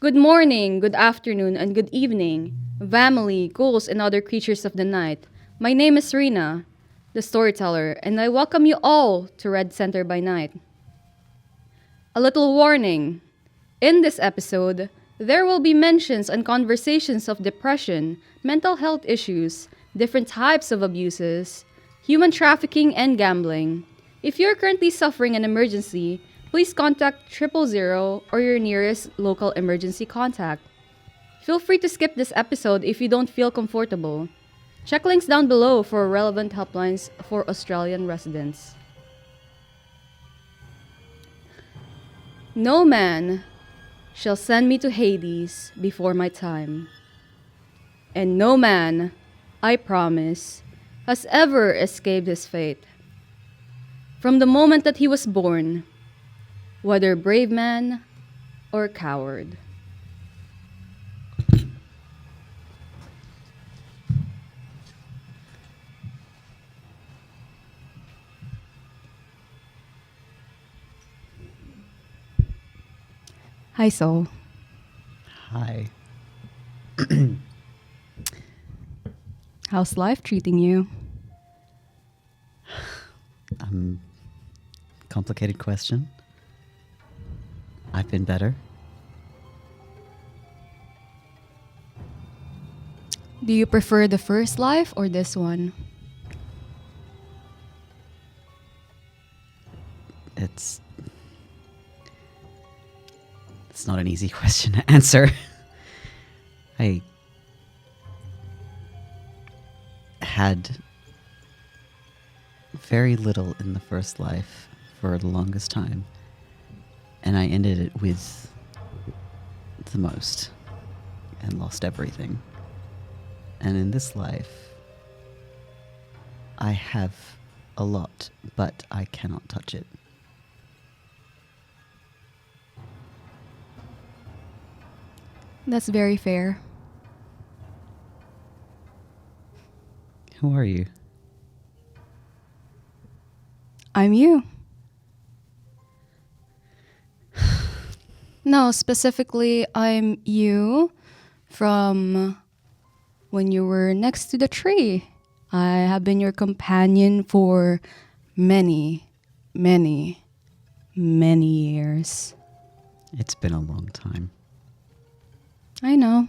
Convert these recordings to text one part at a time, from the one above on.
Good morning, good afternoon, and good evening, family, ghouls, and other creatures of the night. My name is Rena, the storyteller, and I welcome you all to Red Center by Night. A little warning. In this episode, there will be mentions and conversations of depression, mental health issues, different types of abuses, human trafficking, and gambling. If you're currently suffering an emergency, please contact 000 or your nearest local emergency contact. Feel free to skip this episode if you don't feel comfortable. Check links down below for relevant helplines for Australian residents. No man shall send me to Hades before my time. And no man, I promise, has ever escaped his fate. From the moment that he was born, whether brave man or coward. Hi, Soul. Hi. How's life treating you? Complicated question. I've been better. Do you prefer the first life or this one? It's not an easy question to answer. I had very little in the first life for the longest time, and I ended it with the most and lost everything. And in this life, I have a lot, but I cannot touch it. That's very fair. Who are you? I'm you. No, specifically, I'm you from when you were next to the tree. I have been your companion for many, many, many years. It's been a long time. I know.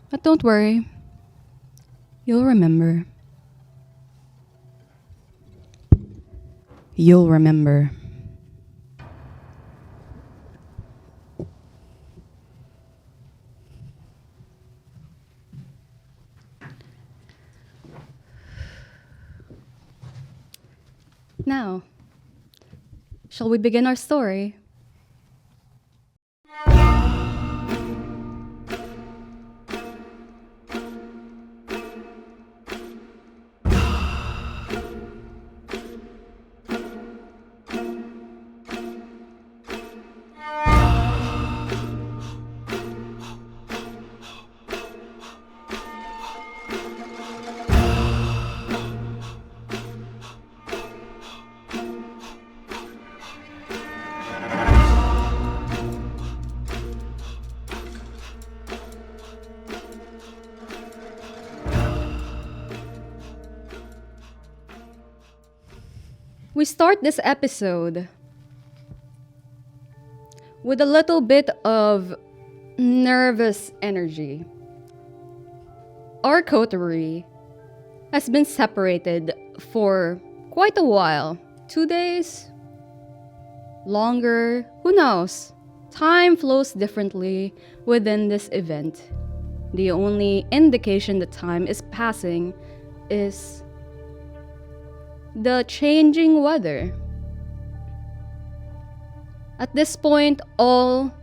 But don't worry. You'll remember. You'll remember. Now, shall we begin our story? We start this episode with a little bit of nervous energy. Our coterie has been separated for quite a while. 2 days? Longer? Who knows? Time flows differently within this event. The only indication that time is passing is the changing weather. At this point, all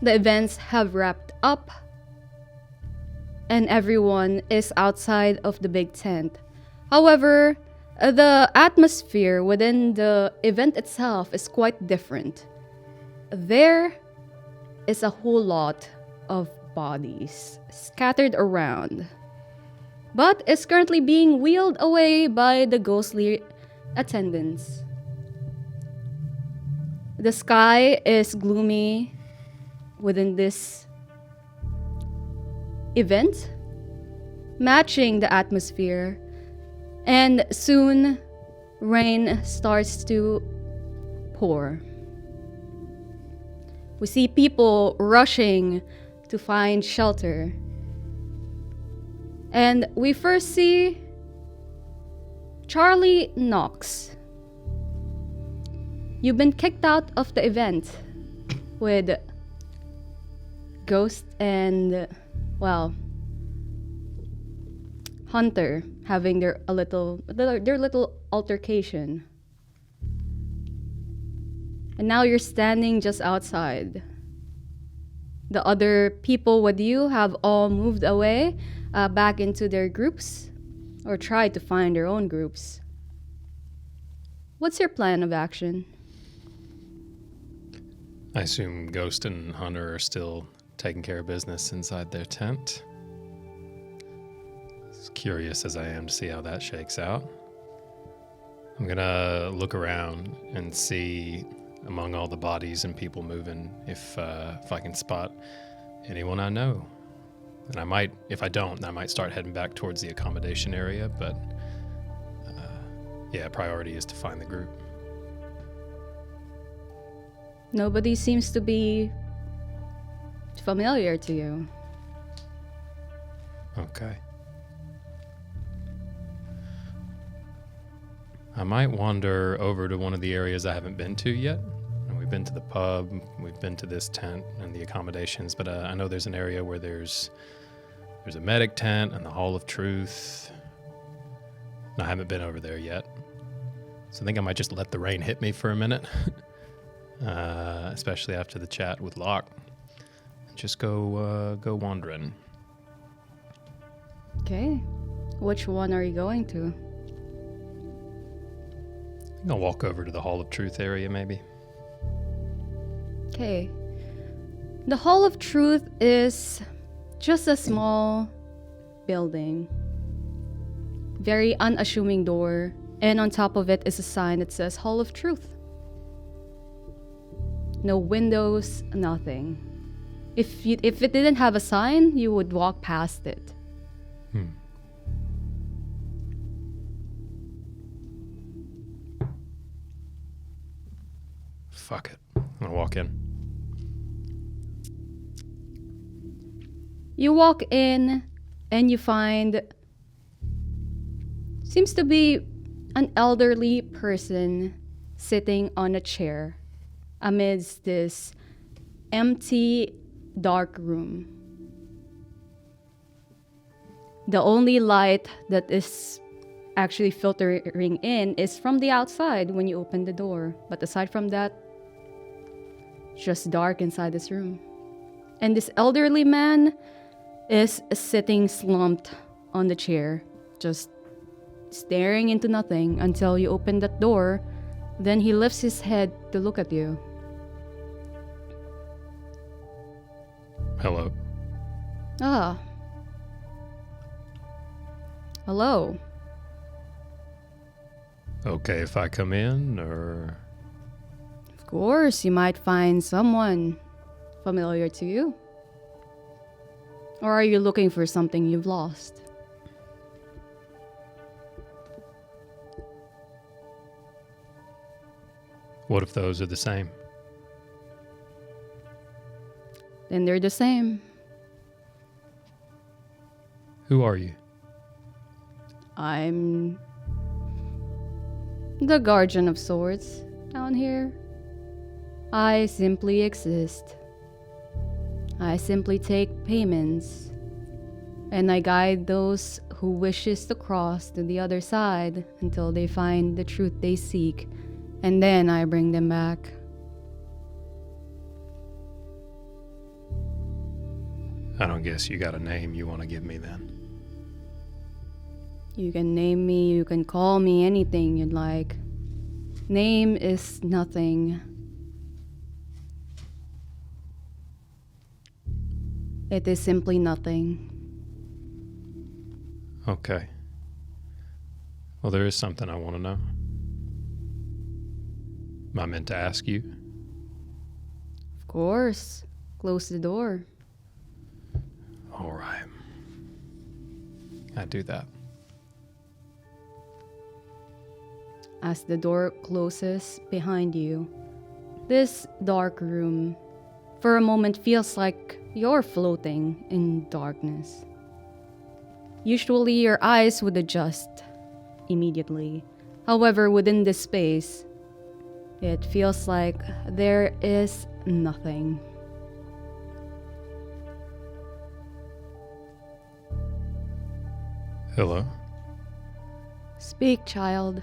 the events have wrapped up and everyone is outside of the big tent. However, the atmosphere within the event itself is quite different. There is a whole lot of bodies scattered around, but is currently being wheeled away by the ghostly attendants. The sky is gloomy within this event, matching the atmosphere, and soon rain starts to pour. We see people rushing to find shelter. And we first see Charlie Knox. You've been kicked out of the event with Ghost and, well, Hunter having their little altercation. And now you're standing just outside. The other people with you have all moved away back into their groups or tried to find their own groups. What's your plan of action? I assume Ghost and Hunter are still taking care of business inside their tent. As curious as I am to see how that shakes out, I'm gonna look around and see among all the bodies and people moving if I can spot anyone I know. And I might, if I don't, I might start heading back towards the accommodation area, but yeah, priority is to find the group. Nobody seems to be familiar to you. Okay. I might wander over to one of the areas I haven't been to yet. And we've been to the pub, we've been to this tent and the accommodations, but I know there's an area where there's a medic tent and the Hall of Truth. And I haven't been over there yet. So I think I might just let the rain hit me for a minute, especially after the chat with Locke. Just go wandering. Okay. Which one are you going to? I think I'll walk over to the Hall of Truth area, maybe. Okay. The Hall of Truth is just a small building. Very unassuming door. And on top of it is a sign that says Hall of Truth. No windows, nothing. If it didn't have a sign, you would walk past it. Fuck it. I'm gonna walk in. You walk in and you find seems to be an elderly person sitting on a chair amidst this empty, dark room. The only light that is actually filtering in is from the outside when you open the door. But aside from that, just dark inside this room. And this elderly man is sitting slumped on the chair, just staring into nothing until you open that door. Then he lifts his head to look at you. Hello. Ah. Hello. Okay if I come in, or... Of course, you might find someone familiar to you. Or are you looking for something you've lost? What if those are the same? Then they're the same. Who are you? I'm the guardian of sorts down here. I simply exist. I simply take payments, and I guide those who wishes to cross to the other side until they find the truth they seek, and then I bring them back. I don't guess you got a name you want to give me then. You can name me, you can call me anything you'd like. Name is nothing. It is simply nothing. Okay. Well, there is something I want to know. Am I meant to ask you? Of course. close the door. All right. I do that. As the door closes behind you, this dark room for a moment feels like you're floating in darkness. Usually your eyes would adjust immediately. However, within this space, it feels like there is nothing. Hello? Speak, child.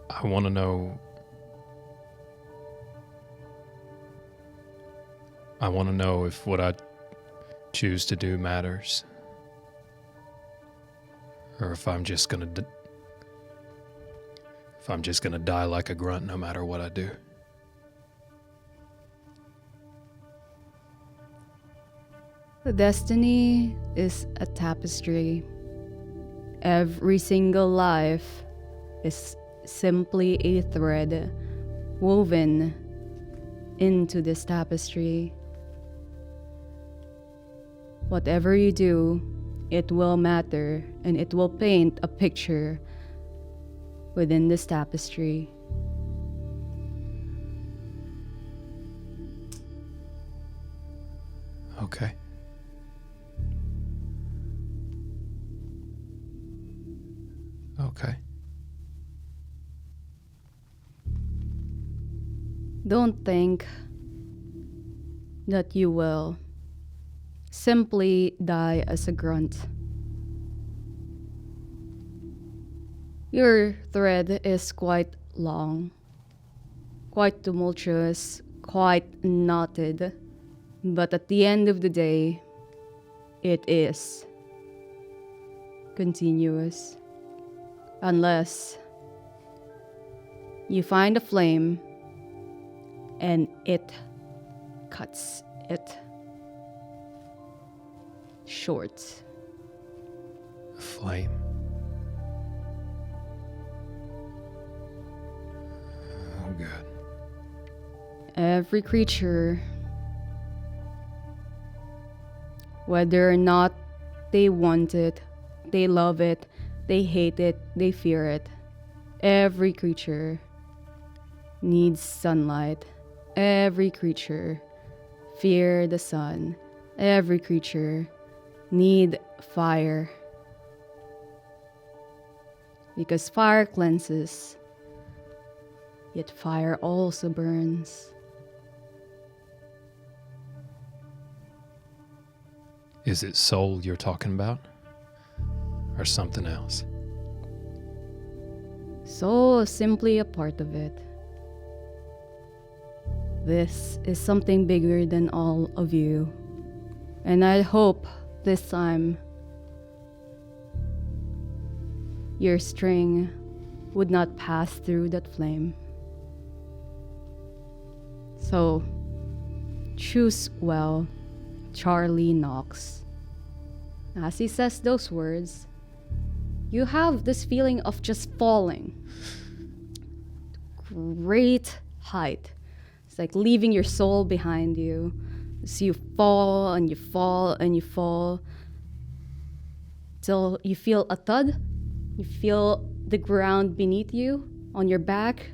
I want to know. I want to know if what I choose to do matters, or if I'm just gonna die like a grunt no matter what I do. The destiny is a tapestry. Every single life is simply a thread woven into this tapestry. Whatever you do, it will matter and it will paint a picture within this tapestry. Okay. Okay. Don't think that you will simply die as a grunt. Your thread is quite long, quite tumultuous, quite knotted, but at the end of the day, it is continuous. Unless you find a flame and it cuts it short. Flame. Oh, good. Every creature, whether or not they want it, they love it, they hate it, they fear it, every creature needs sunlight. Every creature fear the sun. Every creature need fire. Because fire cleanses, yet fire also burns. Is it soul you're talking about? Or something else? Soul is simply a part of it. This is something bigger than all of you. And I hope this time your string would not pass through that flame. So, choose well, Charlie Knox. As he says those words, you have this feeling of just falling. Great height. It's like leaving your soul behind you. So you fall and you fall and you fall till you feel a thud. You feel the ground beneath you on your back.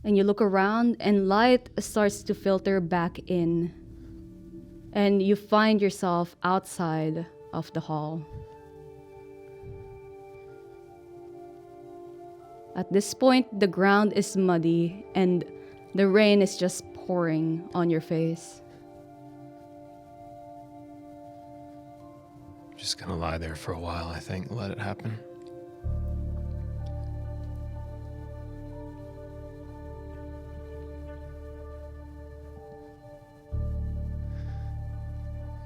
And you look around and light starts to filter back in. And you find yourself outside of the hall. At this point, the ground is muddy and the rain is just pouring on your face. I'm just gonna lie there for a while, I think. Let it happen.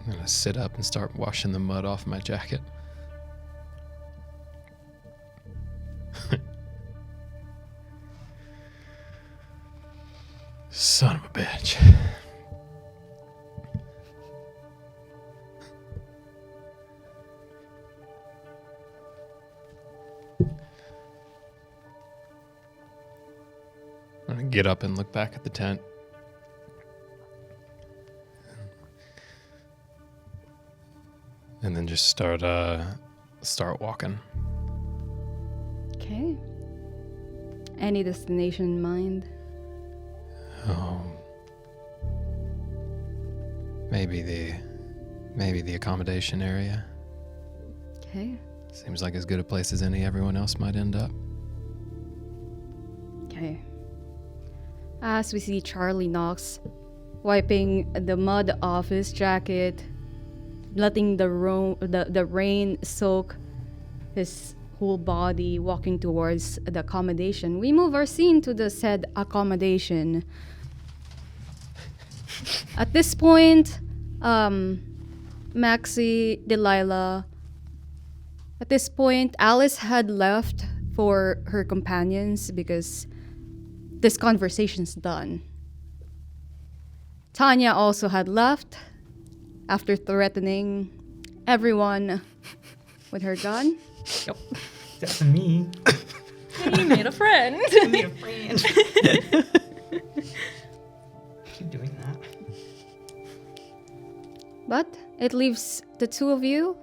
I'm gonna sit up and start washing the mud off my jacket. Son of a bitch. I'm gonna get up and look back at the tent. And then just start walking. Okay. Any destination in mind? Oh. Maybe the accommodation area. Okay. Seems like as good a place as any everyone else might end up. Okay. As we see Charlie Knox wiping the mud off his jacket, letting the rain soak his whole body, walking towards the accommodation. We move our scene to the said accommodation. At this point, Maxie, Delilah. At this point, Alice had left for her companions because this conversation's done. Tanya also had left after threatening everyone with her gun. Yep. That's me. You made a friend. I made a friend. Keep doing that. But it leaves the two of you.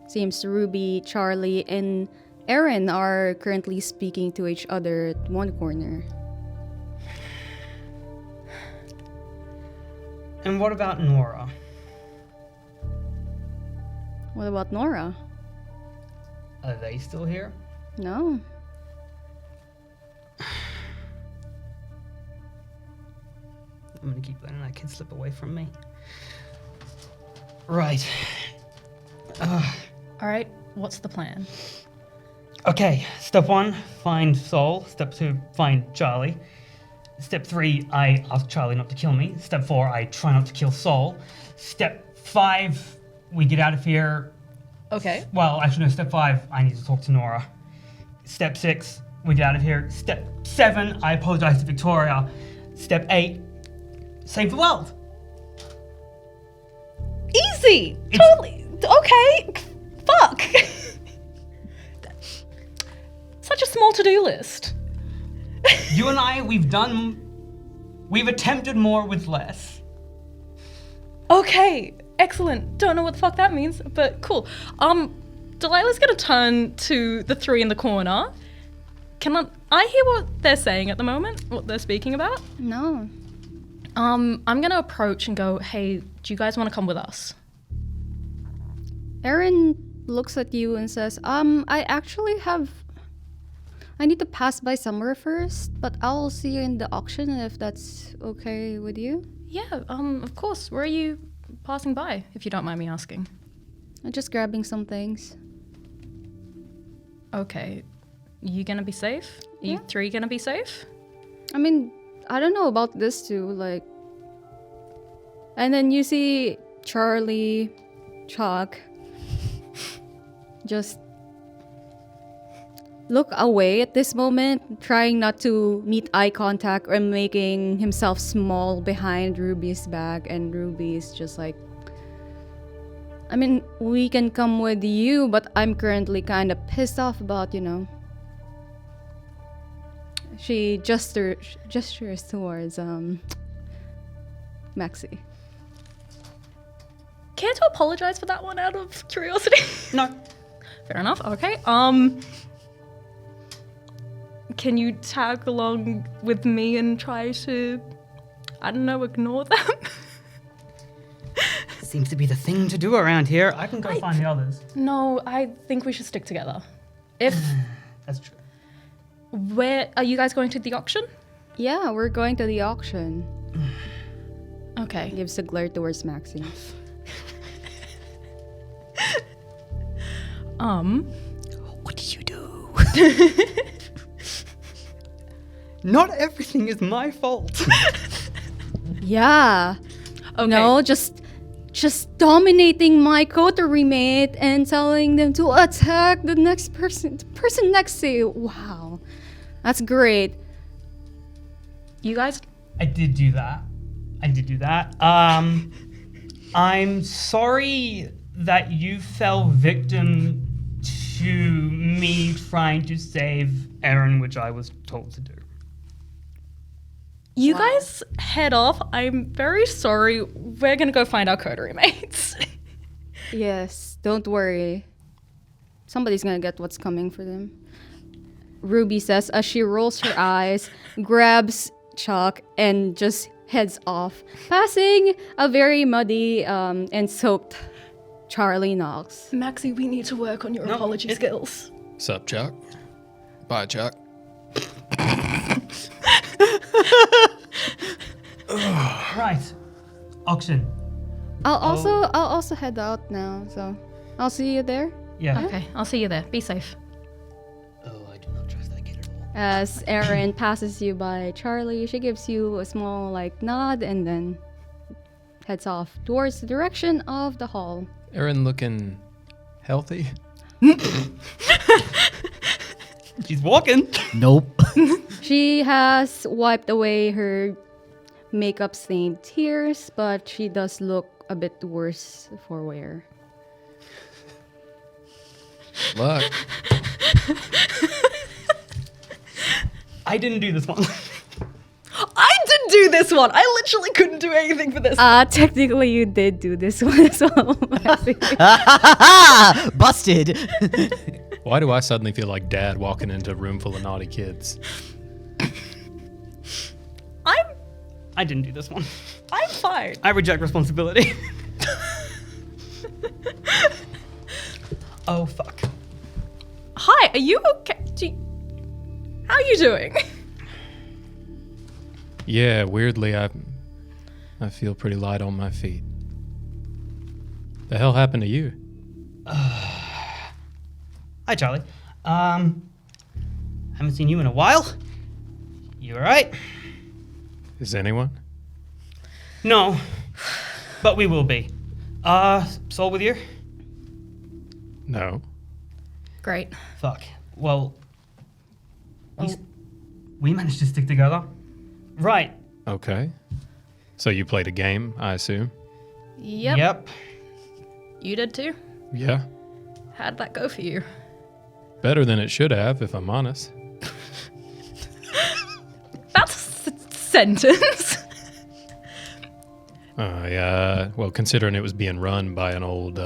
Seems Ruby, Charlie, and Aaron are currently speaking to each other at one corner. And what about Nora? What about Nora? Are they still here? No. I'm gonna keep letting that kid slip away from me. Right. All right, what's the plan? Okay, step 1, find Sol. Step 2, find Charlie. Step 3, I ask Charlie not to kill me. Step 4, I try not to kill Sol. Step 5, we get out of here. Okay. Well, actually, no, step 5, I need to talk to Nora. Step 6, we get out of here. Step 7, I apologize to Victoria. Step 8, save the world. Easy! Totally. Okay. Fuck. Such a small to-do list. You and I, we've attempted more with less. Okay, excellent. Don't know what the fuck that means, but cool. Delilah's gonna turn to the three in the corner. Can I hear what they're saying at the moment? What they're speaking about? No. I'm gonna approach and go, hey, do you guys want to come with us? Aaron looks at you and says, I need to pass by somewhere first, but I'll see you in the auction if that's okay with you. Yeah, of course. Where are you passing by, if you don't mind me asking? I'm just grabbing some things. Okay. You gonna be safe? You Yeah. three gonna be safe? I mean, I don't know about this too, like... And then you see Charlie, Chuck, just look away at this moment, trying not to meet eye contact or making himself small behind Ruby's back, and Ruby's just like, I mean, we can come with you, but I'm currently kind of pissed off about, She gestures towards Maxie. Care to apologize for that one out of curiosity? No. Fair enough. Okay. Can you tag along with me and try to, I don't know, ignore them? Seems to be the thing to do around here. I can go find the others. No, I think we should stick together. If That's true. where are you guys going to the auction? Yeah, we're going to the auction. Okay. Gives a glare towards Maxie. What did you do? Not everything is my fault. Yeah. Okay. No, just dominating my coterie mate and telling them to attack the person next to you. Wow. That's great. You guys. I did do that. I'm sorry that you fell victim to me trying to save Aaron, which I was told to do. You guys head off. I'm very sorry. We're gonna go find our coterie mates. Yes, don't worry. Somebody's gonna get what's coming for them. Ruby says as she rolls her eyes, grabs Chuck, and just heads off, passing a very muddy and soaked Charlie Knox. Maxie, we need to work on your apology skills. Sup, Chuck? Bye, Chuck. Right. Auction. I'll also head out now, so I'll see you there. Yeah. Okay, I'll see you there. Be safe. Oh, I do not trust that kid at all. As Erin passes you by Charlie, she gives you a small nod and then heads off towards the direction of the hall. Erin looking healthy? She's walking. Nope. She has wiped away her makeup stained tears, but she does look a bit worse for wear. Look. I didn't do this one. I didn't do this one. I literally couldn't do anything for this. Technically you did do this one as well. Busted. Why do I suddenly feel like Dad walking into a room full of naughty kids? I didn't do this one. I'm fine. I reject responsibility. Oh, fuck. Hi, are you okay? How are you doing? Yeah, weirdly, I feel pretty light on my feet. The hell happened to you? Hi, Charlie. Haven't seen you in a while. You alright? Is anyone? No, but we will be. Soul with you? No. Great. Fuck. Well, we managed to stick together. Right. Okay. So you played a game, I assume? Yep. You did too? Yeah. How'd that go for you? Better than it should have, if I'm honest. That's a sentence. Yeah. Well, considering it was being run by an old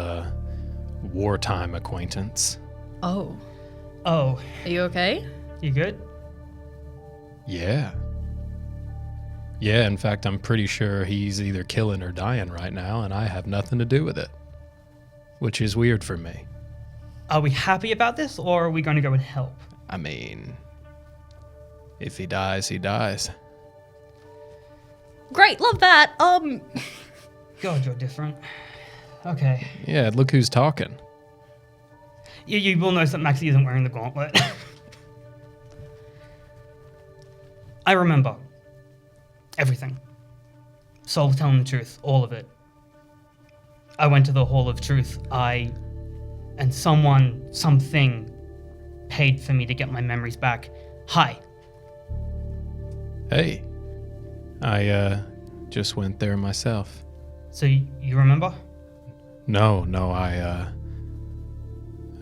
wartime acquaintance. Oh. Oh, Are you okay? you good? Yeah. Yeah, in fact, I'm pretty sure he's either killing or dying right now, and I have nothing to do with it. Which is weird for me. Are we happy about this, or are we going to go and help? I mean, if he dies, he dies. Great, love that. God, you're different. Okay. Yeah, look who's talking. You will notice that Maxie isn't wearing the gauntlet. I remember. Everything. Soul telling the truth, all of it. I went to the Hall of Truth. And something paid for me to get my memories back. Hi. Hey, I just went there myself. So you remember? No,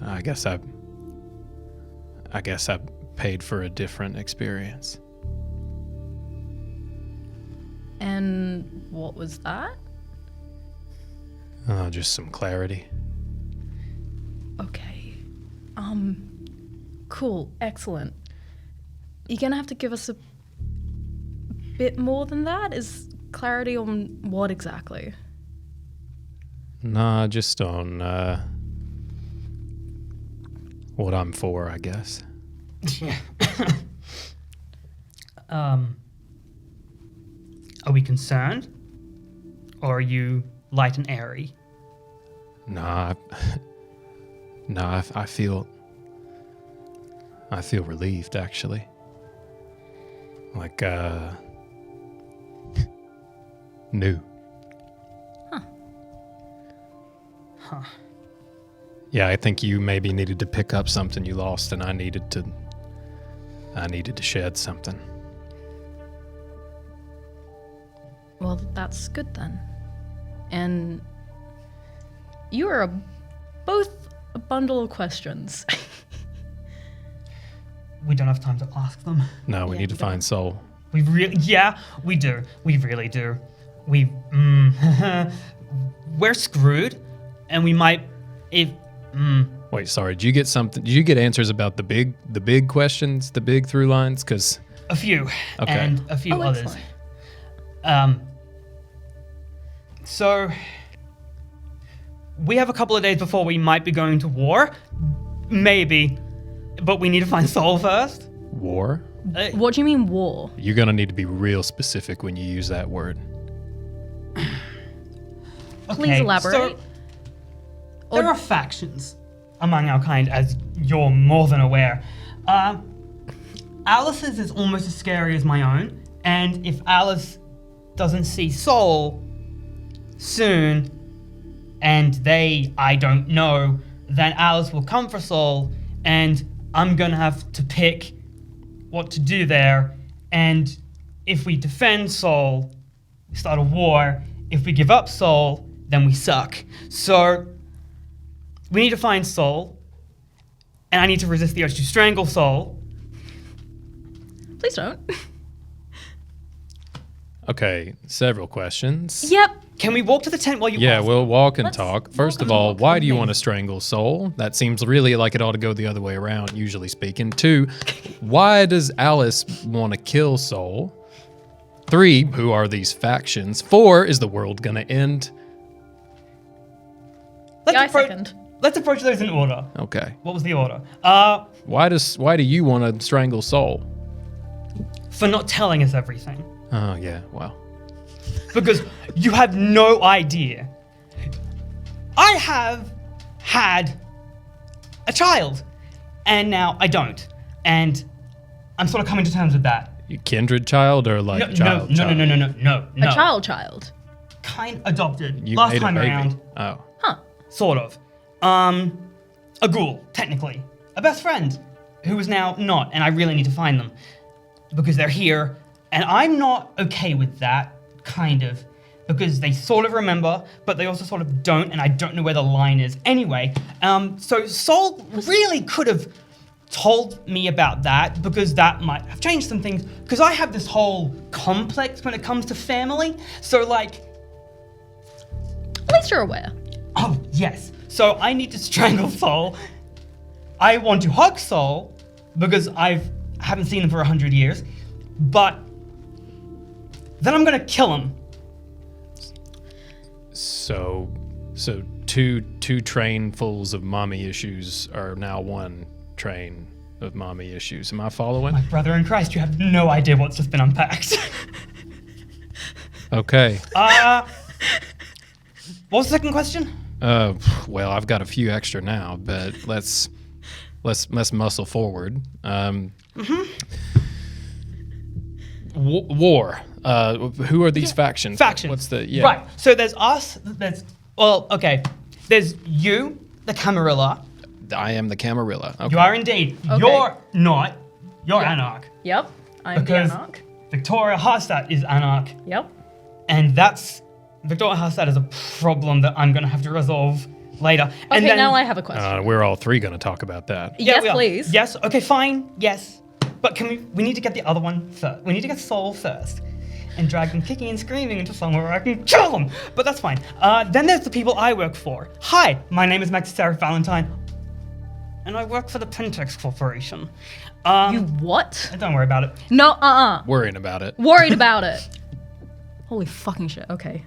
I guess I paid for a different experience. And what was that? Just some clarity. Okay. Cool. Excellent. You're gonna have to give us a bit more than that? Is clarity on what exactly? Nah, just on what I'm for, I guess. Are we concerned? Or are you light and airy? Nah, I feel relieved, actually. Like, new. Huh. Yeah, I think you maybe needed to pick up something you lost, and I needed to shed something. Well, that's good then. And you are both a bundle of questions. We don't have time to ask them. No, we Yeah, need to we don't. find Soul. We really, yeah, we do. We really do. We're screwed, and we might, Wait, sorry. Did you get something? Did you get answers about the big questions, the big through lines? Because a few, Okay. and a few Oh, others. excellent. So we have a couple of days before we might be going to war, maybe, but we need to find Soul first. war. What do you mean war? You're gonna need to be real specific when you use that word. Please elaborate. So, there are factions among our kind, as you're more than aware. Alice's is almost as scary as my own, and if Alice doesn't see Soul soon, and I don't know, then Alice will come for Soul, and I'm gonna have to pick what to do there. And if we defend Soul, we start a war. If we give up Soul, then we suck. So we need to find Soul, and I need to resist the urge to strangle Soul. Please don't. Okay, several questions. Yep. Can we walk to the tent while you Yeah, ask? we'll walk and Let's talk. walk First of and all, talk. why do you want to strangle Soul? That seems really like it ought to go the other way around, usually speaking. 2, why does Alice want to kill Soul? 3, who are these factions? 4, is the world gonna end? Let's Yeah, I approach- second. Let's approach those in order. Okay. What was the order? Why do you want to strangle Soul? For not telling us everything. Oh yeah, well. Because you have no idea. I have had a child, and now I don't. And I'm sort of coming to terms with that. You kindred child or like No, child? no. A child. Kind adopted. You Last made a time baby. around, Oh. Huh. sort of. A ghoul, technically. A best friend, who is now not, and I really need to find them. Because they're here, and I'm not okay with that, kind of. Because they sort of remember, but they also sort of don't, and I don't know where the line is. Anyway, so Soul really could have told me about that, because that might have changed some things. Because I have this whole complex when it comes to family. So, like, At least you're aware. oh, yes. So I need to strangle Soul. I want to hug Soul because I haven't seen him for 100 years. But then I'm gonna kill him. So two trainfuls of mommy issues are now one train of mommy issues. Am I following? My brother in Christ, you have no idea what's just been unpacked. Okay. What was the second question? Well, I've got a few extra now, but let's muscle forward. War. Who are these factions? Factions. What's the yeah? Right. So there's us. Okay. There's you, the Camarilla. I am the Camarilla. Okay. You are indeed. Okay. You're not. You're Anarch. Yep. I'm the Because Anarch. Victoria Harstad is Anarch. Yep. And Victoria Harstad is a problem that I'm going to have to resolve later. Okay, And then, now I have a question. We're all three going to talk about that. Yeah, Yes, we are. please. Yes, okay, fine, yes. But we need to get the other one first. We need to get Soul first. And drag them kicking and screaming into somewhere where I can kill them. But that's fine. Then there's the people I work for. Hi, my name is Max Sarah Valentine. And I work for the Pentex Corporation. You what? Don't worry about it. No, Worrying about it. Worried about it. Holy fucking shit. Okay.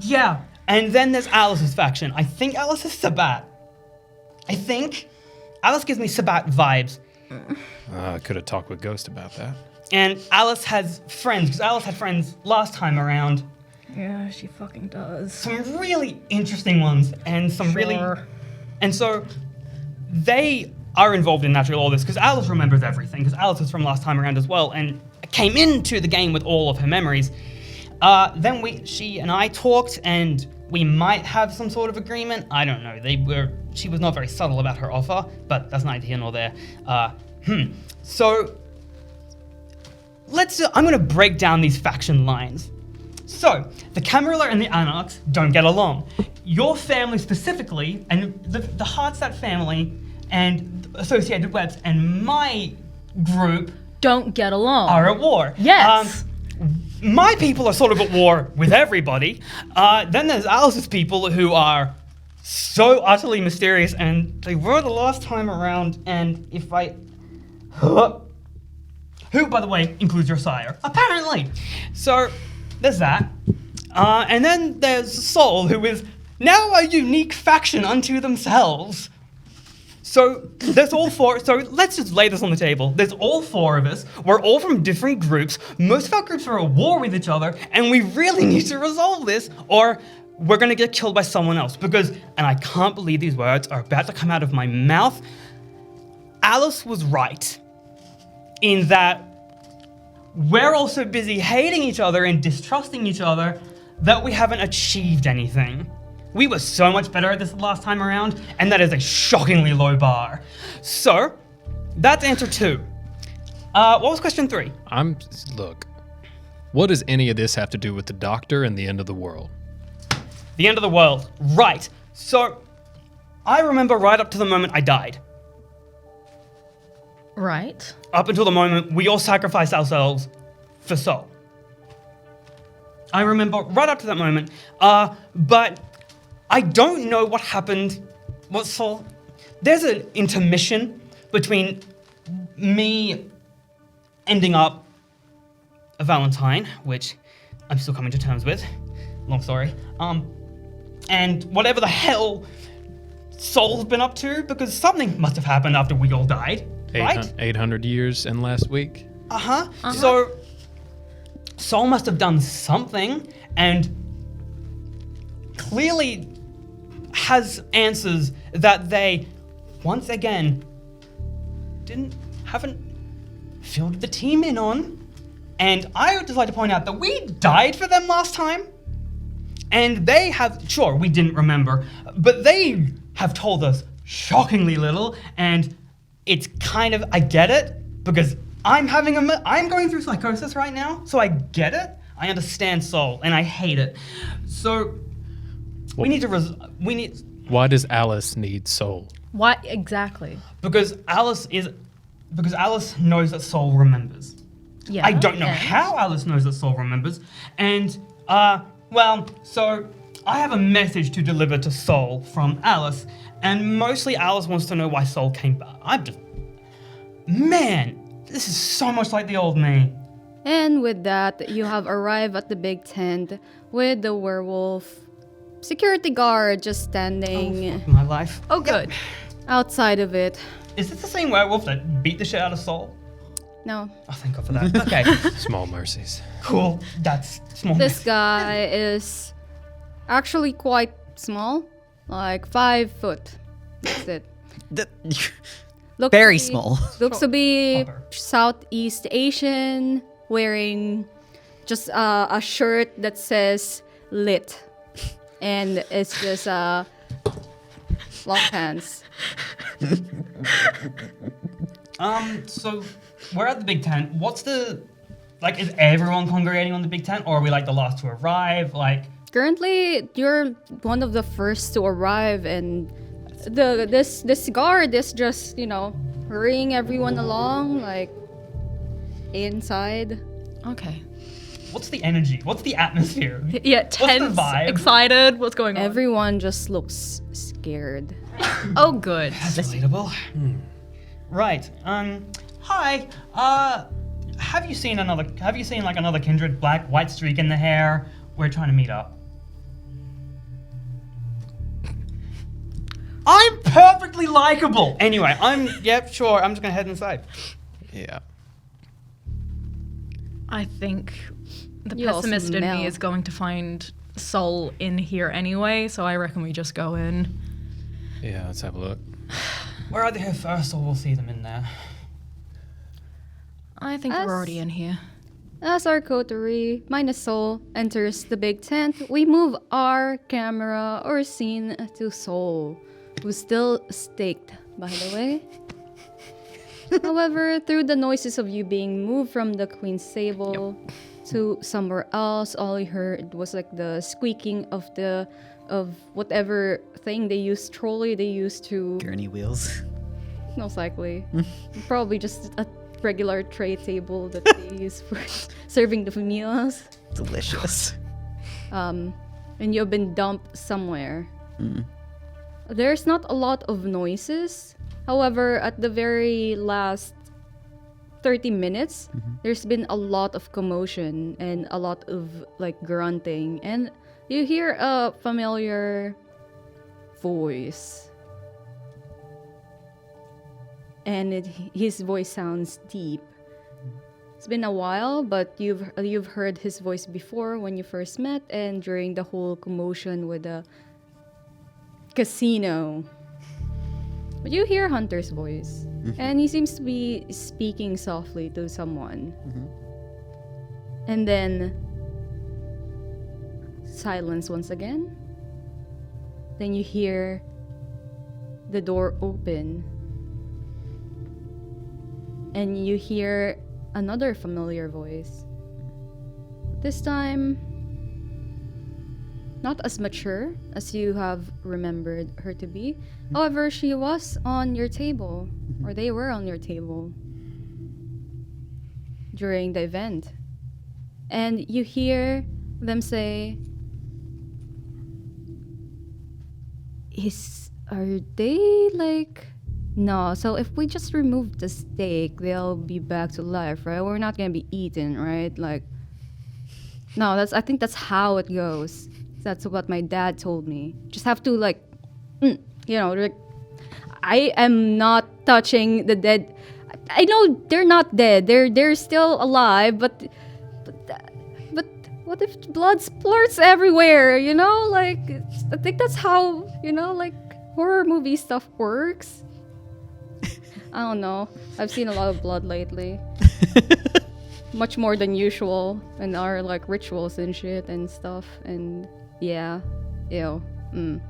Yeah. And then there's Alice's faction. I think Alice is Sabat. I think. Alice gives me Sabat vibes. I could have talked with Ghost about that. And Alice has friends, because Alice had friends last time around. Yeah, she fucking does. Some really interesting ones, and some really... Sure. And so, they are involved in naturally all this, because Alice remembers everything, because Alice was from last time around as well, and came into the game with all of her memories. Then she and I talked, and we might have some sort of agreement. I don't know. She was not very subtle about her offer, but that's neither here nor there. So, I'm going to break down these faction lines. So, the Camarilla and the Anarchs don't get along. Your family specifically, and the Hardstad family, and associated webs, and my group Don't get along. are at war. Yes. My people are sort of at war with everybody. Then there's Alice's people who are so utterly mysterious, and they were the last time around, and if I... Who, by the way, includes your sire. Apparently. So, there's that. And then there's Soul, who is now a unique faction unto themselves. So, there's all four. So, let's just lay this on the table. There's all four of us. We're all from different groups. Most of our groups are at war with each other, and we really need to resolve this, or we're gonna get killed by someone else. Because, and I can't believe these words are about to come out of my mouth, Alice was right in that we're all so busy hating each other and distrusting each other that we haven't achieved anything. We were so much better at this last time around, and that is a shockingly low bar. So, that's answer 2. What was question 3? Look, what does any of this have to do with the doctor and the end of the world? The end of the world. Right. So, I remember right up to the moment I died. Right. Up until the moment we all sacrificed ourselves for Soul. I remember right up to that moment, but I don't know what happened, what Soul... There's an intermission between me ending up a Valentine, which I'm still coming to terms with, long story, and whatever the hell Soul's been up to, because something must have happened after we all died. Right? 800 years and last week? So, Soul must have done something, and clearly has answers that they, once again, haven't filled the team in on. And I would just like to point out that we died for them last time, and they have, sure, we didn't remember, but they have told us shockingly little, and it's kind of, I get it, because I'm going through psychosis right now, so I get it. I understand Soul, and I hate it. So, we need to, Why does Alice need Soul? Why exactly? because Alice knows that Soul remembers. Yeah. I don't know how Alice knows that Soul remembers, and, so I have a message to deliver to Soul from Alice, and mostly Alice wants to know why Soul came back. Man, this is so much like the old me. And with that, you have arrived at the big tent with the werewolf security guard just standing My life. Oh, good. outside of it. Is this the same werewolf that beat the shit out of Soul? No. Oh, thank God for that. Okay, Small mercies. cool. That's small. This guy is actually quite small, like 5 foot. That's it. Looks Very to be- small. Looks to be Upper. Southeast Asian, wearing just a shirt that says lit. And it's just long pants. So we're at the big tent. What's the, is everyone congregating on the big tent, or are we the last to arrive? Currently, you're one of the first to arrive, and this guard is just, hurrying everyone along, inside. Okay. What's the energy? What's the atmosphere? Yeah, the tense, vibe? excited. What's going on? Everyone just looks scared. Oh, good. That's relatable. Right. Hi. Have you seen another kindred black white streak in the hair? We're trying to meet up. I'm perfectly likable. Anyway, sure. I'm just gonna head inside. Yeah. I think the You all pessimist in smell. me is going to find Soul in here anyway, so I reckon we just go in. Yeah, let's have a look. We're either here first, or we'll see them in there. I think Us- we're already in here. As our coterie, minus Soul, enters the big tent, we move our camera or scene to Soul, who's still staked, by the way. However, through the noises of you being moved from the Queen's Sable to somewhere else. All you heard was like the squeaking of whatever thing they used, trolley they used to, Gurney wheels. most likely. Probably just a regular tray table that they use for serving the meals. Delicious. And you've been dumped somewhere. Mm. There's not a lot of noises. However, at the very last 30 minutes, there's been a lot of commotion and a lot of like grunting. And you hear a familiar voice. And his voice sounds deep. It's been a while, but you've heard his voice before when you first met and during the whole commotion with the casino. But you hear Hunter's voice, and he seems to be speaking softly to someone. And then silence once again. Then you hear the door open. And you hear another familiar voice. This time, not as mature as you have remembered her to be. However, she was on your table, or they were on your table during the event. And you hear them say, are they like... No, so if we just remove the steak, they'll be back to life, right? We're not gonna be eaten, right? Like, no, I think that's how it goes. That's what my dad told me. Just have to like, like, I am not touching the dead. I know they're not dead. They're still alive, but what if blood splurts everywhere? Like, I think that's how like horror movie stuff works. I don't know. I've seen a lot of blood lately. Much more than usual in our like rituals and shit and stuff. And yeah. Ew.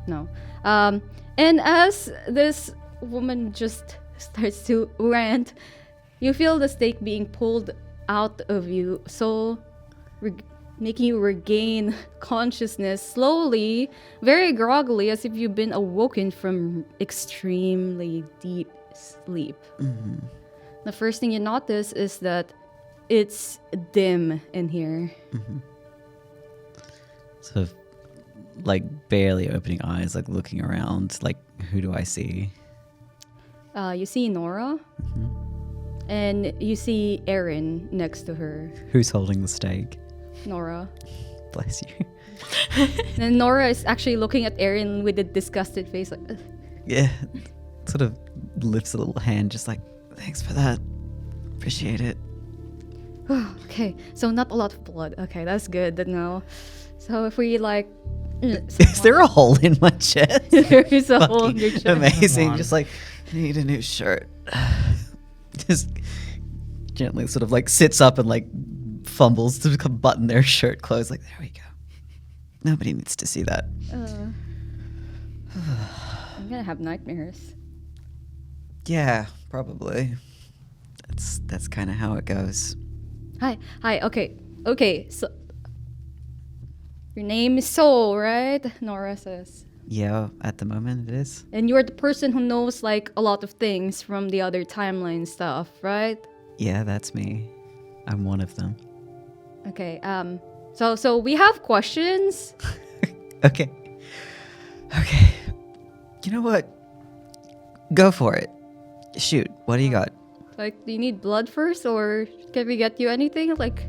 No. And as this woman just starts to rant, you feel the stake being pulled out of you, so making you regain consciousness slowly, very groggily, as if you've been awoken from extremely deep sleep. The first thing you notice is that it's dim in here. Sort of like barely opening eyes, like looking around, like who do I see? You see Nora, and you see Erin next to her. Who's holding the steak? Nora. Bless you. And Nora is actually looking at Erin with a disgusted face, like, ugh. Yeah. Sort of lifts a little hand, just like, thanks for that. Appreciate it. Okay, so not a lot of blood. Okay, that's good to know. So if we like... Is there a hole in my chest? There is a hole in your chest. Amazing. Just like, I need a new shirt. Just gently sort of like sits up and like fumbles to button their shirt closed. Like, there we go. Nobody needs to see that. I'm gonna have nightmares. Yeah, probably. That's kind of how it goes. Hi, okay, so... Your name is Soul, right? Nora says. Yeah, at the moment it is. And you're the person who knows, like, a lot of things from the other timeline stuff, right? Yeah, that's me. I'm one of them. Okay, so we have questions. Okay. You know what? Go for it. Shoot, what do you got? Like, do you need blood first, or can we get you anything? Like...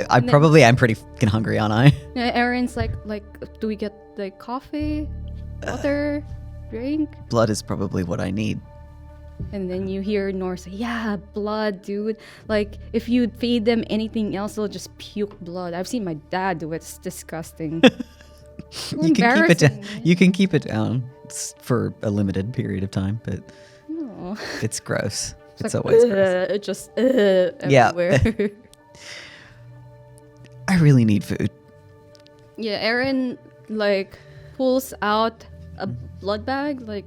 I'm pretty fucking hungry, aren't I? Yeah, Erin's like, do we get, like, coffee, water, drink? Blood is probably what I need. And then you hear Nora say, yeah, blood, dude. Like, if you feed them anything else, they'll just puke blood. I've seen my dad do it. It's disgusting. You can keep it down. Embarrassing. You can keep it down for a limited period of time, but No. it's gross. It's like, always gross. It just Yeah. everywhere. I really need food. Yeah, Erin, like, pulls out a blood bag. Like,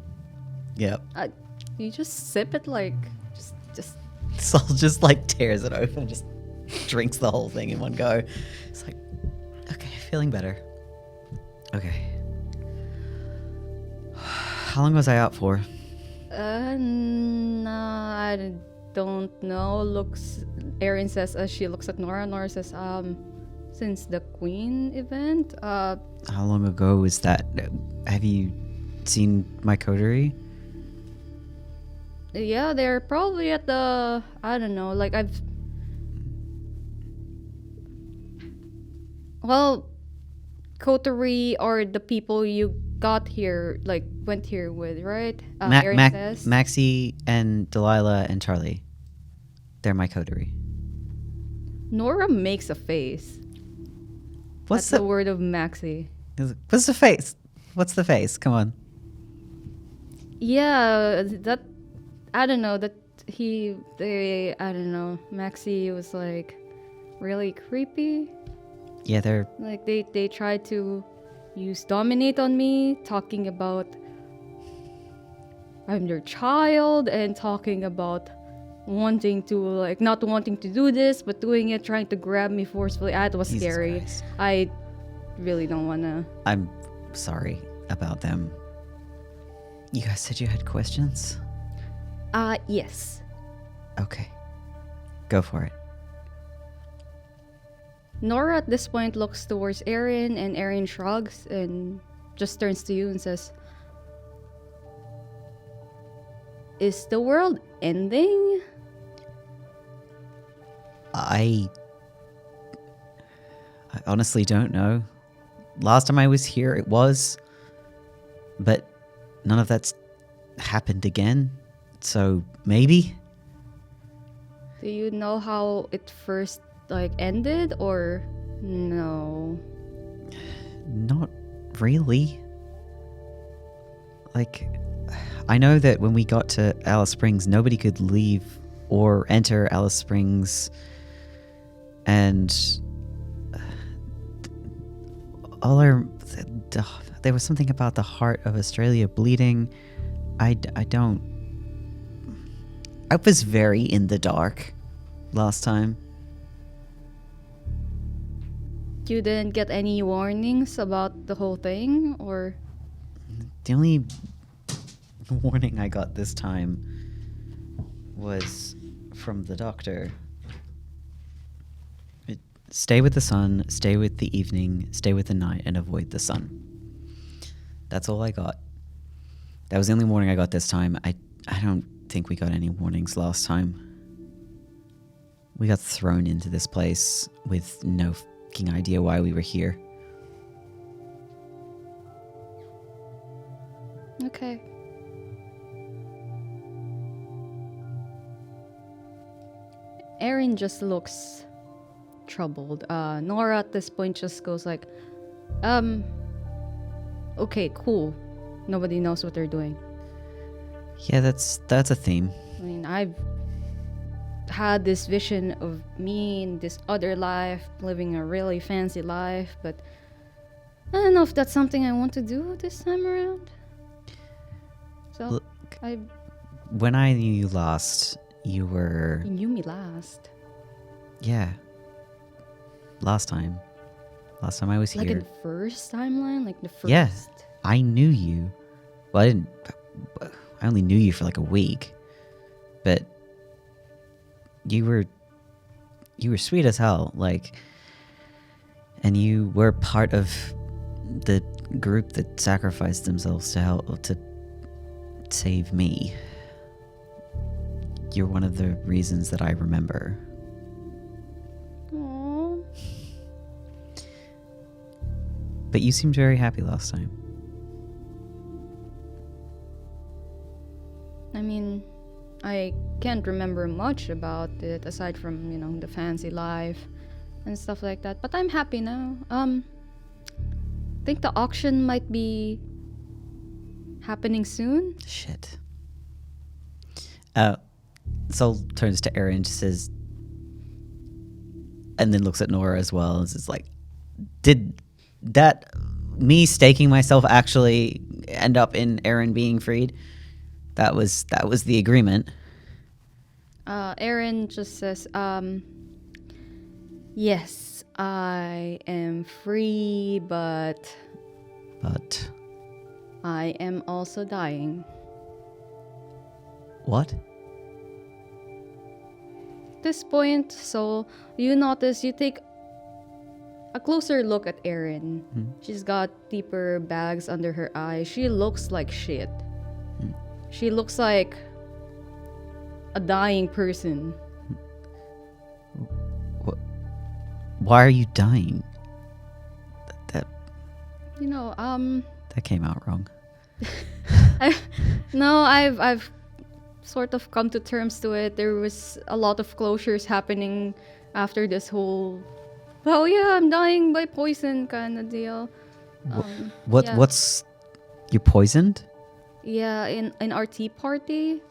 Yep. you just sip it, like, just Sol just like tears it open and just drinks the whole thing in one go. It's like, okay, feeling better. Okay. How long was I out for? No, I don't know. Erin says as she looks at Nora. Nora says, since the Queen event. How long ago was that? Have you seen my coterie? Yeah, they're probably at the, I don't know, like well, coterie or the people you got here, like went here with, right? Erin says. Maxie and Delilah and Charlie. They're my coterie. Nora makes a face. What's That's the word of Maxie. What's the face? What's the face? Come on. Yeah, that, I don't know, I don't know, Maxie was like really creepy. Yeah, they're... Like they tried to use dominate on me, talking about I'm their child and talking about wanting to, like, not wanting to do this but doing it, trying to grab me forcefully. That was Jesus scary. Christ. I really don't want to. I'm sorry about them. You guys said you had questions? Yes. Okay. Go for it. Nora at this point looks towards Erin, and Erin shrugs and just turns to you and says, "Is the world ending?" I honestly don't know. Last time I was here, it was. But none of that's happened again. So maybe? Do you know how it first, like, ended, or no? Not really. Like, I know that when we got to Alice Springs, nobody could leave or enter Alice Springs. And there was something about the heart of Australia bleeding. I was very in the dark last time. You didn't get any warnings about the whole thing, or? The only warning I got this time was from the doctor. Stay with the sun, stay with the evening, stay with the night, and avoid the sun. That's all I got. That was the only warning I got this time. I don't think we got any warnings last time. We got thrown into this place with no fucking idea why we were here. Okay. Erin just looks troubled. Nora at this point just goes like, okay, cool. Nobody knows what they're doing. Yeah, that's a theme. I mean, I've had this vision of me in this other life, living a really fancy life, but I don't know if that's something I want to do this time around. So, Look, I when I knew you last, you were... You knew me last. Yeah. Last time I was Like here. in the first timeline? Like the first... Yeah. I knew you. Well, I only knew you for like a week. But you were sweet as hell, like, and you were part of the group that sacrificed themselves to save me. You're one of the reasons that I remember. Aww. But you seemed very happy last time. I mean, I can't remember much about it aside from, you know, the fancy life and stuff like that. But I'm happy now. I think the auction might be happening soon. Shit. Sol turns to Erin and says, and then looks at Nora as well and says, like, did that, me staking myself, actually end up in Erin being freed? That was the agreement. Erin just says, Yes, I am free, but But I am also dying. what? At this point, so you notice, you take a closer look at Erin. She's got deeper bags under her eyes. She looks like shit. She looks like a dying person. Why are you dying? That You know, that came out wrong. I've sort of come to terms to it. There was a lot of closures happening after this whole, oh yeah, I'm dying by poison kind of deal. Yeah. What's you poisoned? Yeah, in our tea party,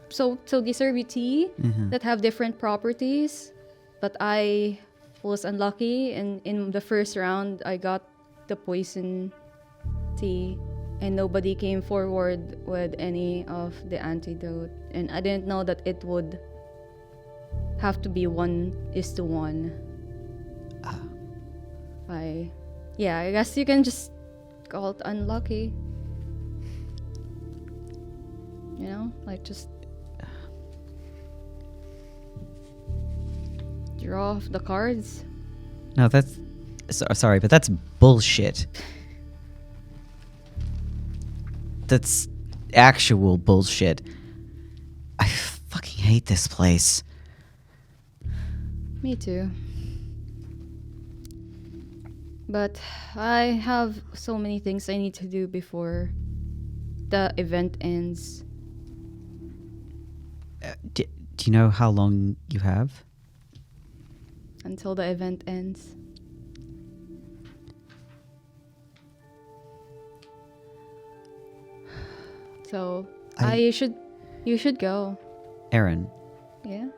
so they serve you tea that have different properties, but I was unlucky, and in the first round I got the poison tea, and nobody came forward with any of the antidote, and I didn't know that it would have to be 1:1. I guess you can just call it unlucky. You know, like just draw off the cards. No, that's sorry, but that's bullshit. That's actual bullshit. I fucking hate this place. Me too. But I have so many things I need to do before the event ends. Do you know how long you have? Until the event ends. So you should go. Aaron, Yeah.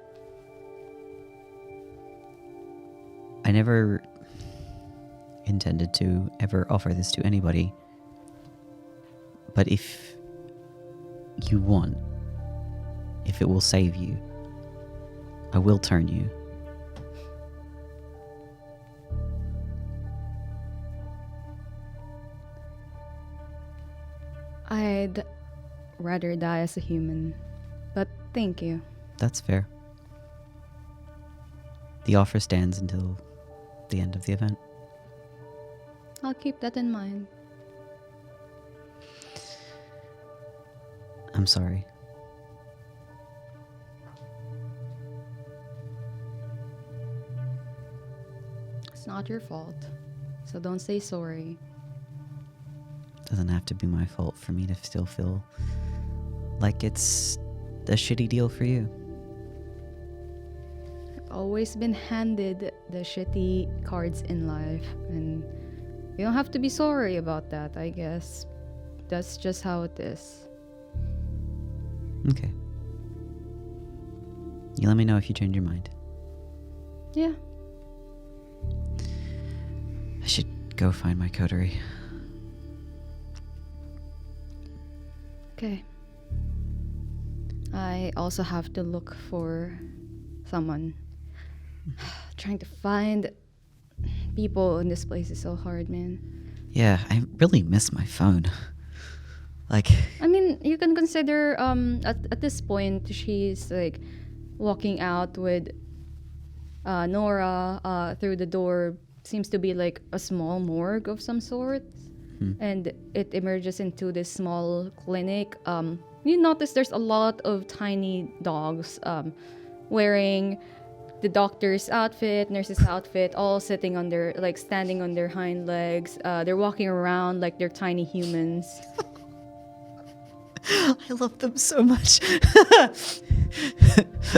I never intended to ever offer this to anybody. But if you want, if it will save you, I will turn you. I'd rather die as a human. But thank you. That's fair. The offer stands until the end of the event. I'll keep that in mind. I'm sorry. It's not your fault. So don't say sorry. Doesn't have to be my fault for me to still feel like it's a shitty deal for you. I've always been handed the shitty cards in life, and you don't have to be sorry about that, I guess. That's just how it is. Okay. You let me know if you change your mind. Yeah. I should go find my coterie. Okay. I also have to look for someone. Trying to find people in this place is so hard, man. Yeah, I really miss my phone. Like, I mean, you can consider at this point she's like walking out with Nora through the door. Seems to be like a small morgue of some sort, and it emerges into this small clinic. You notice there's a lot of tiny dogs wearing the doctor's outfit, nurse's outfit, all sitting on their, like, standing on their hind legs. They're walking around like they're tiny humans. I love them so much.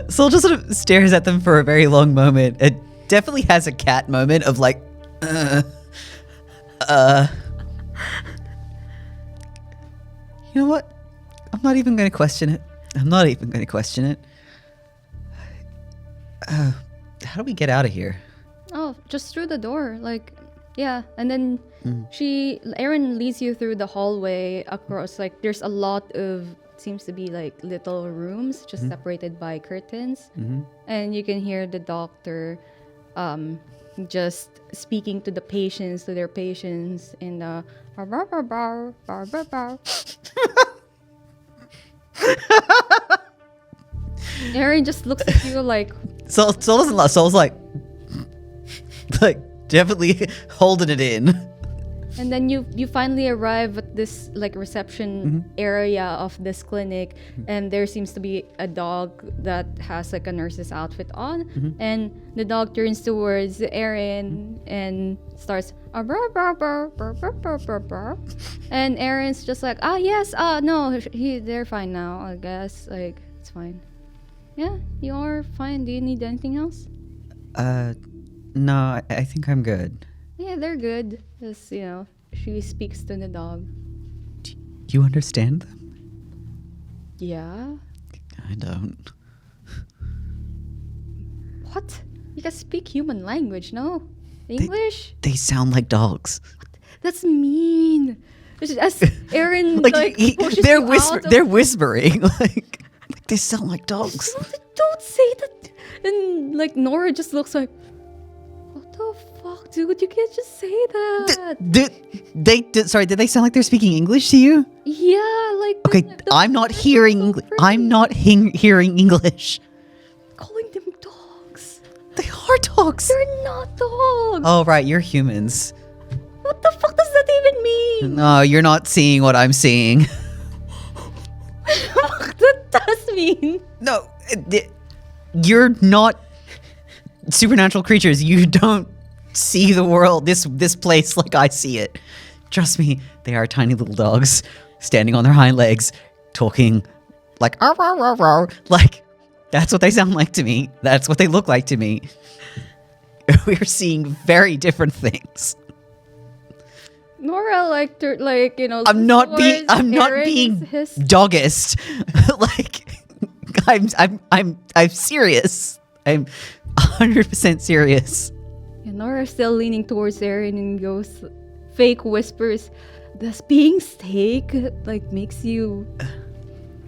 Sol just sort of stares at them for a very long moment. It definitely has a cat moment of like, You know what? I'm not even going to question it. How do we get out of here? Oh, just through the door, like, yeah. And then Erin leads you through the hallway across, like, there's a lot of, seems to be like little rooms just separated by curtains. And you can hear the doctor just speaking to the patients, to their patients, and bar, bar, bar, bar, bar, bar, bar. Aaron just looks at you like, Soul doesn't laugh. Soul's like definitely holding it in. and then you finally arrive at this like reception area of this clinic, and there seems to be a dog that has like a nurse's outfit on, and the dog turns towards Aaron and starts "Arr, brr, brr, brr, brr, brr, brr, brr." And Aaron's just like, yes, no, they're fine now, I guess, like it's fine. Yeah, you are fine. Do you need anything else? No, I think I'm good. Yeah, they're good. Just, she speaks to the dog. You understand them? Yeah? I don't. What? You can speak human language, no? English? They sound like dogs. That's mean. As Aaron pushes they're you out of- they're whispering like they sound like dogs. Don't say that. And like Nora just looks like, what the fuck, dude? You can't just say that. Did they sound like they're speaking English to you? Yeah, like. Okay, I'm not hearing English. I'm not hearing English. Calling them dogs. They are dogs. They're not dogs. Oh right, you're humans. What the fuck does that even mean? No, you're not seeing what I'm seeing. What that does mean? No, you're not supernatural creatures. You don't see the world, this place like I see it. Trust me, they are tiny little dogs standing on their hind legs, talking like "Arr, arr, arr, arr." Like that's what they sound like to me. That's what they look like to me. We're seeing very different things. Nora I'm not being his doggist. Like I'm serious. I'm 100% serious. And Nora's still leaning towards Aaron and goes, fake whispers, does being steak makes you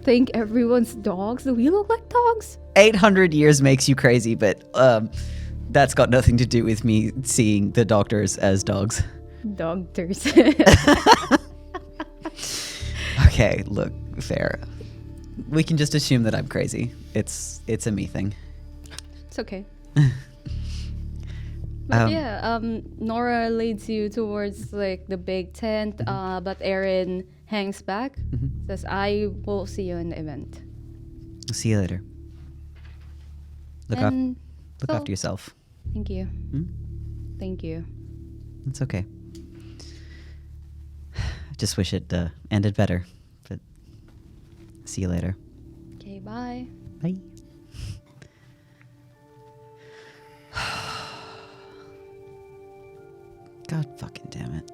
think everyone's dogs? Do we look like dogs? 800 years makes you crazy, but that's got nothing to do with me seeing the doctors as dogs. Doctors. Okay, look, fair. We can just assume that I'm crazy. It's a me thing. It's okay. But Nora leads you towards the big tent, but Aaron hangs back, says, I will see you in the event. I'll see you later. Look after yourself. Thank you. Thank you. It's okay. I just wish it ended better, but see you later. Okay, bye. Bye. God fucking damn it.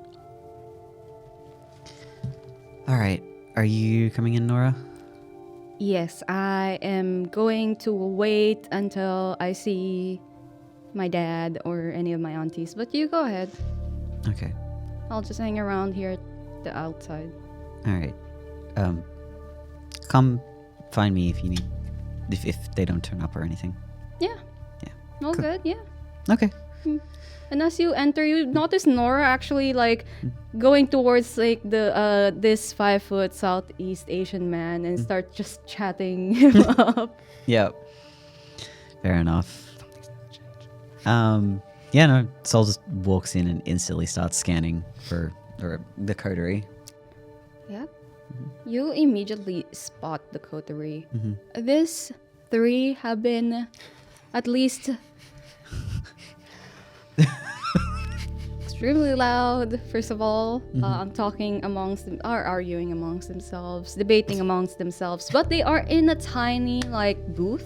All right. Are you coming in, Nora? Yes, I am going to wait until I see my dad or any of my aunties, but you go ahead. Okay. I'll just hang around here at the outside. All right. Come find me if you need, if they don't turn up or anything. Yeah. Yeah. All Cool. good, yeah. Okay. And as you enter, you notice Nora actually going towards the this 5-foot Southeast Asian man and start just chatting him up. Yeah. Fair enough. Yeah, no, Sol just walks in and instantly starts scanning for the coterie. Yeah. You immediately spot the coterie. These 3 have been at least extremely loud, first of all. I'm talking amongst them, are arguing amongst themselves, debating amongst themselves, but they are in a tiny booth.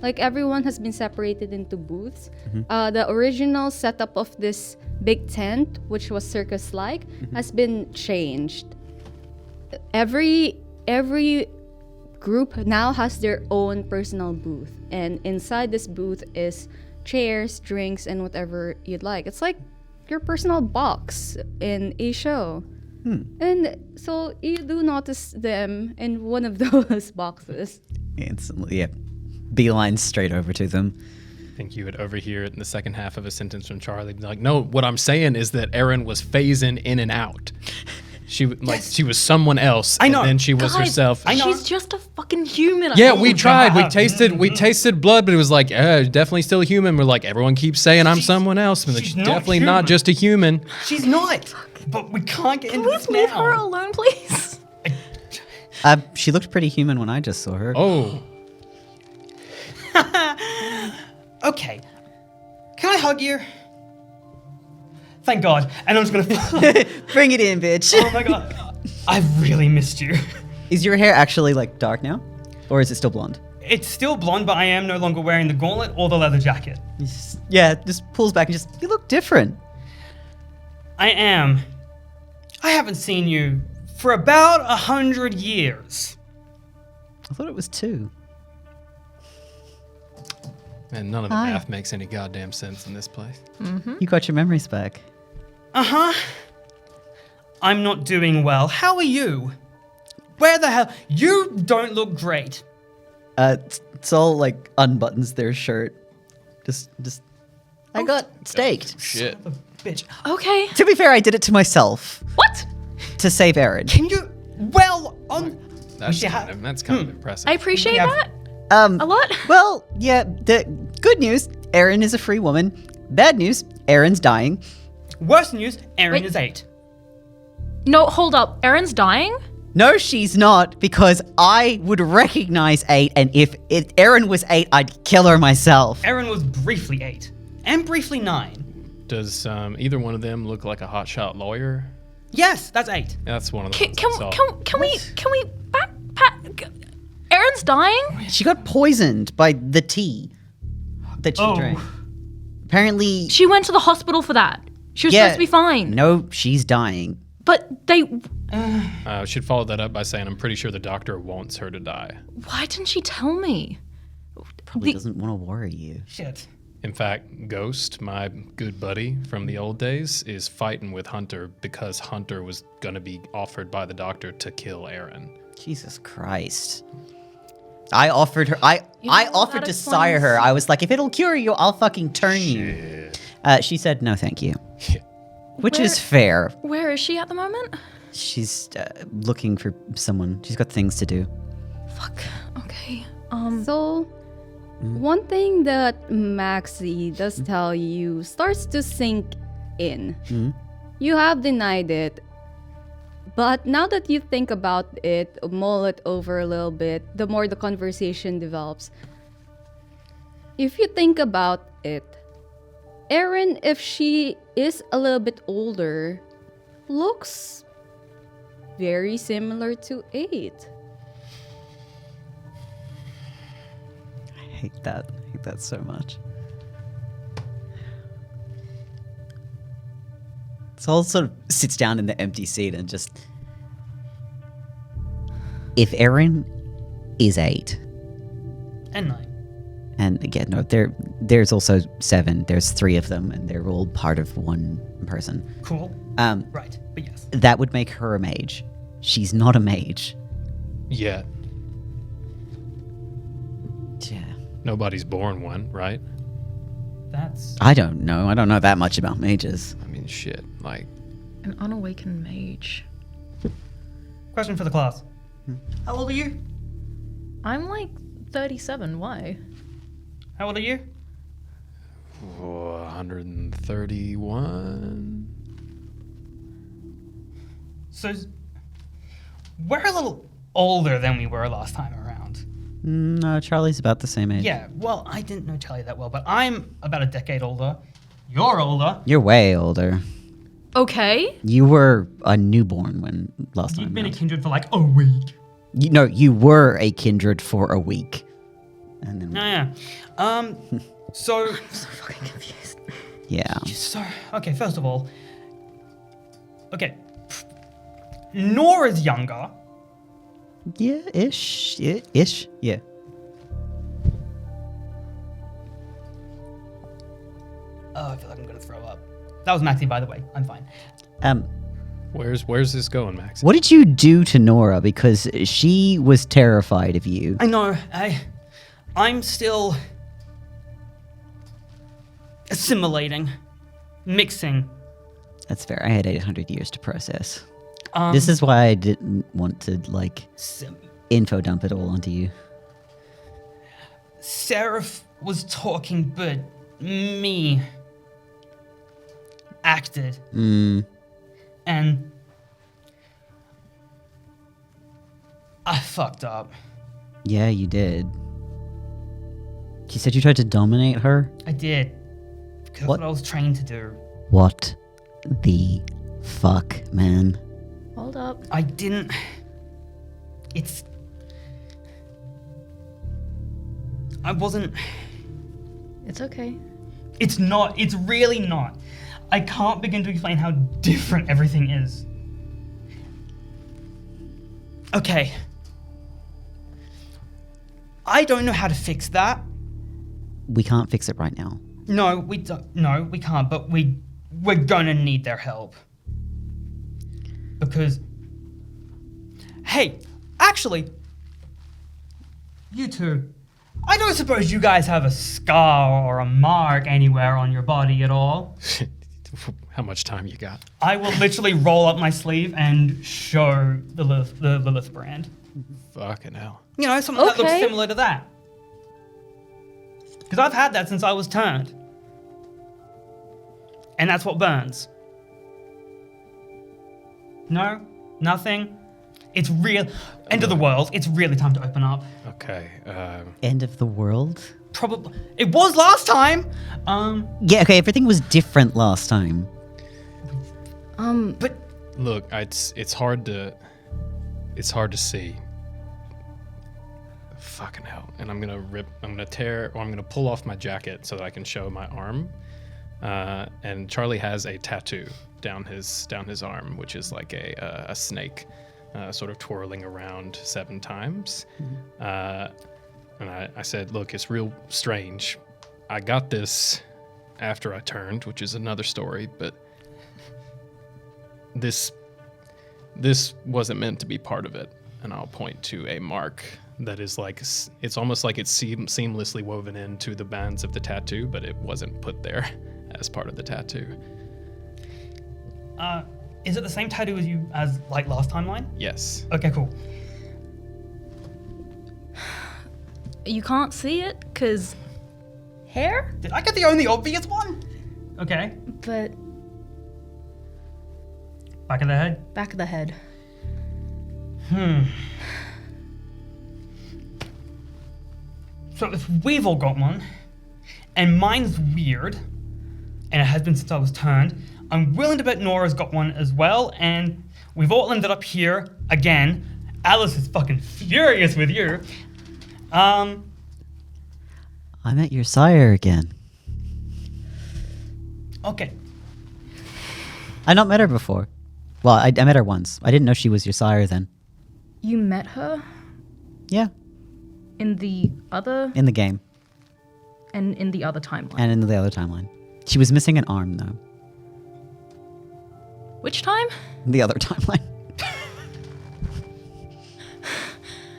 Everyone has been separated into booths. The original setup of this big tent, which was circus-like, has been changed. Every group now has their own personal booth, and inside this booth is chairs, drinks, and whatever you'd like. It's like your personal box in a show. And so you do notice them in one of those boxes. Instantly, yeah. Beeline straight over to them. think you would overhear it in the second half of a sentence from Charlie. Be like, no, what I'm saying is that Erin was phasing in and out. She she was someone else. I know. And then she was Guys, herself. I know. She's just a fucking human. Yeah, we tried. We Mm-hmm. tasted blood, but it was like, definitely still a human. We're like, everyone keeps saying I'm someone else, but she's she's not definitely human. not just a human. She's not. But we can't get into Please this leave now. her alone, please. She looked pretty human when I just saw her. Oh, Okay. Can I hug you? Thank God. And I'm just gonna. Bring it in, bitch. Oh my God. I've really missed you. Is your hair actually like dark now? Or is it still blonde? It's still blonde, but I am no longer wearing the gauntlet or the leather jacket. Yeah, just pulls back and you look different. I am. I haven't seen you for about 100 years. I thought it was 2. and none of the Hi. math makes any goddamn sense in this place. You got your memories back. Uh-huh. I'm not doing well. How are you? Where the hell? You don't look great. Sol like unbuttons their shirt. Just I got staked. Shit. Son of a bitch. Okay. To be fair, I did it to myself What? to save Erin. Can you? Well, on. That's should kind ha- of, that's kind of impressive. I appreciate Yeah. that Um a lot. Well, yeah, the good news, Erin is a free woman. Bad news, Erin's dying. Worst news, Erin Wait. is 8. No, hold up. Erin's dying? No, she's not, because I would recognize 8, and if Erin was 8, I'd kill her myself. Erin was briefly 8. And briefly 9. Does either one of them look like a hotshot lawyer? Yes, that's 8. That's one of the Can, ones I saw. can we back Erin's dying? She got poisoned by the tea that she Oh. drank. Apparently, She went to the hospital for that. She was supposed to be fine. No, she's dying. But they Should follow that up by saying I'm pretty sure the doctor wants her to die. why didn't she tell me? Probably The- doesn't want to worry you. Shit. In fact, Ghost, my good buddy from the old days, is fighting with Hunter because Hunter was going to be offered by the doctor to kill Erin. Jesus Christ. I offered her. I know, offered that to sire her. explains- I was like, if it'll cure you, I'll fucking turn you. She said no, thank you. Which is fair. Where is she at the moment? She's looking for someone. She's got things to do. Fuck. Okay. So, one thing that Maxie does tell you starts to sink in. You have denied it, but now that you think about it, mull it over a little bit, the more the conversation develops. If you think about it, Erin, if she is a little bit older, looks very similar to 8. I hate that. I hate that so much. Sol sort of sits down in the empty seat and just. If Erin is 8, And 9. and again, no, there's also 7. There's 3 of them, and they're all part of one person. Cool. Um, Right. But yes. that would make her a mage. She's not a mage. Yet. Yeah. Nobody's born one, right? That's. I don't know. I don't know that much about mages. I mean, shit. Like, An unawakened mage. Question for the class. How old are you? I'm like 37. Why? How old are you? 131. So, we're a little older than we were last time around. No, Charlie's about the same age. Yeah, well, I didn't know Charlie that well, but I'm about a decade older. You're older. You're way older. Okay. You were a newborn when last time. You've been a around. kindred for like a week. You were a kindred for a week. And then Yeah. So, Fucking confused. yeah. okay, first of all, okay, Nora's younger. Yeah, ish. Yeah, ish. Yeah. Oh, I feel like I'm gonna throw up. That was Maxie, by the way. I'm fine. Where's this going, Max? What did you do to Nora? Because she was terrified of you. I know. I'm still. assimilating, mixing. That's fair. I had 800 years to process. Um, This is why I didn't want to, like, Sim- info dump it all onto you. Seraph was talking, but me acted. And I fucked up. Yeah, you did. She said you tried to dominate her? I did. Because that's What? what I was trained to do. What the fuck, man? Hold up. I didn't. It's. I wasn't. It's okay. It's not. It's really not. I can't begin to explain how different everything is. Okay. I don't know how to fix that. We can't fix it right now. No, we don't. No, we can't. But we're gonna need their help. Because. Hey, actually, you two. I don't suppose you guys have a scar or a mark anywhere on your body at all. How much time you got? I will literally roll up my sleeve and show the Lilith brand. Fucking hell. You know, something that looks Okay. similar to that. Because I've had that since I was turned. And that's what burns. No? Nothing? It's real. End of the world. It's really time to open up. Okay. End of the world? Probably. It was last time! Yeah, okay, everything was different last time. But Look, it's hard to see. Fucking hell. And I'm gonna pull off my jacket so that I can show my arm. And Charlie has a tattoo down his arm, which is like a snake, sort of twirling around 7 times. And I said, look, it's real strange. I got this after I turned, which is another story, but this wasn't meant to be part of it. And I'll point to a mark that is like, it's almost like it's seamlessly woven into the bands of the tattoo, but it wasn't put there as part of the tattoo. is it the same tattoo as like last timeline? Yes. Okay, cool. You can't see it because hair, Did I get the only obvious one? Okay. But Back of the head. back of the head. So if we've all got one, and mine's weird, and it has been since I was turned, I'm willing to bet Nora's got one as well, and we've all ended up here again. Alice is fucking furious with you. I met your sire again. Okay. I not met her before. Well, I met her once. I didn't know she was your sire then. You met her Yeah, in the other in the game. and in the other timeline. And in the other timeline. She was missing an arm, though. Which time? The other timeline.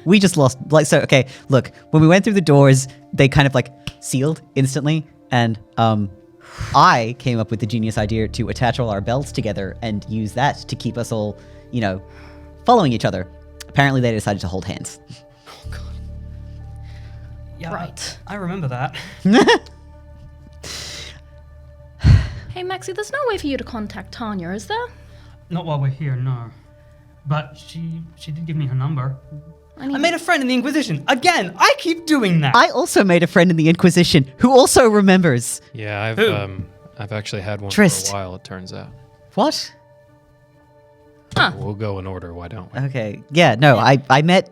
We just lost, like, so, okay, look, when we went through the doors, they kind of, like, sealed instantly, and, I came up with the genius idea to attach all our belts together and use that to keep us all, you know, following each other. Apparently they decided to hold hands. Yeah, Right. I remember that. Hey, Maxie, there's no way for you to contact Tanya, is there? Not while we're here, no. But she did give me her number. I need I made a friend in the Inquisition. Again, I keep doing that. I also made a friend in the Inquisition who also remembers. Yeah, Who? I've actually had one Trist. for a while, it turns out. What? Huh. We'll go in order, why don't we? Okay. Yeah, no, I met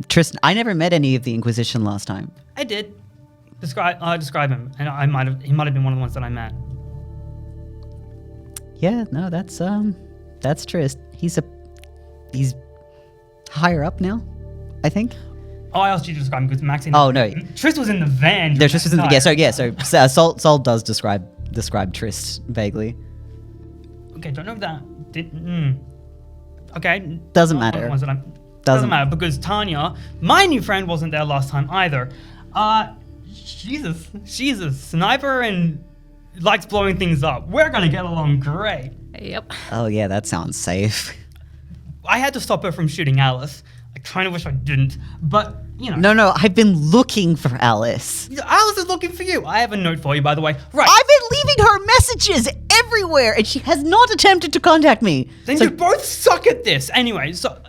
Tristan. I never met any of the Inquisition last time. I did. Describe him, and he might have been one of the ones that I met. Yeah, no, that's Trist. He's higher up now, I think. Oh, I asked you to describe him because Maxine. Oh, no. Trist was in the van. There's Trist in the, time. Saul does describe Trist vaguely. Okay, don't know if that Okay. Doesn't not one of the matter. ones that doesn't matter because Tanya, my new friend, wasn't there last time either. she's a sniper and likes blowing things up. We're gonna get along great. Yep. Oh yeah, that sounds safe. I had to stop her from shooting Alice. I kind of wish I didn't, but you know. No, I've been looking for Alice. Alice is looking for you. I have a note for you, by the way. Right. I've been leaving her messages everywhere, and she has not attempted to contact me. Then So- you both suck at this. Anyway, so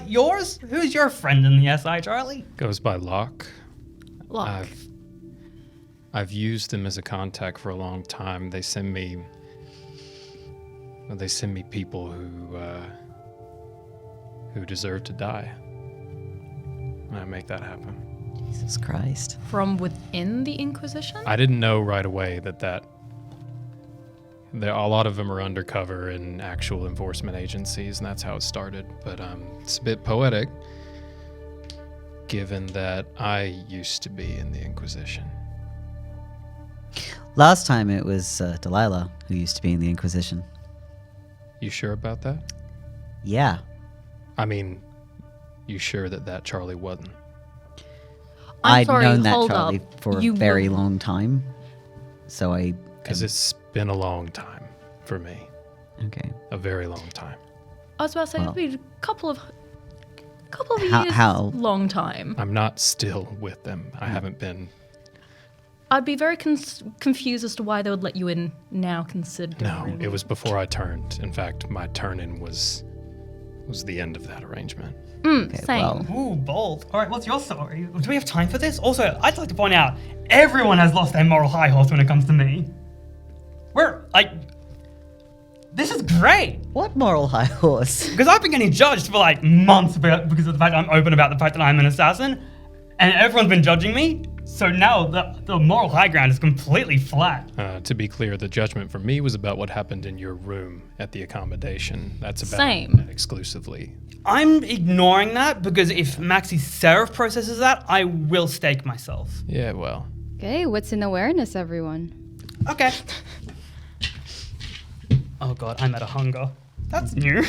yours? Who's your friend in the SI, Charlie? Goes by Locke. Look. I've used them as a contact for a long time. They send me people who deserve to die. And I make that happen. Jesus Christ. From within the Inquisition? I didn't know right away that a lot of them are undercover in actual enforcement agencies, and that's how it started. But it's a bit poetic, given that I used to be in the Inquisition. Last time it was Delilah who used to be in the Inquisition. You sure about that? Yeah. I mean, you sure that Charlie wasn't? I'd sorry, known that hold Charlie up. for You a very were- long time. So I... Because it's been a long time for me. Okay. A very long time. I was about to say, Well. it'd be a couple of How- years. how? Long time. I'm not still with them. I haven't been. I'd be very confused as to why they would let you in now, considering. No, it was before I turned. In fact, my turn-in was the end of that arrangement. Okay, Same. well, Ooh, bold. All right, what's your story? Do we have time for this? Also, I'd like to point out, everyone has lost their moral high horse when it comes to me. This is great. what moral high horse? Because I've been getting judged for like months because of the fact I'm open about the fact that I'm an assassin. And everyone's been judging me. So now the moral high ground is completely flat. To be clear, the judgment for me was about what happened in your room at the accommodation. That's about Same. that exclusively. I'm ignoring that because if Maxi Seraph processes that, I will stake myself. Yeah, well, Okay, what's in awareness, everyone? Okay. Oh god, I'm at a hunger. That's new.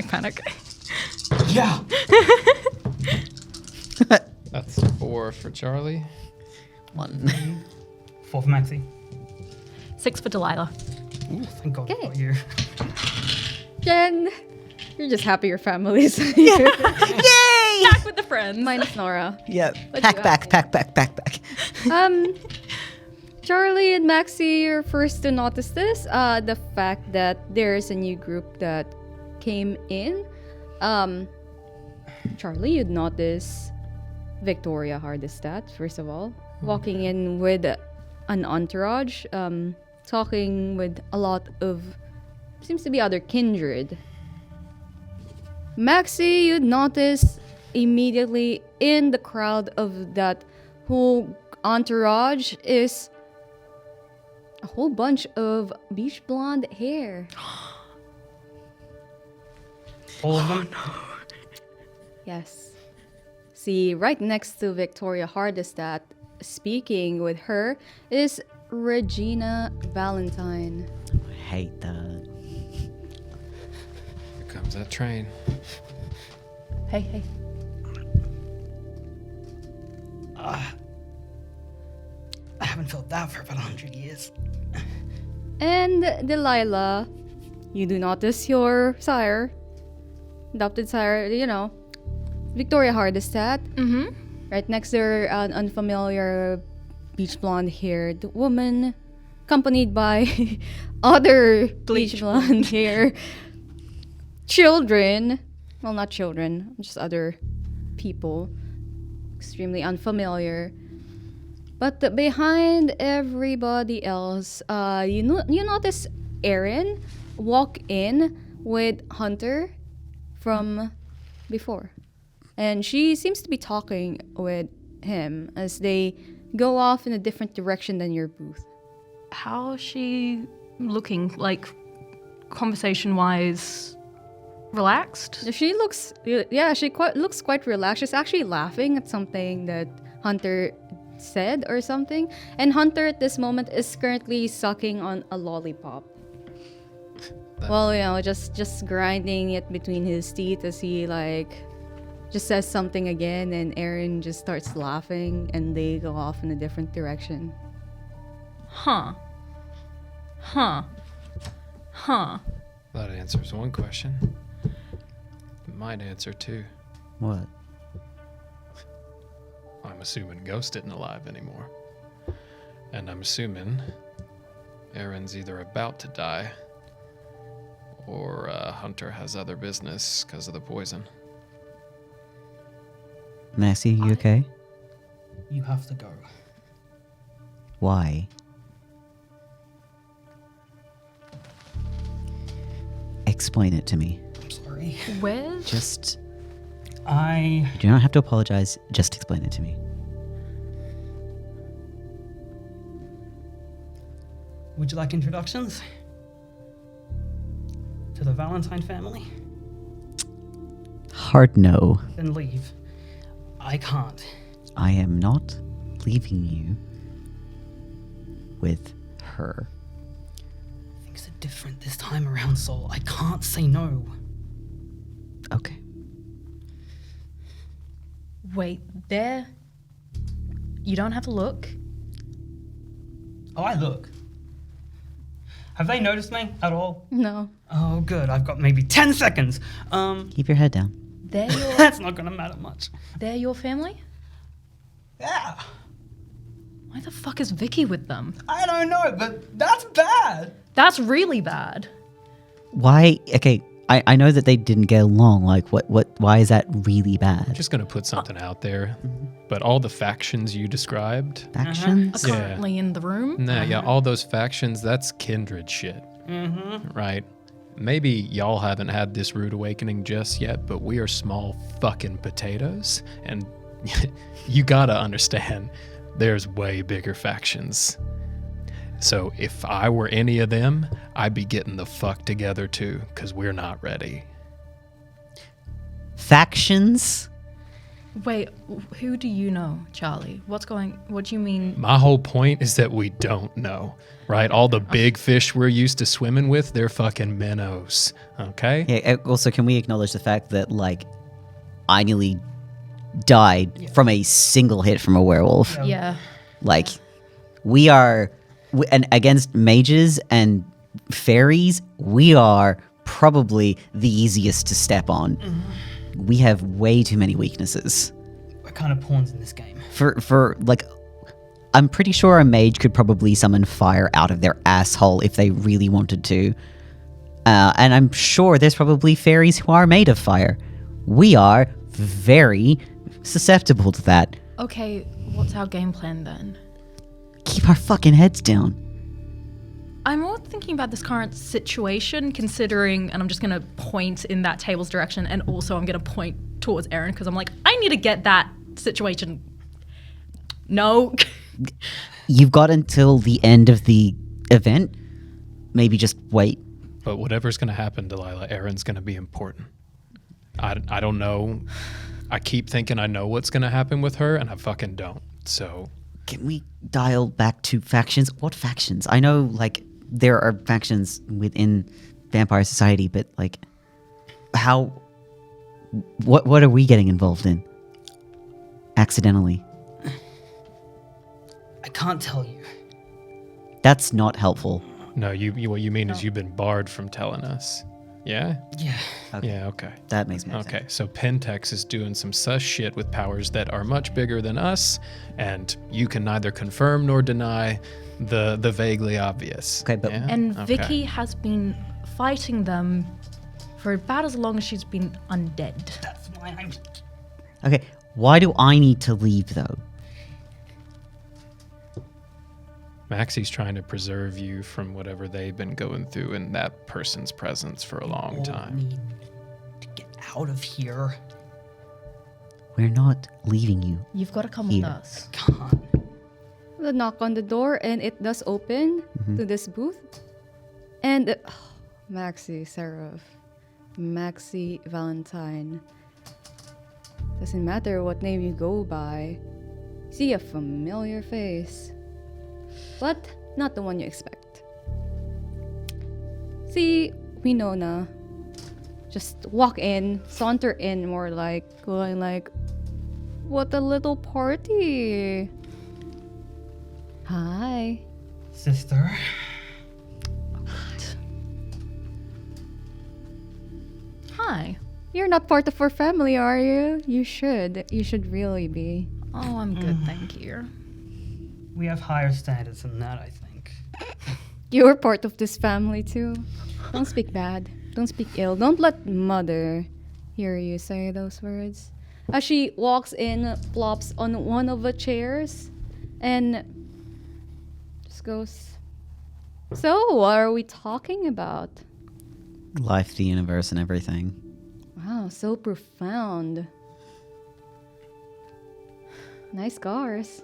Panic. Yeah. that's 4 for Charlie. 1. 4 for Maxi. 6 for Delilah. Ooh, thank god Okay. for you. Jen, you're just happy your family's here. Yay! Back with the friends. Minus Nora. Yep. What Pack you back. Charlie and Maxie, you're first to notice this. The fact that there's a new group that came in. Charlie, you'd notice Victoria Hardestat, first of all, walking in with an entourage, talking with a lot of, seems to be other kindred. Maxie, you'd notice immediately in the crowd of that whole entourage is a whole bunch of beach blonde hair. All of them? Yes. See, right next to Victoria Hardestat, speaking with her, is Regina Valentine. I hate that. Here comes that train. Hey. I haven't felt that for about 100 years. And Delilah, you do notice your sire, adopted sire, Victoria Hardestat. Mm-hmm. Right next to her, an unfamiliar beach blonde-haired woman, accompanied by other bleach blonde hair children. Well, not children, just other people. Extremely unfamiliar. But behind everybody else, you notice Erin walk in with Hunter from before. And she seems to be talking with him as they go off in a different direction than your booth. How is she looking? Like, conversation-wise, relaxed? She looks, looks quite relaxed. She's actually laughing at something that Hunter said or something. And Hunter at this moment is currently sucking on a lollipop. Well, just grinding it between his teeth as he just says something again, and Aaron just starts laughing, and they go off in a different direction. Huh. That answers one question. It might answer two. What? I'm assuming Ghost isn't alive anymore. And I'm assuming Aaron's either about to die or Hunter has other business because of the poison. Massey, you okay? You have to go. Why? Explain it to me. I'm sorry. Where's Just, I... you do not have to apologize, just explain it to me. Would you like introductions? To the Valentine family? Hard no. Then leave. I can't. I am not leaving you with her. Things are different this time around, Soul. I can't say no. Okay. Wait, there. You don't have to look. Oh, I look. Have they noticed me at all? No. Oh, good. I've got maybe 10 seconds. Keep your head down. They're your That's not gonna matter much. they're your family? Yeah. Why the fuck is Vicky with them? I don't know, but that's bad. That's really bad. Why? Okay, I know that they didn't get along. Like, why is that really bad? Just gonna put something out there, but all the factions you described, Factions? Are Yeah. currently in the room. all those factions, that's kindred shit. Mm-hmm. Right? Maybe y'all haven't had this rude awakening just yet, but we are small fucking potatoes, and you gotta understand, there's way bigger factions. So if I were any of them, I'd be getting the fuck together too, because we're not ready. Factions? Wait, who do you know, Charlie? What do you mean? My whole point is that we don't know, right? All the big fish we're used to swimming with, they're fucking minnows, okay? Yeah, also, can we acknowledge the fact that, like, I nearly died from a single hit from a werewolf? Yeah. Like, and against mages and fairies, we are probably the easiest to step on. We have way too many weaknesses. We're kind of pawns in this game. For like, I'm pretty sure a mage could probably summon fire out of their asshole if they really wanted to. And I'm sure there's probably fairies who are made of fire. We are very susceptible to that. Okay, what's our game plan then? Keep our fucking heads down. I'm more thinking about this current situation, considering, and I'm just going to point in that table's direction, and also I'm going to point towards Aaron, because I'm like, I need to get that situation. No. You've got until the end of the event. Maybe just wait. But whatever's going to happen, Delilah, Aaron's going to be important. I don't know. I keep thinking I know what's going to happen with her, and I fucking don't. So... Can we dial back to factions? What factions? I know, like, there are factions within Vampire Society, but, like, how... What are we getting involved in? Accidentally. I can't tell you. That's not helpful. No, you what you mean is you've been barred from telling us. Yeah? Yeah. Okay. Yeah, okay. That makes more sense. Okay, so Pentex is doing some sus shit with powers that are much bigger than us, and you can neither confirm nor deny the vaguely obvious. Okay, but- Yeah? And Okay. Vicky has been fighting them for about as long as she's been undead. That's why I'm... Okay, why do I need to leave, though? Maxie's trying to preserve you from whatever they've been going through in that person's presence for a long all time. need to get out of here. We're not leaving you. You've got to come with Here. us. Can't. The knock on the door, and it does open to this booth. And Maxie Seraph, Maxie Valentine. Doesn't matter what name you go by. See a familiar face, but not the one you expect. See, Winona just walk in, saunter in, more like going like, "What a little party! Hi." Sister. Hi. You're not part of our family, are you? You should. You should really be. Oh, I'm good, thank you. We have higher standards than that, I think. You're part of this family too. Don't speak bad. Don't speak ill. Don't let mother hear you say those words. As she walks in, plops on one of the chairs, and just goes, "So, what are we talking about?" Life, the universe, and everything. Wow, so profound. Nice scars.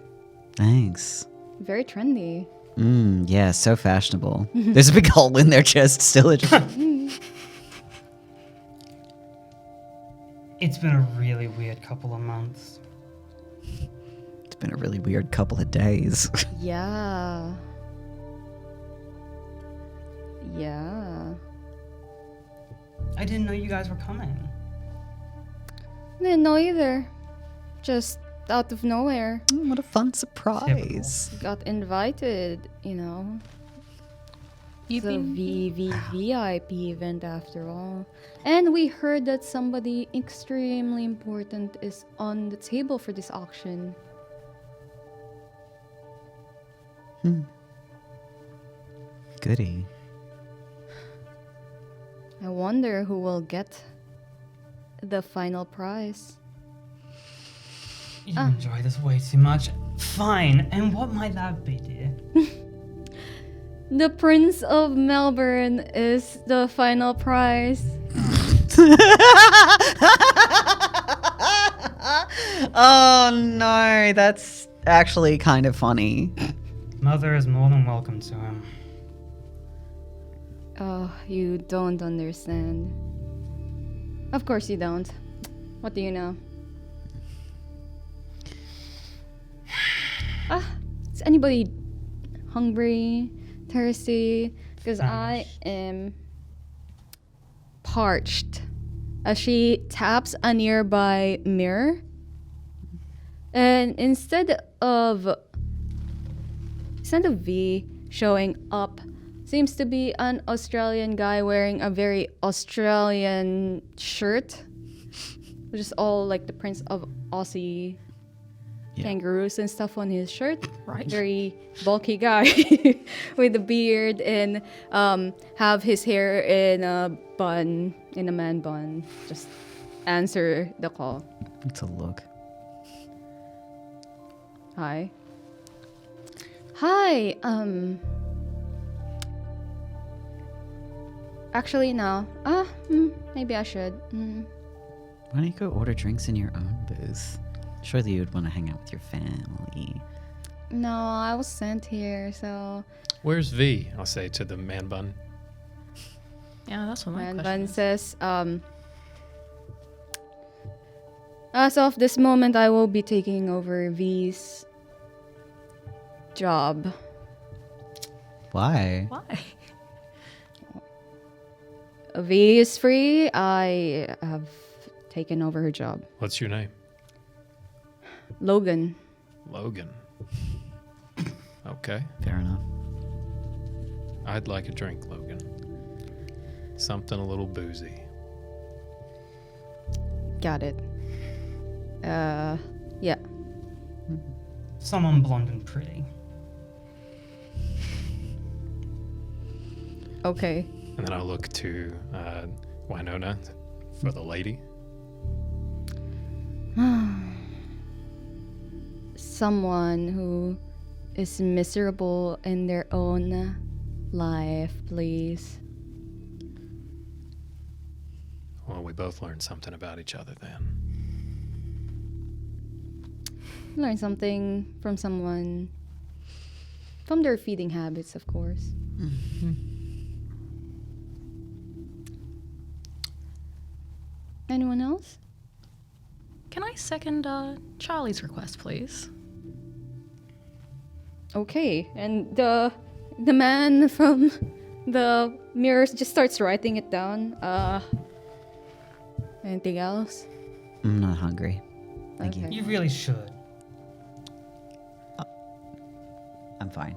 Thanks. Very trendy. Yeah, so fashionable. There's a big hole in their chest still. It's been a really weird couple of months. It's been a really weird couple of days. Yeah. Yeah. I didn't know you guys were coming. Didn't know either. Just out of nowhere. What a fun surprise. Got invited, you know. You've It's a VIP event after all. And we heard that somebody extremely important is on the table for this auction. Goody. I wonder who will get the final prize. You enjoy this way too much. Fine, and what might that be, dear? The Prince of Melbourne is the final prize. Oh no, that's actually kind of funny. Mother is more than welcome to him. Oh, you don't understand. Of course you don't. What do you know? Is anybody hungry, thirsty? Because I am parched. As she taps a nearby mirror, and instead of V showing up, seems to be an Australian guy wearing a very Australian shirt, which is all like the prints of Aussie kangaroos and stuff on his shirt. Right. Very bulky guy with a beard and have his hair in a bun, in a man bun. Just answer the call. It's a look. Hi. Hi. Actually, no. Maybe I should. Why don't you go order drinks in your own booth? Surely you would want to hang out with your family. No, I was sent here, so Where's V? I'll say to the man bun. Yeah, that's what my Man question Bun is. says, as of this moment, I will be taking over V's job. Why? Why? V is free. I have taken over her job. What's your name? Logan. Logan. Okay. Fair enough. I'd like a drink, Logan. Something a little boozy. Got it. Yeah. Someone blonde and pretty. Okay. And then I'll look to Winona for the lady. Someone who is miserable in their own life, please. Well, we both learned something about each other then. Learn something from someone, from their feeding habits, of course. Anyone else? Can I second Charlie's request, please? Okay, and the man from The mirror just starts writing it down. Anything else? I'm not hungry. Thank you. Okay. You really should. I'm fine.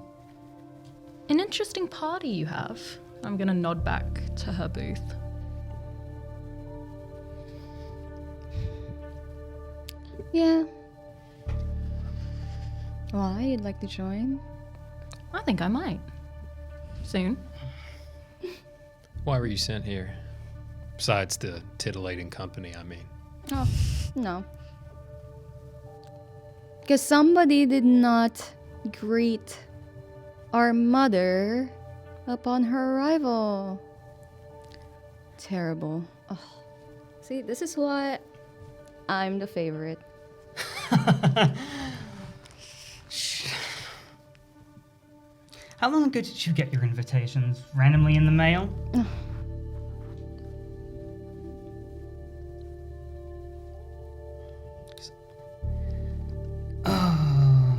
An interesting party you have. I'm gonna nod back to her booth. Yeah. Why? You'd like to join? I think I might. Soon. Why were you sent here? Besides the titillating company, I mean. Oh, no. Because somebody did not greet our mother upon her arrival. Terrible. Oh. See, this is why I'm the favorite. How long ago did you get your invitations? Randomly in the mail? Oh,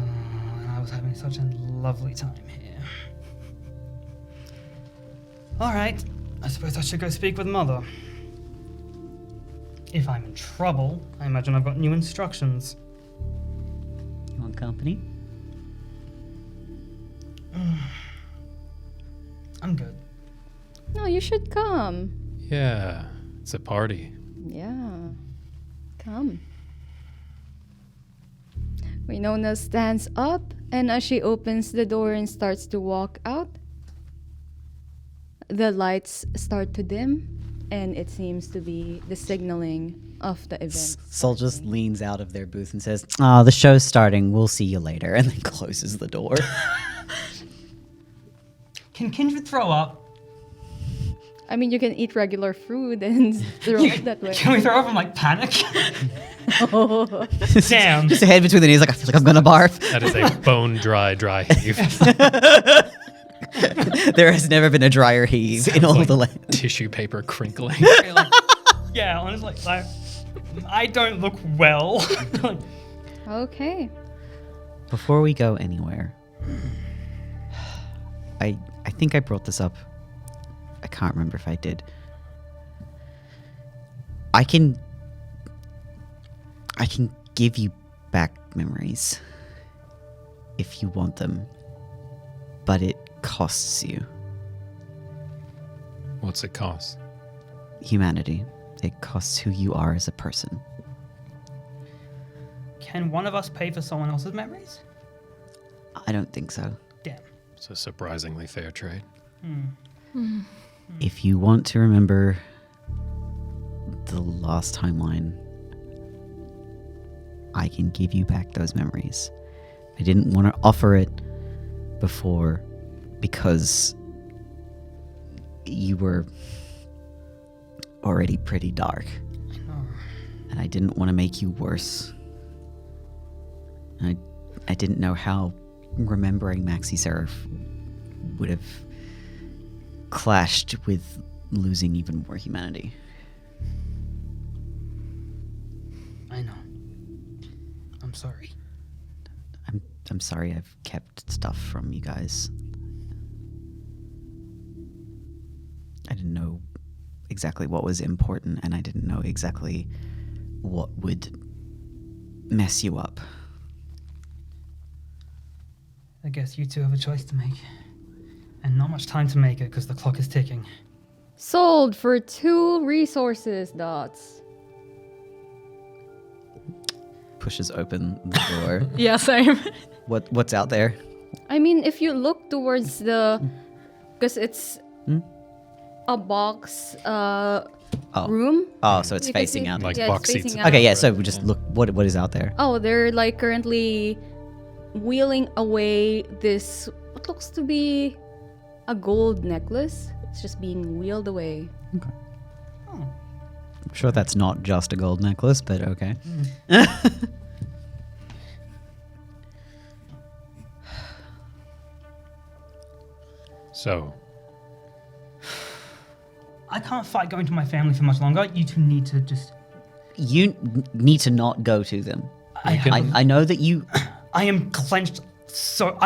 I was having such a lovely time here. Alright, I suppose I should go speak with Mother. If I'm in trouble, I imagine I've got new instructions. You want company? I'm good. No, you should come. Yeah, it's a party. Yeah. Come. Winona stands up, and as she opens the door and starts to walk out, the lights start to dim, and it seems to be the signaling of the event. Sol just leans out of their booth and says, "Oh, the show's starting. We'll see you later," and then closes the door. Can Kindred throw up? I mean, you can eat regular food and throw it that way. Can we throw up and like panic? Damn. Just a head between the knees, like I feel like I'm gonna barf. That is a bone dry heave. There has never been a drier heave in all the land. Tissue paper crinkling. Yeah, honestly, like, I don't look well. Like, Okay. Before we go anywhere, I think I brought this up. I can't remember if I did. I can give you back memories if you want them, but it costs you What's it cost? humanity. It costs who you are as a person. can one of us pay for someone else's memories? I don't think so. Damn. It's a surprisingly fair trade. If you want to remember the lost timeline, I can give you back those memories. I didn't want to offer it before because you were already pretty dark. I know. And I didn't want to make you worse. And I didn't know how remembering Maxi Seraph would have clashed with losing even more humanity. I know. I'm sorry. I'm sorry I've kept stuff from you guys. I didn't know exactly what was important, and I didn't know exactly what would mess you up. I guess you two have a choice to make. And not much time to make it because the clock is ticking. Sold for 2 resources dots. Pushes open the door. Yeah, same. What's out there? I mean, if you look towards the... Because it's a box room. Oh, so it's You can facing see- out. Like Yeah, box it's seats. facing out. Okay, yeah. So we just look. What is out there? Oh, they're like currently wheeling away this, what looks to be a gold necklace. It's just being wheeled away. I'm sure that's not just a gold necklace, but okay. So, I can't fight going to my family for much longer. You two need to just... You need to not go to them. I I know that you. I am clenched so...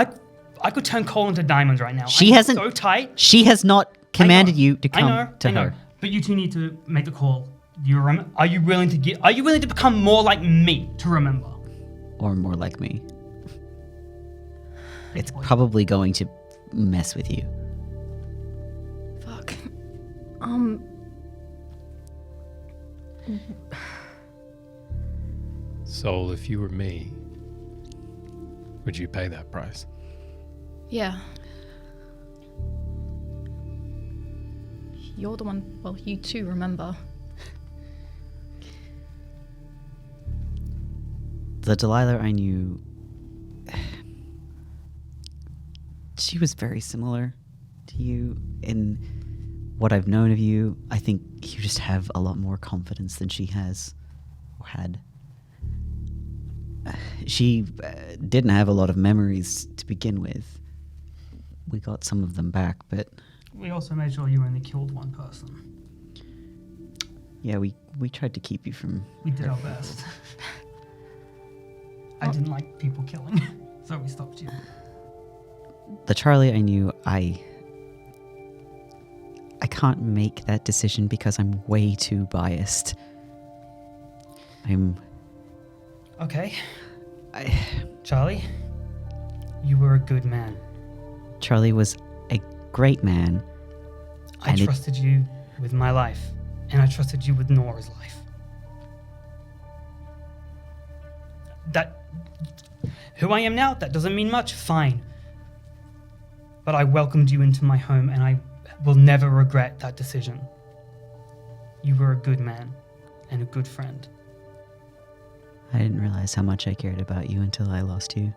I could turn coal into diamonds right now. She I'm hasn't- so tight. She has not commanded you to I come know, to I know. her. But you two need to make the call. Are you willing to become more like me to remember? Or more like me. It's boy. probably going to mess with you. Fuck. Soul, if you were me, would you pay that price? Yeah. You're the one, well, you too, remember. The Delilah I knew, she was very similar to you in what I've known of you. I think you just have a lot more confidence than she has or had. She didn't have a lot of memories to begin with. We got some of them back, but We also made sure you only killed one person. yeah, we tried to keep you from... We did our best. I didn't like people killing, so we stopped you. The Charlie I knew, I can't make that decision because I'm way too biased. Okay. Charlie, you were a good man. Charlie was a great man. I And it- trusted you with my life, and I trusted you with Nora's life. Who I am now, that doesn't mean much, fine. But I welcomed you into my home, and I will never regret that decision. You were a good man, and a good friend. I didn't realize how much I cared about you until I lost you.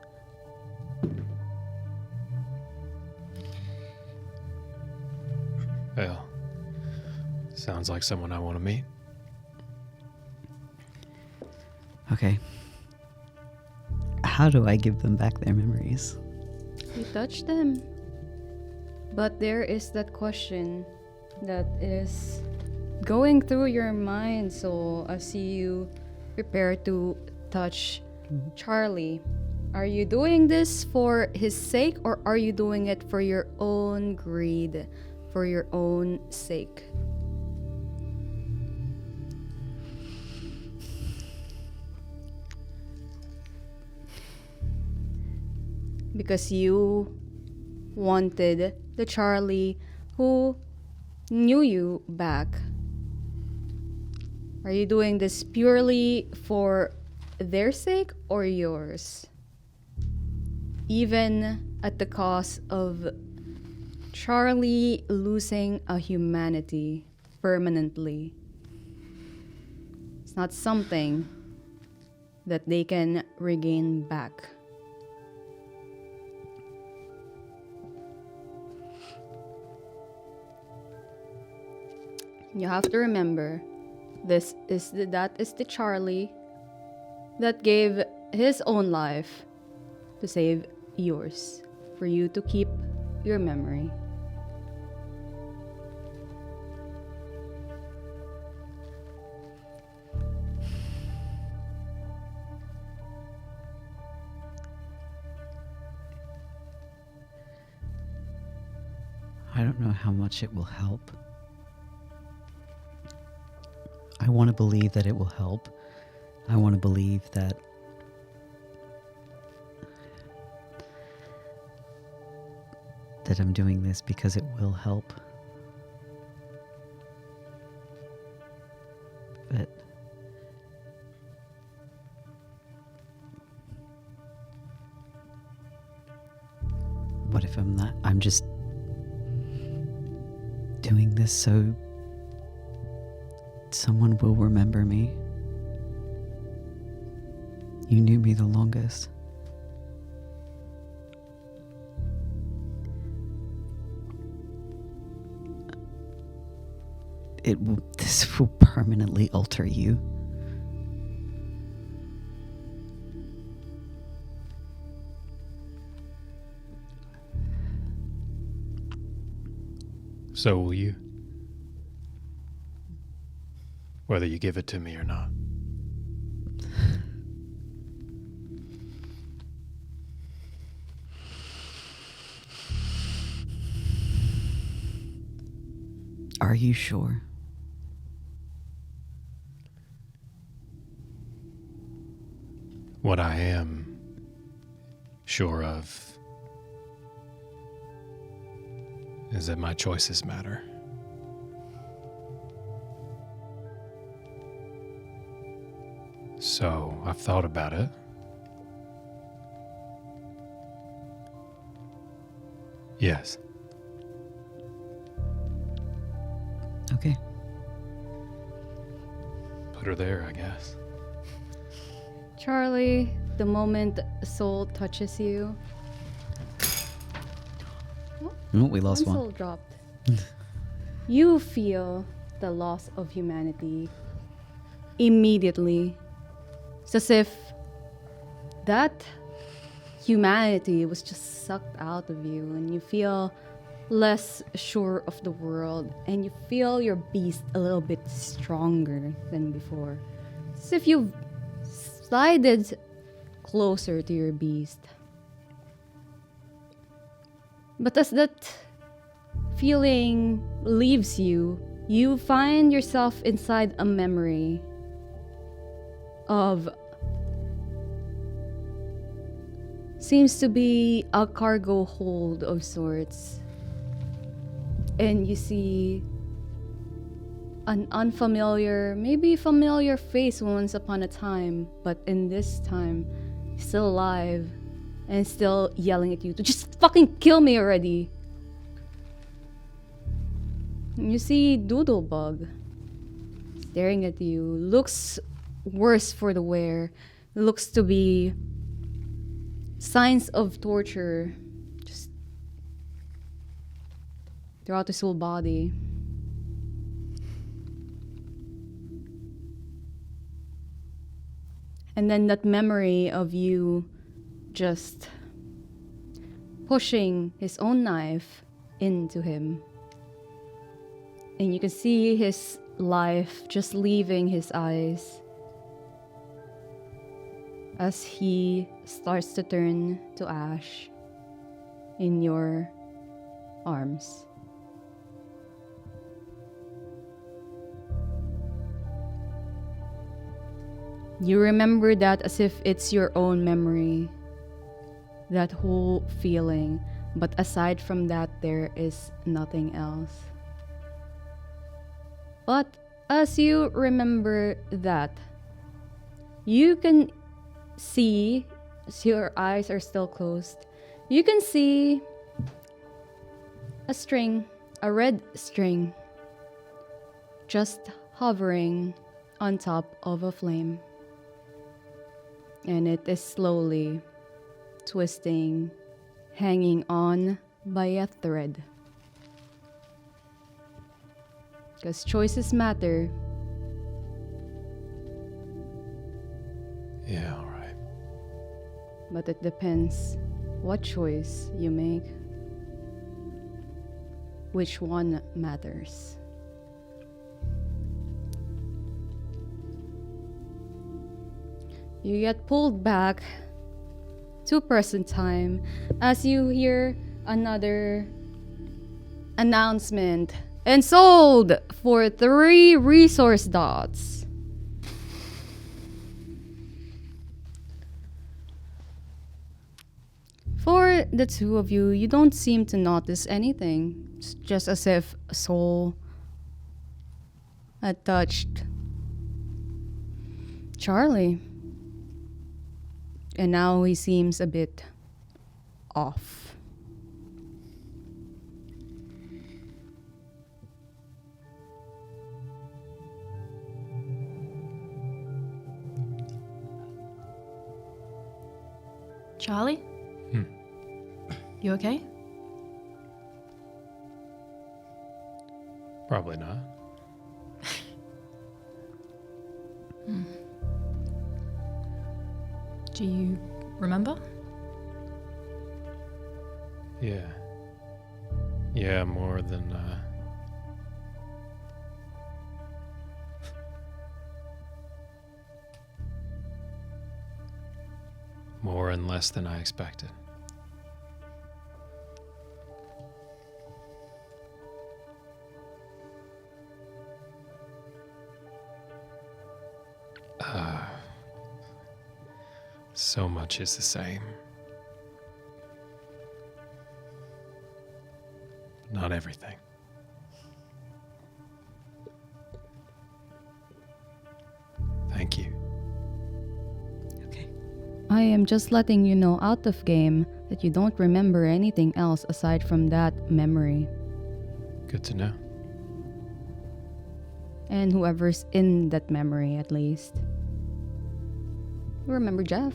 Well, sounds like someone I want to meet. Okay. How do I give them back their memories? You touch them. But there is that question that is going through your mind. So as you prepare to touch Charlie, are you doing this for his sake, or are you doing it for your own greed, for your own sake? Because you wanted the Charlie who knew you back. Are you doing this purely for their sake or yours? Even at the cost of Charlie losing a humanity permanently. It's not something that they can regain back. You have to remember, that is the Charlie that gave his own life to save yours, for you to keep your memory. I don't know how much it will help. I want to believe that it will help. I want to believe that I'm doing this because it will help. But what if I'm not? I'm just doing this so someone will remember me. You knew me the longest. This will permanently alter you. So will you. Whether you give it to me or not. Are you sure? What I am sure of is that my choices matter. So I've thought about it. Yes. Okay. Put her there, I guess. Charlie, the moment soul touches you, Oh, we lost one one. soul dropped. You feel the loss of humanity immediately. It's as if that humanity was just sucked out of you, and you feel less sure of the world, and you feel your beast a little bit stronger than before. It's as if you've slided closer to your beast. But as that feeling leaves you, you find yourself inside a memory of seems to be a cargo hold of sorts. And you see an unfamiliar, maybe familiar face once upon a time, but in this time, still alive and still yelling at you to just fucking kill me already. And you see Doodlebug staring at you, looks worse for the wear, looks to be signs of torture just throughout his whole body. And then that memory of you just pushing his own knife into him. And you can see his life just leaving his eyes as he starts to turn to ash in your arms. You remember that as if it's your own memory, that whole feeling, but aside from that, there is nothing else. But as you remember that, you can see, as your eyes are still closed, you can see a string, a red string, just hovering on top of a flame. And it is slowly twisting, hanging on by a thread. Because choices matter. Yeah, all right. But it depends what choice you make. Which one matters. You get pulled back to present time as you hear another announcement. And sold for 3 resource dots. For the two of you, you don't seem to notice anything. It's just as if a soul had touched Charlie. And now he seems a bit off. Charlie? You okay? Probably not. Do you remember? Yeah. Yeah, more than more and less than I expected. So much is the same. Not everything. Thank you. Okay. I am just letting you know out of game that you don't remember anything else aside from that memory. Good to know. And whoever's in that memory, at least. You remember Jeff?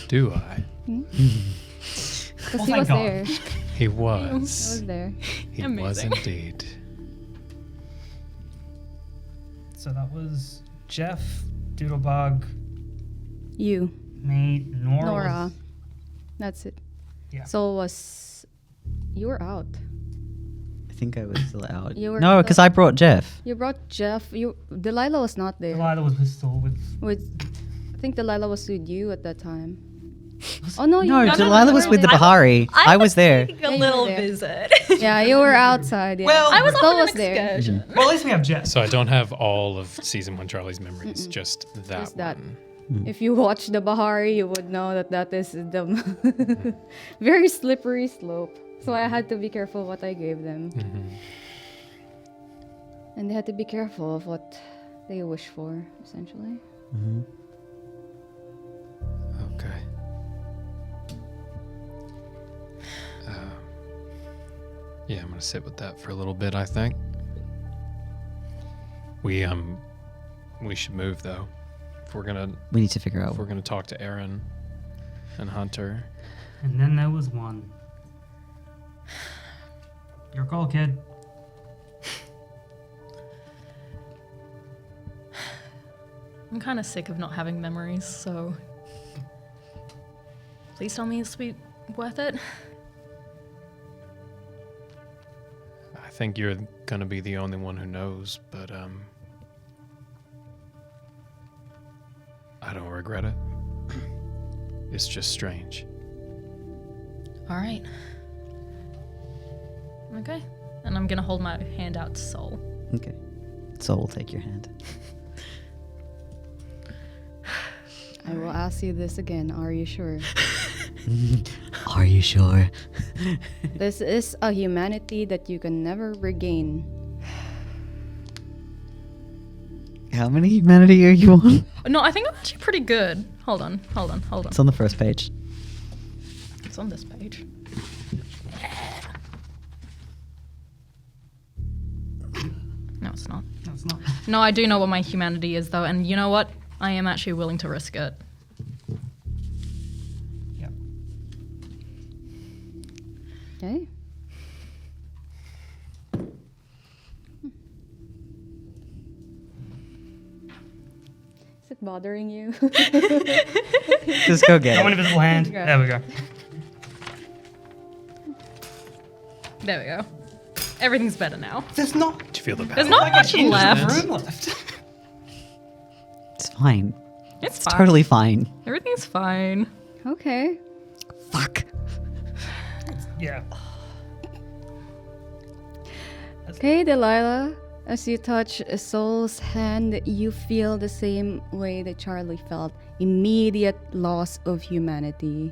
Do I? Because Well, he thank was God. there. He He was was. there. He was Amazing. indeed. So that was Jeff, Doodlebug, You. me, Nora. Nora. That's it. Yeah. So was... You were out. I think I was still out. You were No, because I brought Jeff. You brought Jeff. Delilah was not there. Delilah was still with. I think Delilah was with you at that time. Oh no, you No, were Delilah was with the Bahari. I was there. Taking Yeah, a you little were there. visit. Yeah, you were outside. Yeah. Well, I was Still on an was there. excursion. Well, at least we have Jeff. So I don't have all of season 1 Charlie's memories, just that Just that. one. If you watch the Bahari, you would know that is the very slippery slope. So I had to be careful what I gave them. And they had to be careful of what they wish for, essentially. Okay. Yeah, I'm gonna sit with that for a little bit, I think. We should move though. If we're gonna We need to figure out. talk to Aaron and Hunter. And then there was one. Your call, kid. I'm kind of sick of not having memories, so please tell me it's worth it. I think you're gonna be the only one who knows, but I don't regret it. It's just strange. All right. Okay. And I'm gonna hold my hand out to Soul. Okay. So we'll take your hand. I will ask you this again. Are you sure? Are you sure? This is a humanity that you can never regain. How many humanity are you on? No, I think I'm actually pretty good. Hold on. It's on the first page. It's on this page. No, it's not. No, it's not. No, I do know what my humanity is, though, and you know what? I am actually willing to risk it. Yeah. Okay. Is it bothering you? Just go get No it. invisible hand. Okay. There we go. There we go. Everything's better now. There's not. Do you feel the power? There's not much inch of left. room left. It's fine. It's It's fine. totally fine. Everything's fine. Okay. Fuck. Yeah. Okay, Delilah. As you touch Soul's hand, you feel the same way that Charlie felt. Immediate loss of humanity.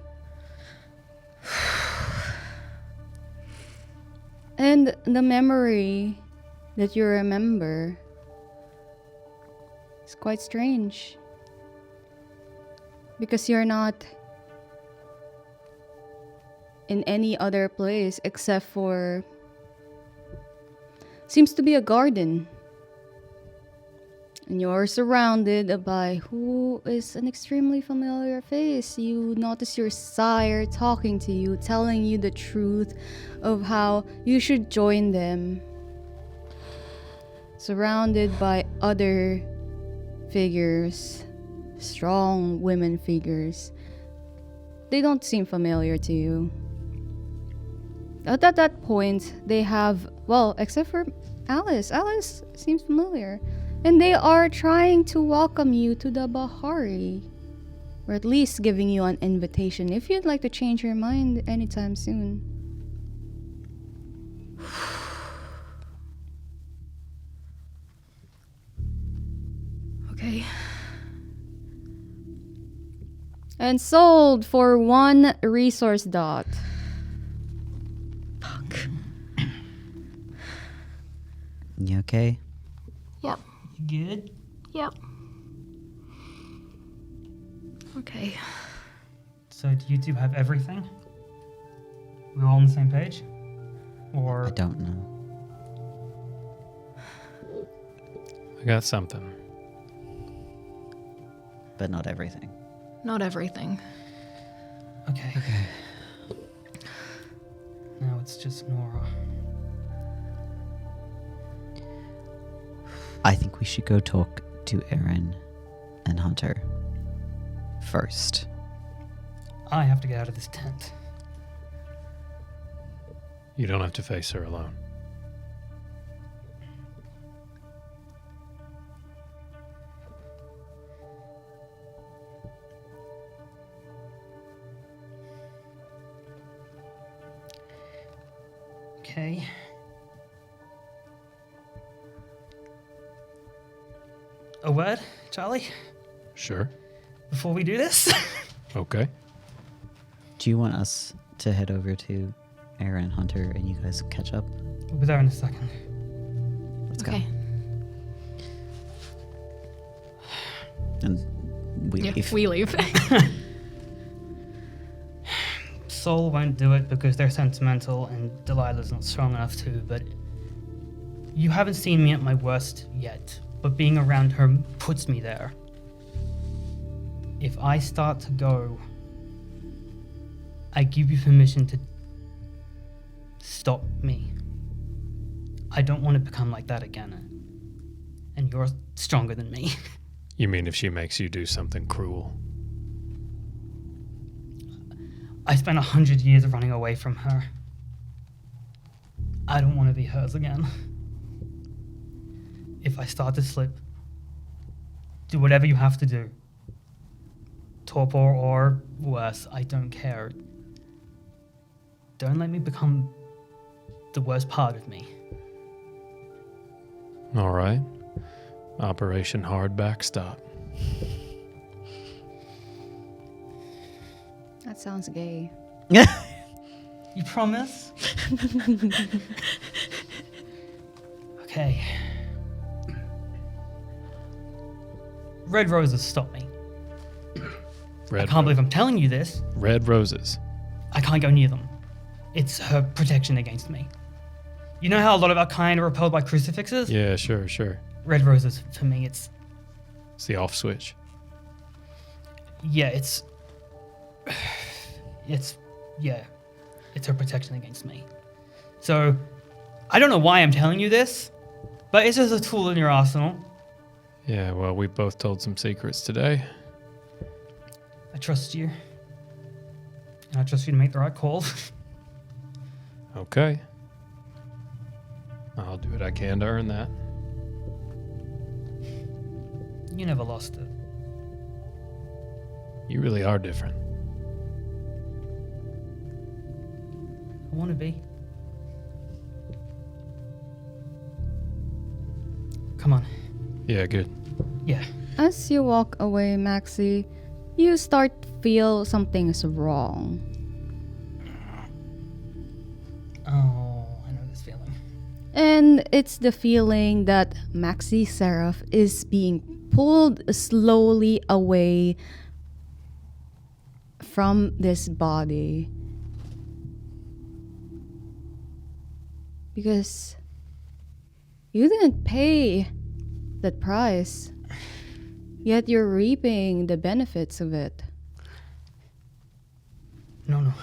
And the memory that you remember is quite strange. Because you're not in any other place except for... seems to be a garden. And you're surrounded by who is an extremely familiar face. You notice your sire talking to you, telling you the truth of how you should join them. Surrounded by other figures, strong women figures. They don't seem familiar to you. At that point, they have, well, except for Alice. Alice seems familiar. And they are trying to welcome you to the Bahari. Or at least giving you an invitation if you'd like to change your mind anytime soon. Okay. And sold for 1 resource dot. Fuck. You okay? Yep. Good. Yep. Okay. So do you two have everything? We're all on the same page? Or I don't know. I got something. But not everything. Not everything. okay. Now it's just Nora. I think we should go talk to Aaron and Hunter first. I have to get out of this tent. You don't have to face her alone. Okay. A word, Charlie, Sure. before we do this? Okay. Do you want us to head over to Aaron, Hunter, and you guys catch up? We'll be there in a second. Let's Okay. go. And we Yeah, leave. we leave. Soul won't do it because they're sentimental and Delilah's not strong enough to, but you haven't seen me at my worst yet, but being around her puts me there. If I start to go, I give you permission to stop me. I don't want to become like that again. And you're stronger than me. You mean if she makes you do something cruel? I spent 100 years running away from her. I don't want to be hers again. If I start to slip, do whatever you have to do. Torpor or worse, I don't care. Don't let me become the worst part of me. All right. Operation Hard Backstop. That sounds gay. You promise? Okay. Red roses stop me. I can't believe I'm telling you this. Red roses. I can't go near them. It's her protection against me. You know how a lot of our kind are repelled by crucifixes? Yeah, sure, sure. Red roses, for me, it's It's the off switch. yeah, it's her protection against me. So, I don't know why I'm telling you this, but it's just a tool in your arsenal. Yeah, well, we both told some secrets today. I trust you. And I trust you to make the right call. Okay. I'll do what I can to earn that. You never lost it. You really are different. I want to be. Come on. Yeah, good. Yeah. As you walk away, Maxi, you start to feel something is wrong. Oh, I know this feeling. And it's the feeling that Maxi Seraph is being pulled slowly away from this body. Because you didn't pay that price, yet you're reaping the benefits of it. No.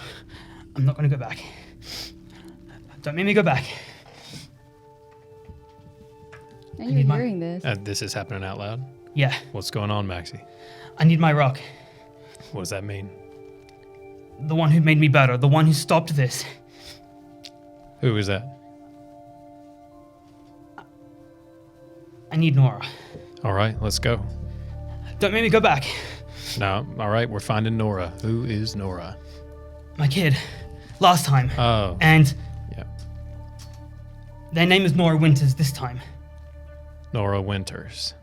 I'm not going to go back. Don't make me go back. And need you're my- hearing this. This is happening out loud? Yeah. What's going on, Maxie? I need my rock. What does that mean? The one who made me better. The one who stopped this. Who is that? I need Nora. All right, let's go. Don't make me go back. No, all right, we're finding Nora. Who is Nora? My kid. Last time. Oh, And yeah. their name is Nora Winters this time. Nora Winters.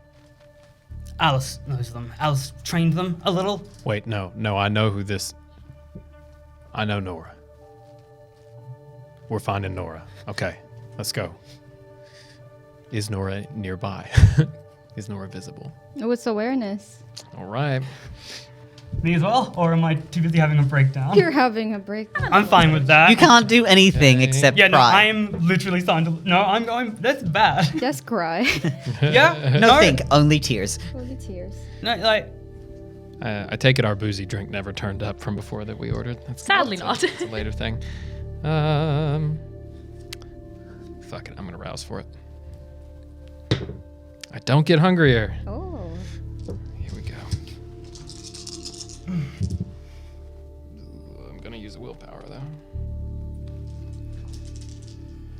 Alice knows them. Alice trained them a little. Wait, no, I know who this. I know Nora. We're finding Nora. Okay, let's go. Is Nora nearby? Is Nora visible? Oh, it's awareness. All right. Me as well? Or am I too busy having a breakdown? You're having a breakdown. I'm fine with that. You can't do anything Okay. except Yeah, no, cry. I am literally starting to. No, I'm going. That's bad. Just cry. Yeah? no, think, only tears. Only tears. No, like. I take it our boozy drink never turned up from before that we ordered. Sadly not. It's a later thing. Fuck it, I'm gonna rouse for it. I don't get hungrier. Oh. Here we go. I'm gonna use willpower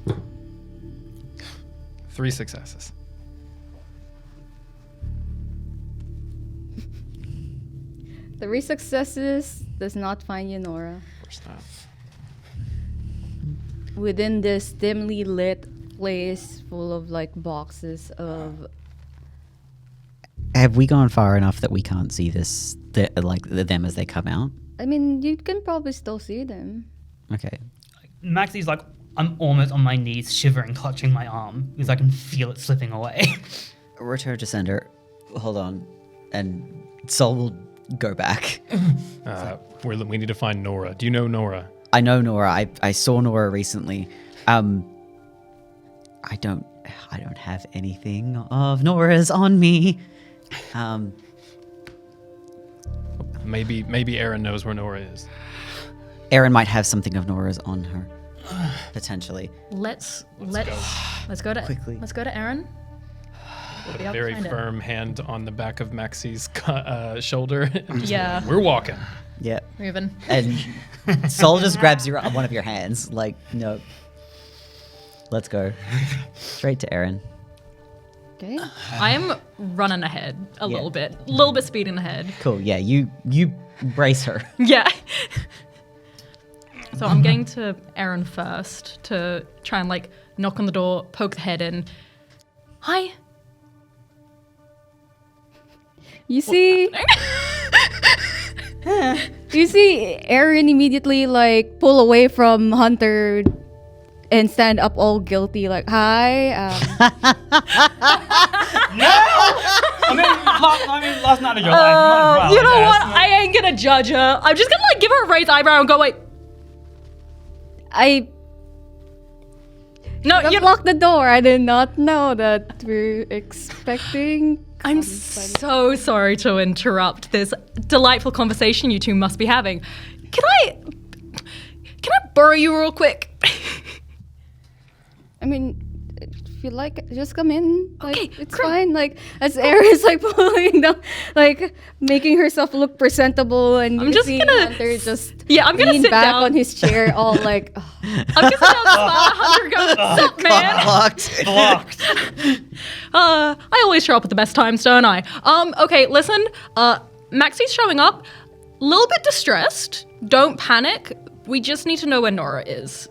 though. 3 successes. The 3 successes does not find you, Nora. Of course not. Within this dimly lit place full of like boxes of. Have we gone far enough that we can't see them as they come out? I mean, you can probably still see them. Okay. Maxie's like, I'm almost on my knees, shivering, clutching my arm because I can feel it slipping away. Return to sender. Hold on. And Sol will go back. We need to find Nora. Do you know Nora? I know Nora. I saw Nora recently. I don't have anything of Nora's on me. Maybe Aaron knows where Nora is. Erin might have something of Nora's on her, potentially. Let's go to Quickly. Let's go to Aaron. Put be a able to very find it. firm hand on the back of Maxie's shoulder. Yeah. We're walking. Yeah. Moving. And Sol just grabs one of your hands, like, no. Let's go. Straight to Erin. Okay. I am running ahead a Yeah. little bit speeding ahead. Cool. Yeah, you brace her. Yeah. So I'm getting to Aaron first to try and like knock on the door, poke the head in. Hi. You see, you see Aaron immediately like pull away from Hunter and stand up all guilty like, hi. Last night of your life. might as well, You know I guess. what? I ain't gonna judge her. I'm just gonna like give her a raised eyebrow and go, wait. I No, you know, locked the door. I did not know that we're expecting. I'm so sorry to interrupt this delightful conversation you two must be having. Can I borrow you real quick? I mean, if you like, just come in. Like, Okay, it's great. fine. Like, as Erin's like pulling down, like making herself look presentable, and I'm you just see gonna- Hunter just Yeah, I'm gonna lean sit back down. on his chair, all like, "Ugh." I'm gonna sit down and Hunter goes, what's up, man? Blocked. Blocked. I always show up at the best times, don't I? Okay, listen. Maxie's showing up. A little bit distressed. Don't panic. We just need to know where Nora is.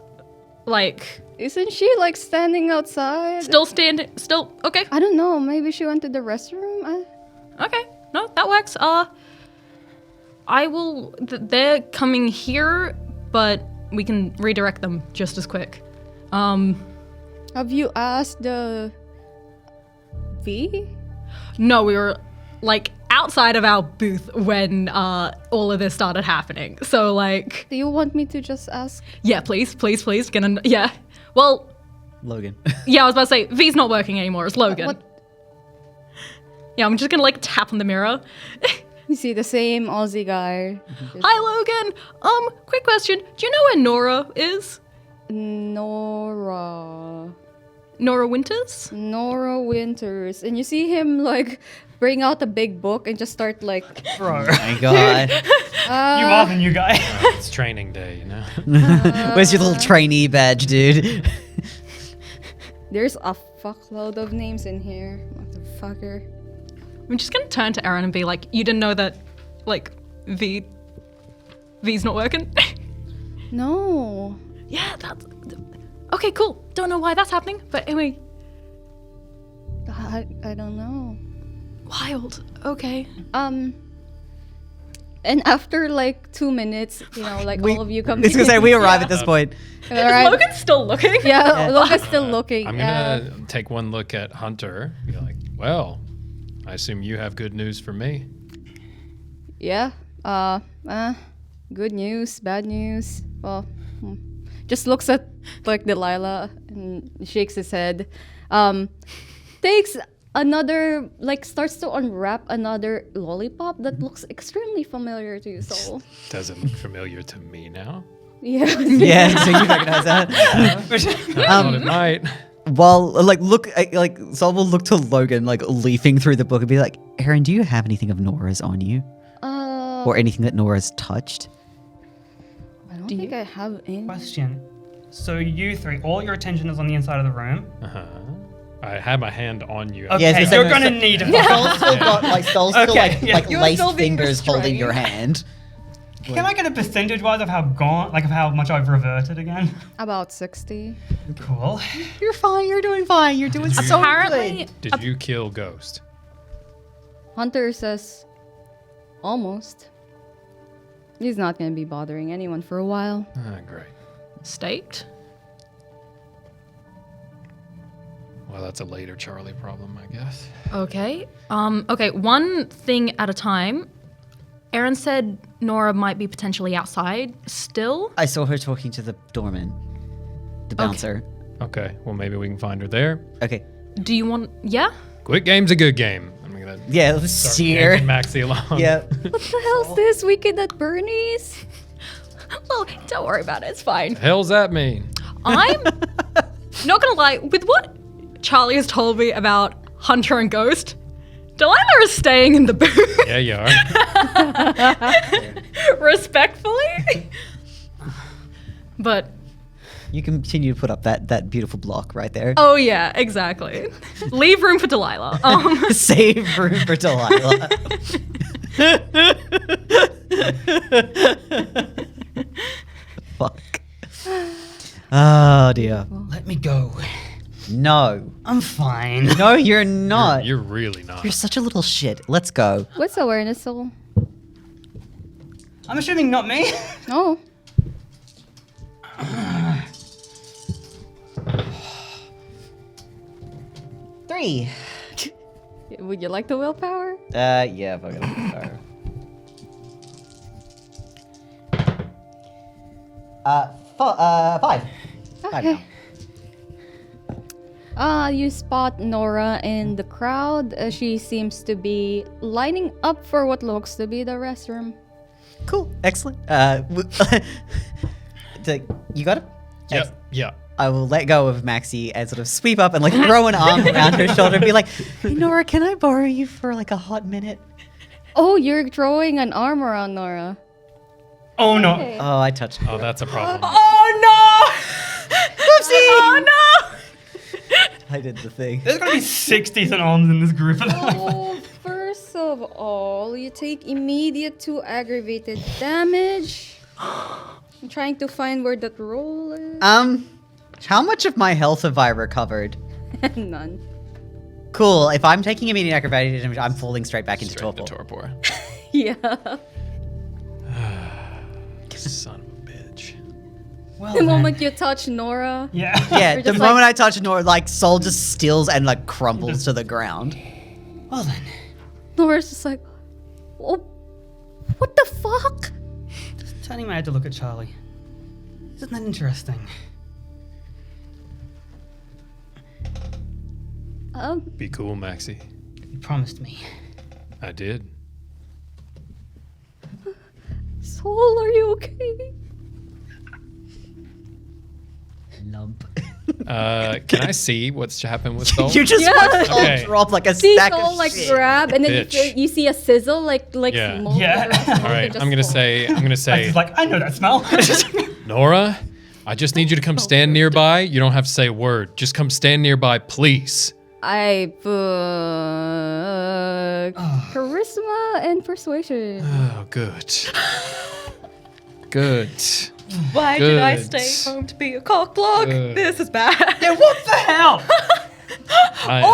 Like, Isn't she like standing outside? still standing. Still okay. I don't know. Maybe she went to the restroom. Okay. No, that works. I will. They're coming here, but we can redirect them just as quick. Have you asked the V? No, we were like outside of our booth when all of this started happening. So like, Do you want me to just ask? yeah, please. Yeah. Well, Logan. yeah, I was about to say V's not working anymore. It's Logan. What? Yeah, I'm just gonna like tap on the mirror. You see the same Aussie guy. Hi, Logan. Quick question. Do you know where Nora is? Nora Winters? Winters, and you see him like bring out a big book and just start like, Bro. My God. You are the new guy. It's training day, you know. Where's your little trainee badge, dude? there's a fuckload of names in here, motherfucker. I'm just gonna turn to Aaron and be like, you didn't know that, like, V's not working? No. Yeah, that's... Okay, cool. Don't know why that's happening, but anyway. I don't know. Wild. Okay. And after like 2 minutes, all of you come It's in. gonna say we arrive at this point. All right. Is Logan still looking? Yeah, Logan's still looking. I'm gonna take one look at Hunter. Be like, well, I assume you have good news for me. Yeah. Good news, bad news. Well, just looks at like Delilah and shakes his head. Takes another, starts to unwrap another lollipop that looks extremely familiar to you, Soul. Does it look familiar to me now? Yeah. Yeah, so you recognize that. I thought it might. Well, Sol will look to Logan, leafing through the book and be like, Aaron, do you have anything of Nora's on you? Or anything that Nora's touched? I don't think I have any. Question. So you three, all your attention is on the inside of the room. Uh-huh. I have my hand on you. Okay, Yeah, so you're gonna need it. Sol's still got, Sol's still Okay, yeah. You're laced still being fingers holding restrained. your hand. Can I get a percentage-wise of how of how much I've reverted again? About 60. Cool. You're fine, you're doing fine, you're doing so Apparently, good. Did you kill Ghost? Hunter says, almost. He's not going to be bothering anyone for a while. Ah, great. staked. Well, that's a later Charlie problem, I guess. Okay. Okay, one thing at a time. Aaron said Nora might be potentially outside still. I saw her talking to the doorman, the bouncer. Okay, well, maybe we can find her there. Okay. Do you want... Yeah? Quick game's a good game. I'm gonna Yeah, let's start steer. yanking Maxie along. Yeah. What the hell's this? Weekend at Bernie's? Well, don't worry about it. It's fine. Hell's that mean? I'm not going to lie. With what Charlie has told me about Hunter and Ghost, Delilah is staying in the booth. Yeah, you are. Respectfully. But... You continue to put up that beautiful block right there. Oh, yeah, exactly. Leave room for Delilah. Save room for Delilah. Fuck. Oh dear. Let me go. No. I'm fine. No, you're not. You're really not. You're such a little shit. Let's go. What's awareness soul? I'm assuming not me. Oh. Three. Would you like the willpower? Yeah, fuck it. Five. Okay. You spot Nora in the crowd. She seems to be lining up for what looks to be the restroom. Cool. Excellent. You got it? Yep. Yeah. I will let go of Maxie and sort of sweep up and throw an arm around her shoulder and be like, hey, Nora, can I borrow you for a hot minute? Oh, you're throwing an arm around Nora. Oh no. Okay. Oh, I touched her. Oh, that's a problem. Oh, no! Whoopsie! Oh, no! I did the thing. There's gonna be 60s and arms in this group. Oh, first of all, you take immediate 2 aggravated damage. I'm trying to find where that roll is. How much of my health have I recovered? None. Cool. If I'm taking immediate acrobatic damage, I'm falling straight back into Straight torpor. into torpor. Yeah. Son of a bitch. Well, The then. moment you touch Nora. Yeah. Yeah, We're the just moment I touch Nora, Soul just stills and crumbles to the ground. Well then. Nora's just like, oh, what the fuck? Turning my head to look at Charlie. Isn't that interesting? Be cool, Maxie. You promised me. I did. Soul, are you okay? Lump. Can I see what's happened with Soul? You just Yeah. watch Soul Okay. drop like a See stack Soul of shit. grab, and then you, Bitch. feel, you see a sizzle, Yeah. smoke. Yeah. over smoke, All right, it just I'm gonna falls. say, He's like, I know that smell. Nora, I just need you to come stand nearby. You don't have to say a word. Just come stand nearby, please. I put charisma and persuasion. Oh, good. Good. Why did I Good. stay home to be a cockblock? Good. This is bad. Yeah, what the hell?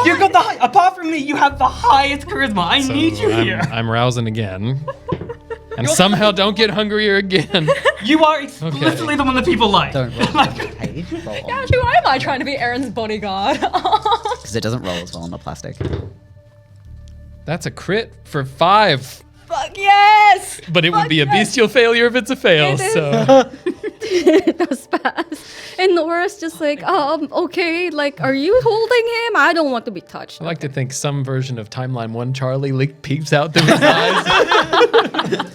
You got the apart from me, you have the highest charisma. I need you here. I'm rousing again. And somehow don't get hungrier again. You are explicitly the one that people like. Don't roll the page. Roll Yeah, on. who am I trying to be Aaron's bodyguard? Because it doesn't roll as well on the plastic. That's a crit for 5. Fuck yes! But it would be a bestial failure if it's a fail, It is. so. It was fast. And Nora's just like, okay, like, are you holding him? I don't want to be touched. I like to think some version of Timeline 1 Charlie peeps out through his eyes.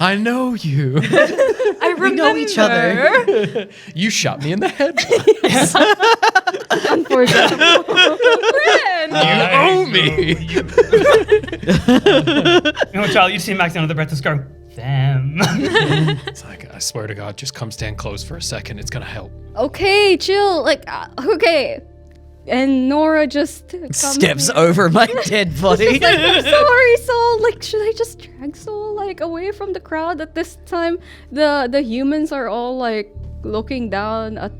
I know you. I remember. We know each other. You shot me in the head. Unfortunately. You owe me. You know, Charlie, you see Max under the breath just go, them. It's like, I swear to God, just come stand close for a second. It's going to help. Okay, chill. Like, okay. And Nora just comes Steps here. over my dead body. Like, I'm sorry, Soul. Like, should I just drag Soul like away from the crowd? At this time, the humans are all like looking down at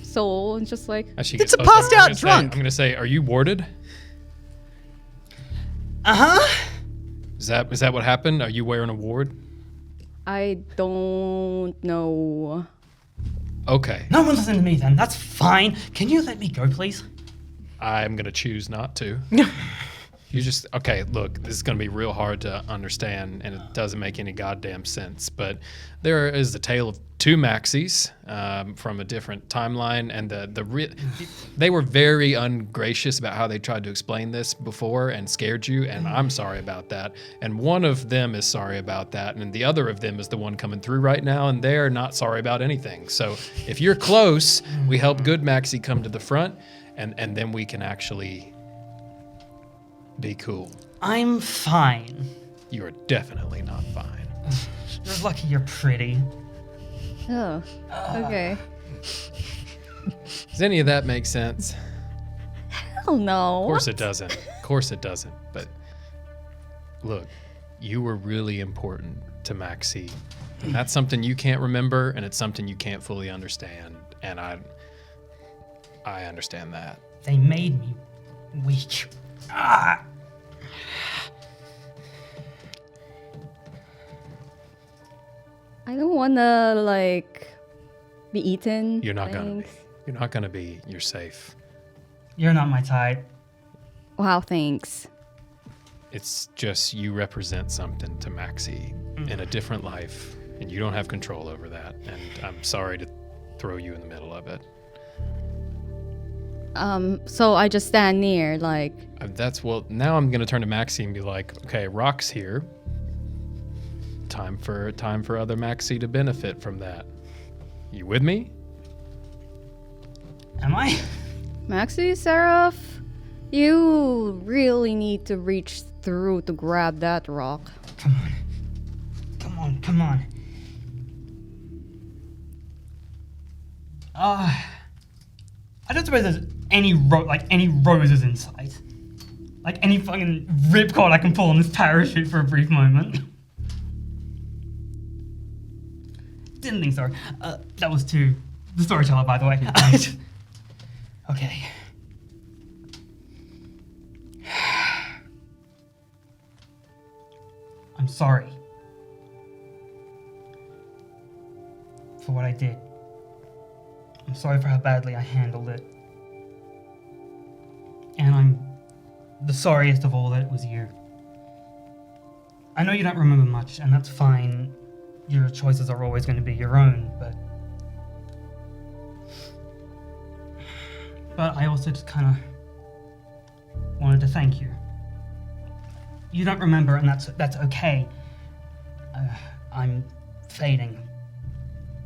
Soul and just like, As she It's gets a closer, passed out I'm drunk. going to say, are you warded? Uh-huh. Is that what happened? Are you wearing a ward? I don't know. Okay. No one listen to me then. That's fine. Can you let me go, please? I'm going to choose not to. You just, okay, look, this is going to be real hard to understand, and it doesn't make any goddamn sense. But there is the tale of 2 Maxis from a different timeline, and they were very ungracious about how they tried to explain this before and scared you, and I'm sorry about that. And one of them is sorry about that, and the other of them is the one coming through right now, and they're not sorry about anything. So if you're close, we help good Maxi come to the front, and then we can actually be cool. I'm fine. You are definitely not fine. You're lucky you're pretty. Oh, okay. Does any of that make sense? Hell no. Of course it doesn't. Of course it doesn't. But look, you were really important to Maxi. And that's something you can't remember, and it's something you can't fully understand. And I understand that. They made me weak. Ah. I don't wanna like be eaten. You're not gonna be. Thanks. You're not gonna be. You're safe. You're not my type. Wow, thanks. It's just you represent something to Maxi in a different life, and you don't have control over that. And I'm sorry to throw you in the middle of it. So I just stand near, like, Now I'm gonna turn to Maxi and be like, okay, Rock's here. Time for other Maxi to benefit from that. You with me? Am I? Maxi, Seraph, you really need to reach through to grab that rock. Come on. Come on, come on. I don't suppose there's any roses in sight. Like any fucking ripcord I can pull on this parachute for a brief moment. Didn't think so. That was to the storyteller, by the way. Okay. I'm sorry for what I did. I'm sorry for how badly I handled it. And I'm the sorriest of all that it was you. I know you don't remember much, and that's fine. Your choices are always going to be your own, but I also just kind of wanted to thank you. You don't remember, and that's okay. I'm fading,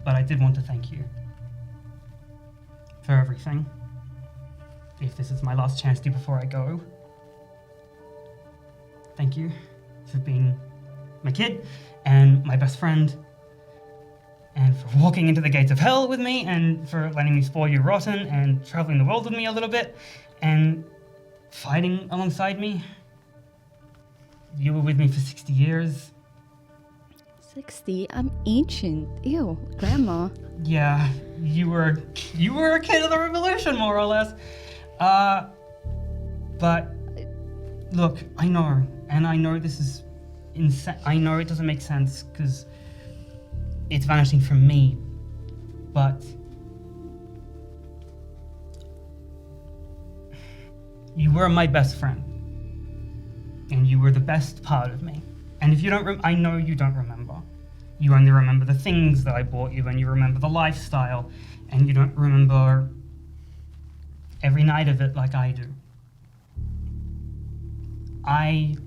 but I did want to thank you for everything. If this is my last chance to before I go, thank you for being my kid and my best friend, and for walking into the gates of hell with me, and for letting me spoil you rotten, and traveling the world with me a little bit, and fighting alongside me. You were with me for 60 years. 60? I'm ancient. Ew, grandma. Yeah, you were a kid of the revolution, more or less. But look, I know, and I know this is insane. I know it doesn't make sense because it's vanishing from me, but you were my best friend, and you were the best part of me. And if you don't, I know you don't remember. You only remember the things that I bought you, and you remember the lifestyle, and you don't remember every night of it like I do. I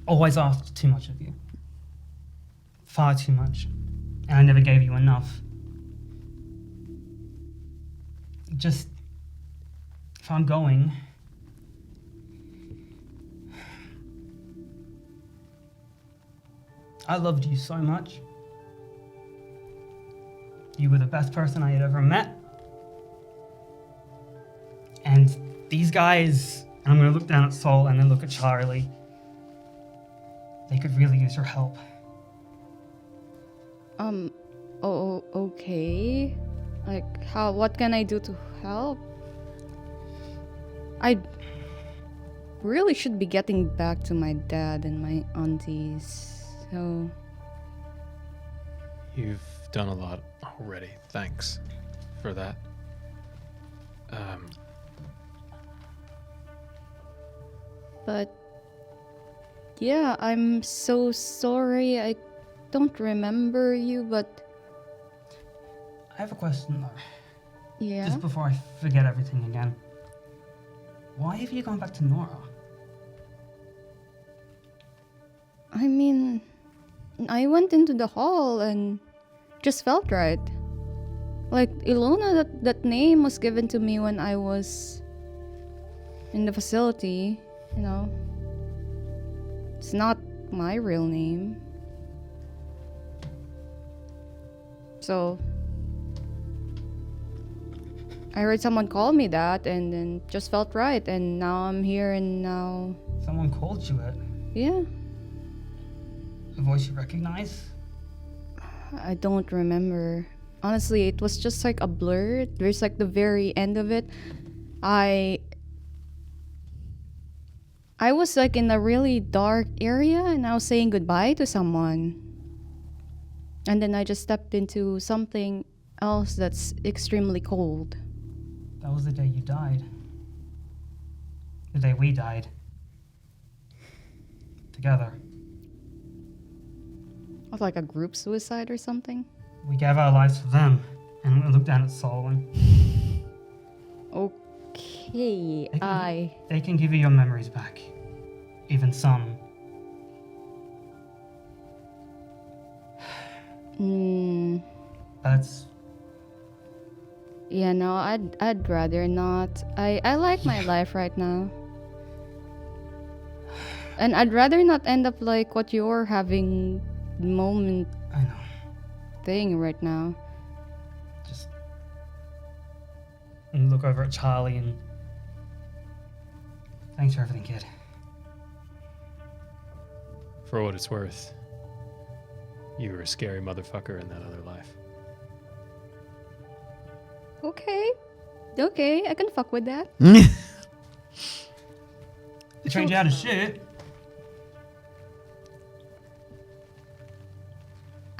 always asked too much of you. Far too much. And I never gave you enough. Just, if I'm going, I loved you so much. You were the best person I had ever met. And these guys, and I'm going to look down at Sol and then look at Charlie, they could really use your help. Oh, okay. Like, what can I do to help? I really should be getting back to my dad and my aunties, so... You've done a lot already. Thanks for that. But... yeah, I'm so sorry. I don't remember you, but... I have a question though. yeah? Just before I forget everything again. Why have you gone back to Nora? I mean, I went into the hall and just felt right. Like, Ilona, that name was given to me when I was in the facility, you know. It's not my real name. So, I heard someone call me that and then just felt right, and now I'm here and now... Someone called you it. yeah. A voice you recognize? I don't remember. Honestly, it was just like a blur. There's like the very end of it. I was like in a really dark area and I was saying goodbye to someone. And then I just stepped into something else that's extremely cold. That was the day you died. The day we died. Together. Was like a group suicide or something. We gave our lives for them. And I'm gonna look down at Solon. Okay, They can give you your memories back. Even some. That's... yeah, no, I'd rather not. I like my life right now. And I'd rather not end up like what you're having moment I know. thing right now. Just... and look over at Charlie and... thanks for everything, kid. For what it's worth, you were a scary motherfucker in that other life. Okay, I can fuck with that. They trained you how to shoot.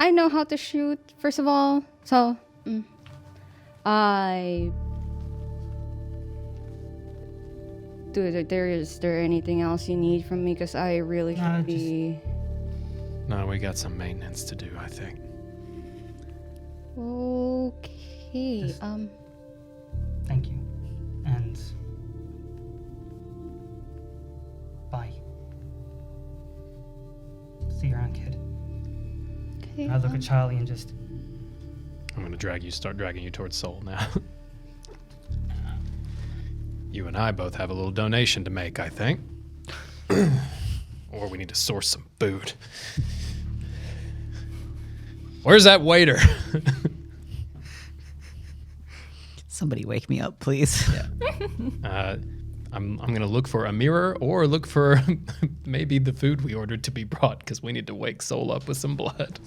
I know how to shoot, first of all. So, is there anything else you need from me? Because I really No, should be... No, we got some maintenance to do, I think. Okay, Just- Thank you. And... bye. See you around, kid. okay. I look at Charlie and just... I'm gonna start dragging you towards Soul now. You and I both have a little donation to make, I think. Or we need to source some food. Where's that waiter? Somebody wake me up, please. I I'm gonna look for a mirror or look for maybe the food we ordered to be brought because we need to wake Soul up with some blood.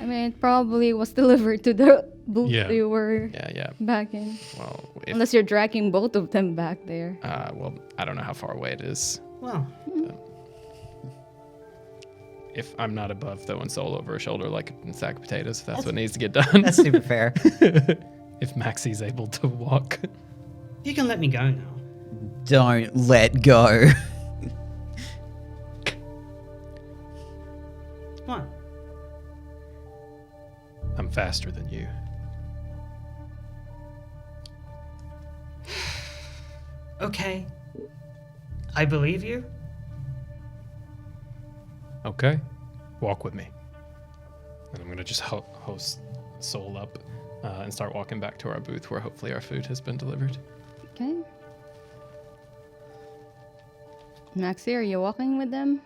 I mean, it probably was delivered to the booth Yeah. you were Yeah. back in. Well, Unless you're dragging both of them back there. well, I don't know how far away it is. Well, If I'm not above throwing Soul over her shoulder like a sack of potatoes, if that's what needs to get done. That's super fair. If Maxie's able to walk. you can let me go now. Don't let go. What? I'm faster than you. Okay. I believe you. Okay, walk with me. And I'm gonna just host Soul up and start walking back to our booth where hopefully our food has been delivered. Okay. Maxie, are you walking with them?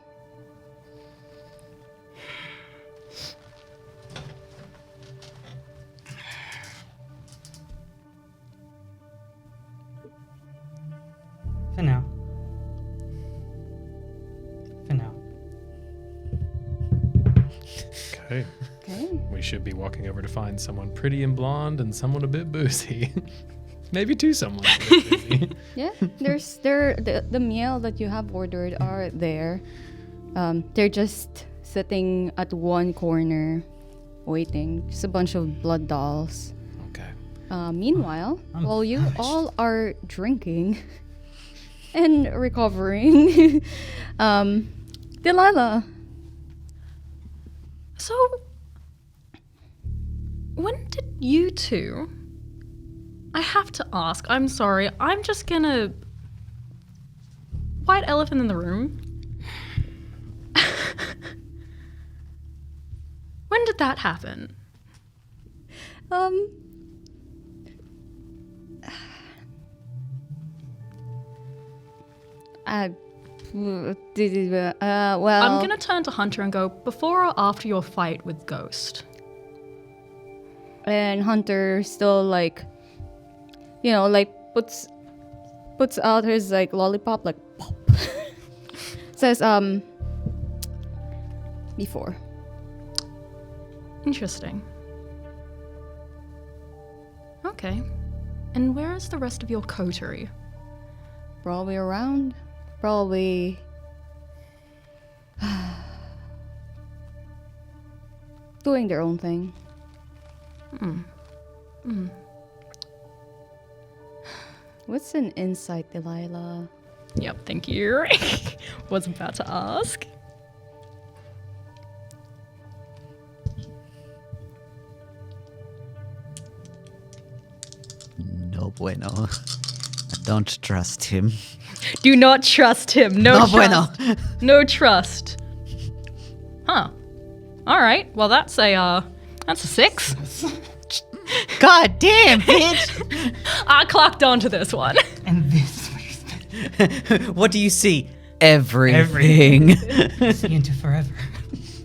For now. For now. Okay. Okay. We should be walking over to find someone pretty and blonde and someone a bit boozy. Maybe two someone a bit boozy. Yeah, the meal that you have ordered are there. They're just sitting at one corner, waiting. Just a bunch of blood dolls. Okay. Meanwhile, I'm while you famished. all are drinking and recovering, Delilah. So, when did you two? I have to ask. I'm sorry. I'm just gonna. White elephant in the room. When did that happen? Well, I'm gonna turn to Hunter and go, before or after your fight with Ghost? and Hunter still like, puts out his like lollipop, like pop. Says before. Interesting. Okay. And where is the rest of your coterie? Probably around. Probably. Doing their own thing. What's an insight, Delilah? Yep, thank you. Was about to ask. No bueno. I don't trust him. Do not trust him. No, No trust. bueno. No trust. Huh. All right. Well, that's a 6. God damn, bitch! I clocked onto this one. And this What do you see? Everything. see into forever.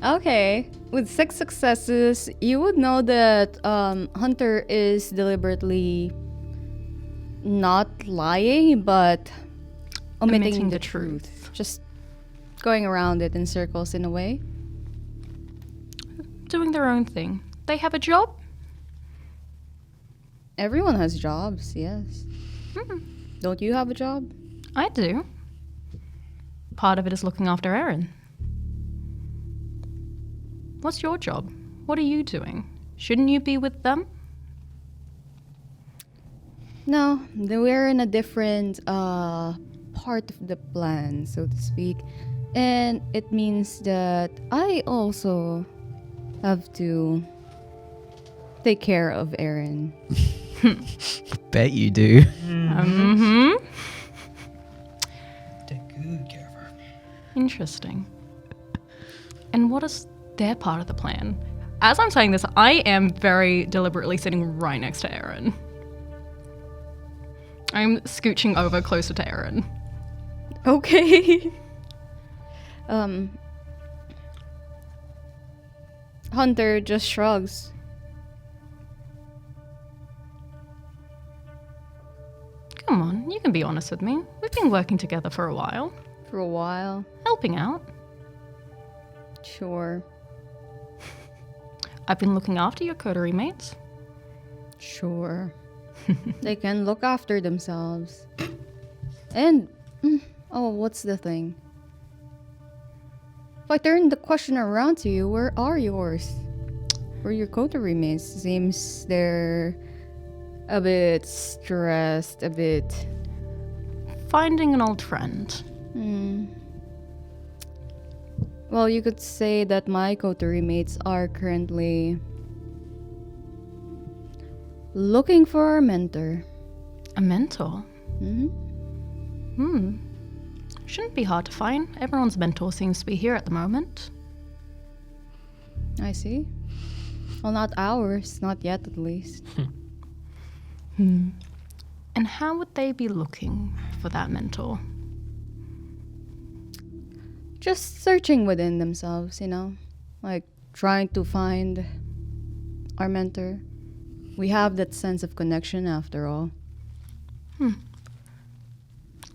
Okay. With 6 successes, you would know that Hunter is deliberately not lying, but omitting the truth. Just going around it in circles in a way. Doing their own thing. They have a job. Everyone has jobs, yes. Don't you have a job? I do. Part of it is looking after Erin. What's your job? What are you doing? Shouldn't you be with them? No, we're in a different part of the plan, so to speak. And it means that I also have to take care of Erin. Bet you do. Mm-hmm. Take good care of her. Interesting. And what is their part of the plan? As I'm saying this, I am very deliberately sitting right next to Erin. I'm scooching over closer to Erin. Okay. Hunter just shrugs. Come on, you can be honest with me. We've been working together for a while, For a while. helping out. Sure. I've been looking after your coterie mates. Sure. They can look after themselves. And, oh, what's the thing? If I turn the question around to you, where are yours? Where are your coterie mates? Seems they're a bit stressed, a bit... Finding an old friend. Well, you could say that my coterie mates are currently looking for a mentor. A mentor? Mm-hmm. Shouldn't be hard to find. Everyone's mentor seems to be here at the moment. I see. Well, not ours. Not yet, at least. And how would they be looking for that mentor? Just searching within themselves, you know? Like, trying to find our mentor. We have that sense of connection after all.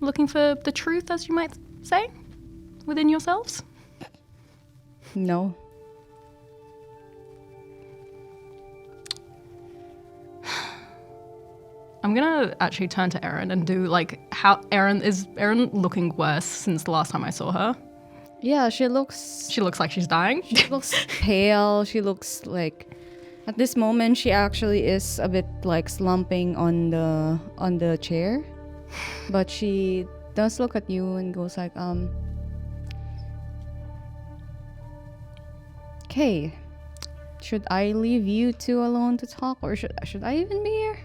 Looking for the truth, as you might say, within yourselves? No. I'm gonna actually turn to Erin and do like how is Erin looking worse since the last time I saw her? Yeah, she looks... She looks like she's dying. She looks pale. She looks like... At this moment, she actually is a bit like slumping on the chair. But she does look at you and goes like, Okay, should I leave you two alone to talk, or should I even be here?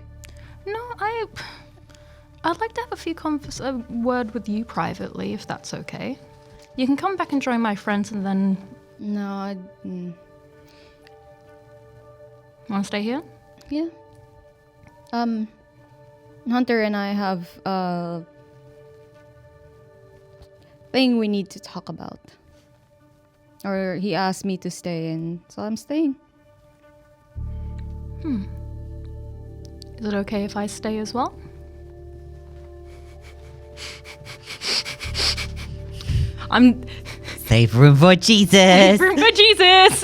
No, I'd like to have a few a word with you privately, if that's okay. You can come back and join my friends, and then No, want to stay here? yeah. Hunter and I have a thing we need to talk about. Or he asked me to stay, and so I'm staying. Is it okay if I stay as well? I'm Save room for Jesus. room for Jesus.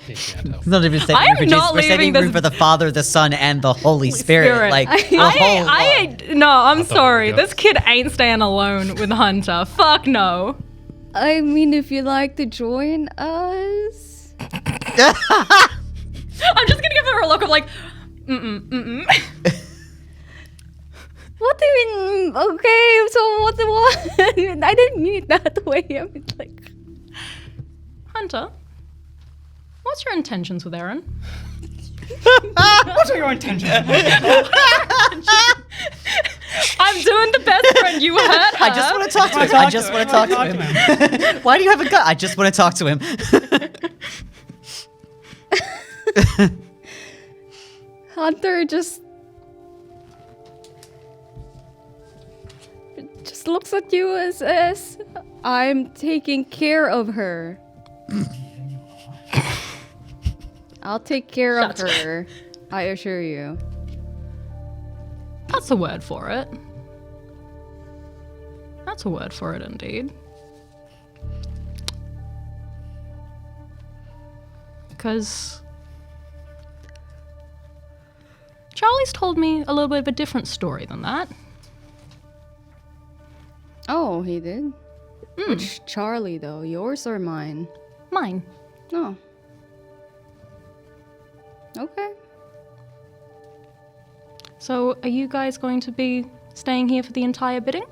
He can't help. It's not even saving I room am for Jesus. not We're saving leaving room this- for the Father, the Son, and the Holy Spirit. Spirit. Like the whole No, I'm thought sorry. we got- This kid ain't staying alone with Hunter. Fuck no. I mean, if you'd like to join us. I'm just gonna give her a look of like, mm-mm. What do you mean? Okay, so what? I didn't mean it that way. I mean, like. Hunter, what's your intentions with Erin? What are your intentions? I'm doing the best friend. You heard her. I just want to talk to him. I just want to talk to him. Why do you have a gun? I just want to talk to him. Hunter just looks at you as I'm taking care of her. I'll take care of her. I assure you. That's a word for it. That's a word for it, indeed. Because Charlie's told me a little bit of a different story than that. Oh, he did? Which Charlie, though? Yours or mine? Mine. Oh. Okay. So, are you guys going to be staying here for the entire bidding?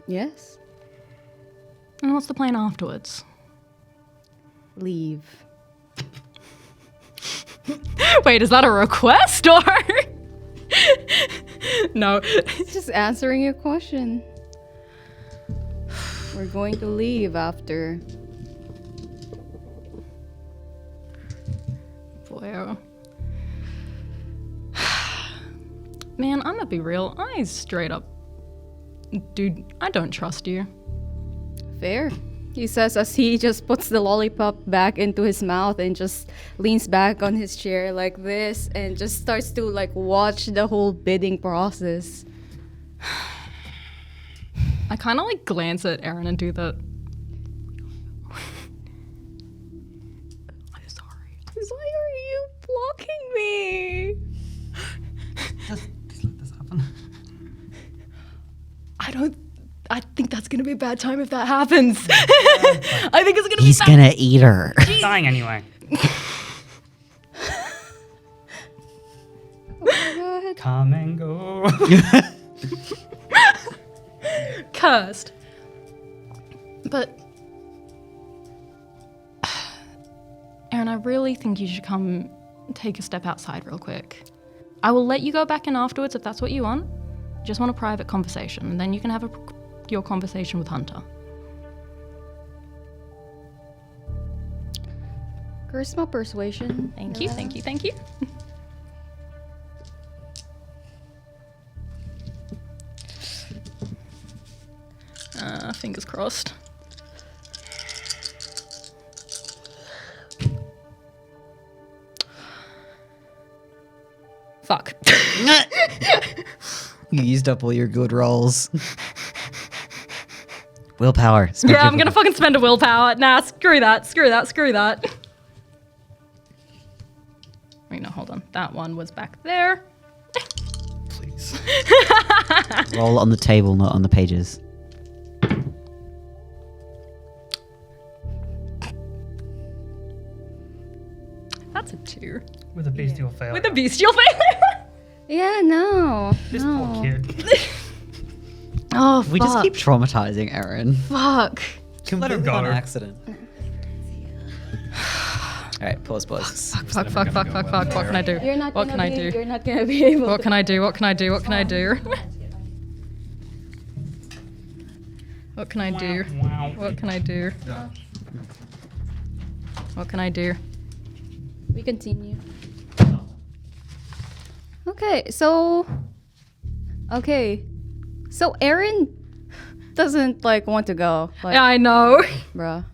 Yes. And what's the plan afterwards? Leave. Wait, is that a request or? No. Just answering your question. We're going to leave after. Boy, oh. Man, I'm gonna be real. I straight up. Dude, I don't trust you. Fair. He says as he just puts the lollipop back into his mouth and just leans back on his chair like this and just starts to like watch the whole bidding process. I kind of like glance at Aaron and do the. I'm sorry. Why are you blocking me? Just let this happen. I think that's gonna be a bad time if that happens. I think it's gonna He's be bad. gonna eat her. She's dying anyway. Oh my god. Come and go. Cursed. But Aaron, I really think you should come take a step outside real quick. I will let you go back in afterwards if that's what you want. Just want a private conversation, and then you can have your conversation with Hunter. Charisma persuasion. Thank you, thank you, thank you. Fingers crossed. Fuck. You used up all your good rolls. Willpower. Spend Yeah, your I'm gonna fucking spend a willpower. Nah, screw that, screw that, screw that. Wait, no, hold on. That one was back there. Please. roll on the table, not on the pages. That's a 2. With a bestial fail. With a bestial failure. Yeah, no. This no. poor kid. Oh, fuck. We just keep traumatizing Aaron. Fuck. Completely go. on accident. Alright, pause. Fuck. What can I do? You're not What gonna can I be, do? You're not gonna be able What to. can I do? What can I do? What can I do? What can I do? Wow. What can I do? What can I do? We continue. Okay, so Aaron doesn't like want to go. Like, Yeah, I know. bruh.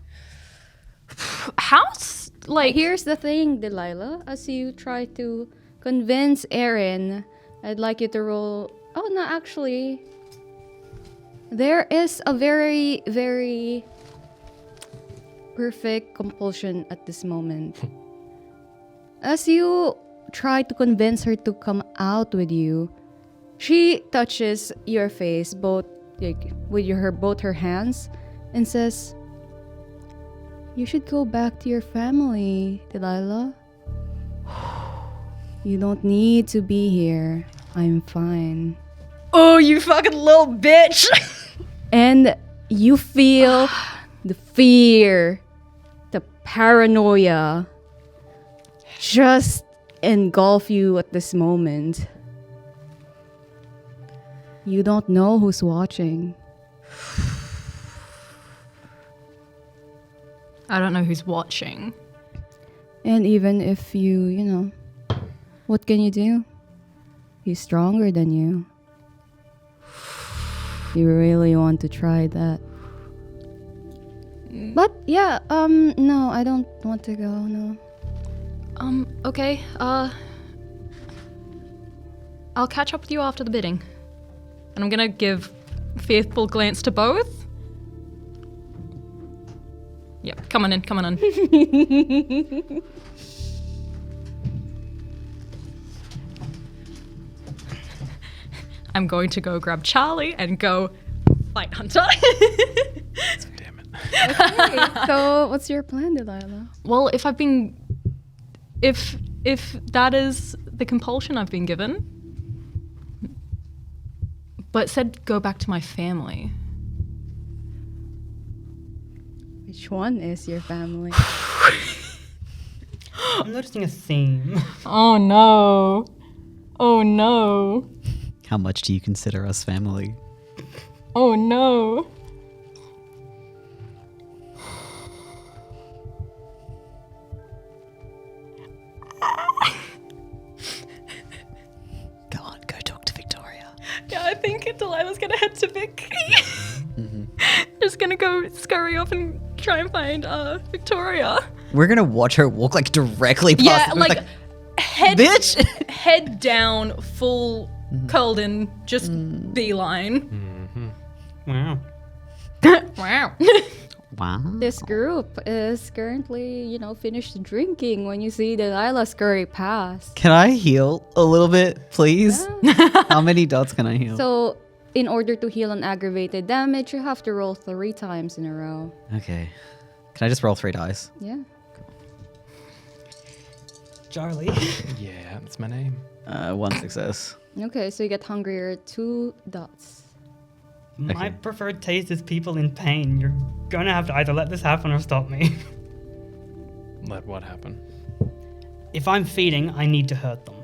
How's like Here's the thing, Delilah. As you try to convince Aaron, I'd like you to roll. Oh no, actually, there is a very, very perfect compulsion at this moment. As you try to convince her to come out with you, she touches your face both with both her hands and says, "You should go back to your family, Delilah. You don't need to be here. I'm fine." oh, you fucking little bitch. And you feel the fear, the paranoia just engulf you at this moment. You don't know who's watching. I don't know who's watching. And even if you what can you do? He's stronger than you. You really want to try that. But yeah, no, I don't want to go, no. Okay, I'll catch up with you after the bidding. And I'm gonna give a faithful glance to both. Yep, come on in. I'm going to go grab Charlie and go fight Hunter. Damn it. Okay, so what's your plan, Delilah? Well, if that is the compulsion I've been given, but said go back to my family. Which one is your family? I'm noticing a theme. Oh no. Oh no. How much do you consider us family? Oh no. Go on, go talk to Victoria. Yeah, I think Delilah's gonna head to Vic. Just gonna go scurry off and try and find Victoria. We're gonna watch her walk like directly past. Yeah, us, like head bitch. head down, full curled in, just beeline. Wow. Wow. Wow. This group is currently, finished drinking when you see Delilah scurry past. Can I heal a little bit, please? How many dots can I heal? So, in order to heal an aggravated damage, you have to roll 3 times in a row. Okay. Can I just roll 3 dice? Yeah. Charlie. Yeah, that's my name. 1 success. Okay, so you get hungrier 2 dots. My Okay. preferred taste is people in pain. You're gonna have to either let this happen or stop me. Let what happen? If I'm feeding, I need to hurt them.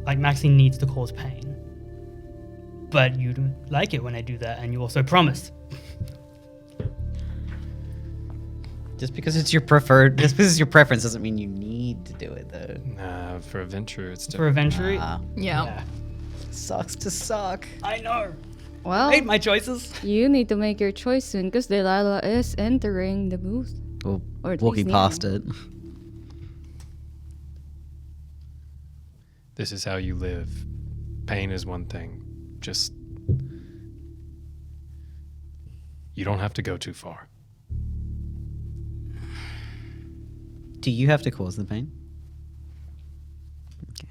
Like Maxine needs to cause pain. But you don't like it when I do that, and you also promise. Just because it's your preferred, just because it's your preference doesn't mean you need to do it though. Nah, for adventure, it's For different. eventually. Yeah. Sucks to suck. I know. Well, I hate my choices. you need to make your choice soon because Delilah is entering the booth. Well, Or at walking least past it. This is how you live. Pain is one thing. Just. You don't have to go too far. Do you have to cause the pain? Okay.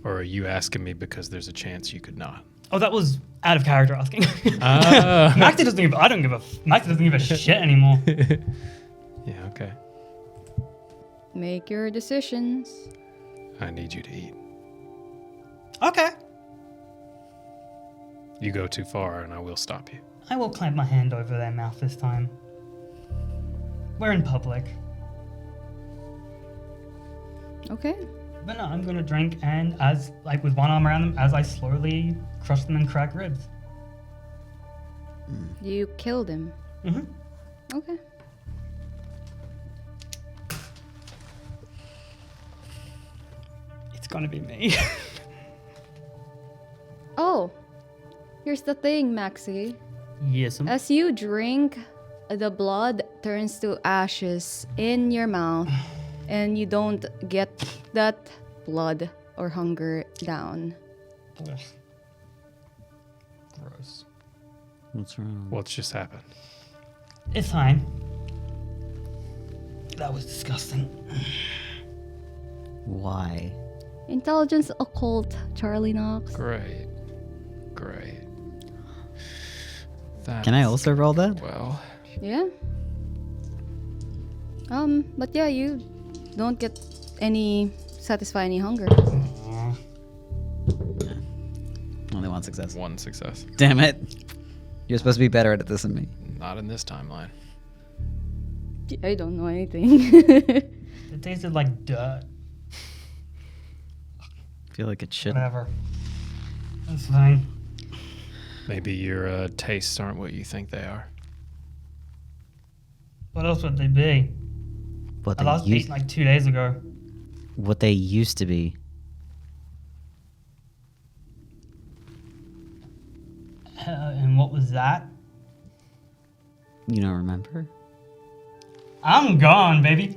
Or are you asking me because there's a chance you could not? Oh, that was out of character asking. Ah. Maxie doesn't give. I don't give a. Maxie doesn't give a shit anymore. Yeah, okay. Make your decisions. I need you to eat. Okay. You go too far and I will stop you. I will clamp my hand over their mouth this time. We're in public. Okay. But no, I'm gonna drink and with one arm around them as I slowly crush them and crack ribs. You killed him. Mm-hmm. Okay. It's gonna be me. Oh, here's the thing, Maxie. Yes. As you drink, the blood turns to ashes in your mouth, and you don't get that blood or hunger down. Gross. What's wrong? What's just happened? It's fine. That was disgusting. Why? Intelligence occult, Charlie Knox. Great. Can I also roll that? Well, Yeah. But yeah, you don't get satisfy any hunger. Only 1 success. 1 success. Damn it. You're supposed to be better at this than me. Not in this timeline. I don't know anything. It tasted like dirt. I feel like it should. Whatever. That's fine. Maybe your tastes aren't what you think they are. What else would they be? What I last they, eaten like 2 days ago. what they used to be. And what was that? You don't remember? I'm gone, baby.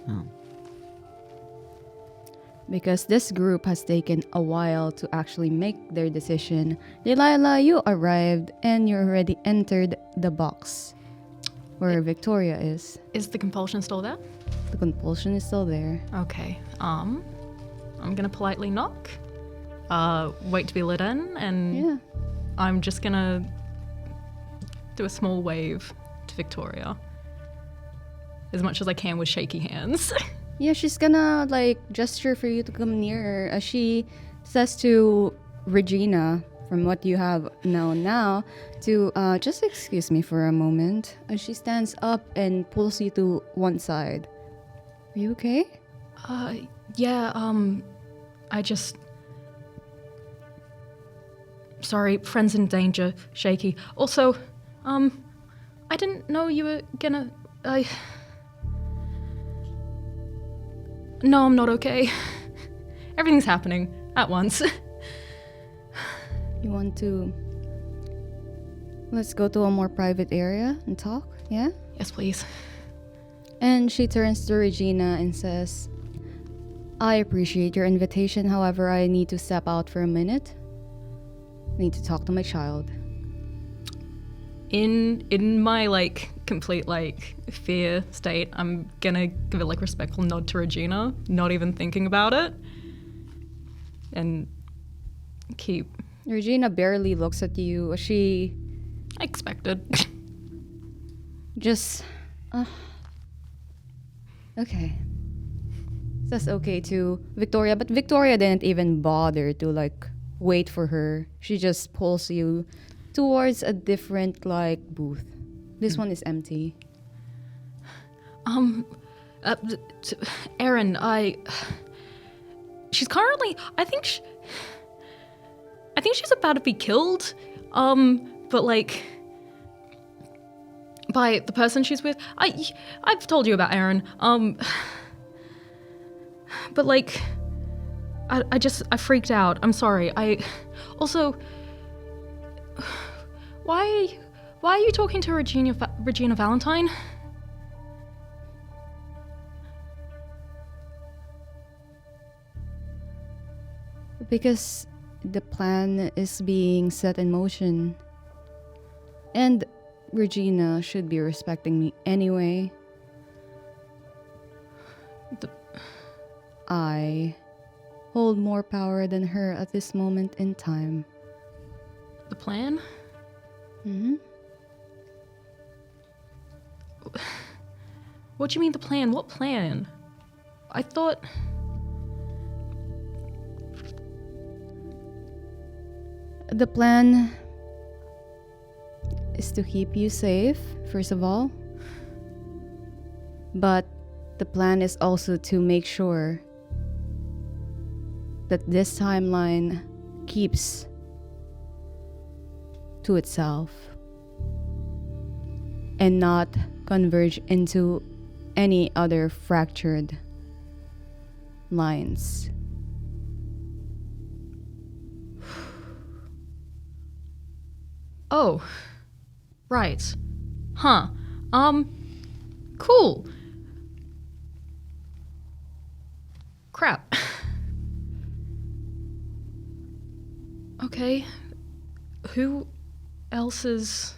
Oh. Because this group has taken a while to actually make their decision. Delilah, you arrived and you already entered the box where Victoria is. Is the compulsion still there? The compulsion is still there. Okay. I'm gonna politely knock. Wait to be let in, and Yeah. I'm just gonna do a small wave to Victoria. As much as I can with shaky hands. Yeah, she's gonna gesture for you to come nearer as she says to Regina, from what you have now, to just excuse me for a moment. As she stands up and pulls you to one side. Are you okay? Yeah, I just... Sorry, friends in danger, shaky. Also, I didn't know you were gonna... No, I'm not okay. Everything's happening at once. You want to Let's go to a more private area and talk, yeah? Yes, please. And she turns to Regina and says, I appreciate your invitation, however, I need to step out for a minute. I need to talk to my child. In my like complete like fear state, I'm gonna give a like respectful nod to Regina, not even thinking about it, and keep. Regina barely looks at you. She I expected. just, okay. Says okay to Victoria, but Victoria didn't even bother to like wait for her. She just pulls you towards a different like booth. This one is empty. Erin, she's currently, I think she's about to be killed. But like, by the person she's with. I've told you about Erin. But like, I freaked out. I'm sorry. Also, why are you talking to Regina Valentine? Because the plan is being set in motion. And Regina should be respecting me anyway. I hold more power than her at this moment in time. The plan? Mm-hmm. What do you mean the plan? What plan? I thought... The plan is to keep you safe, first of all. But the plan is also to make sure that this timeline keeps to itself and not converge into any other fractured lines. Oh, right. Huh. Cool. Crap. Okay. Who else is...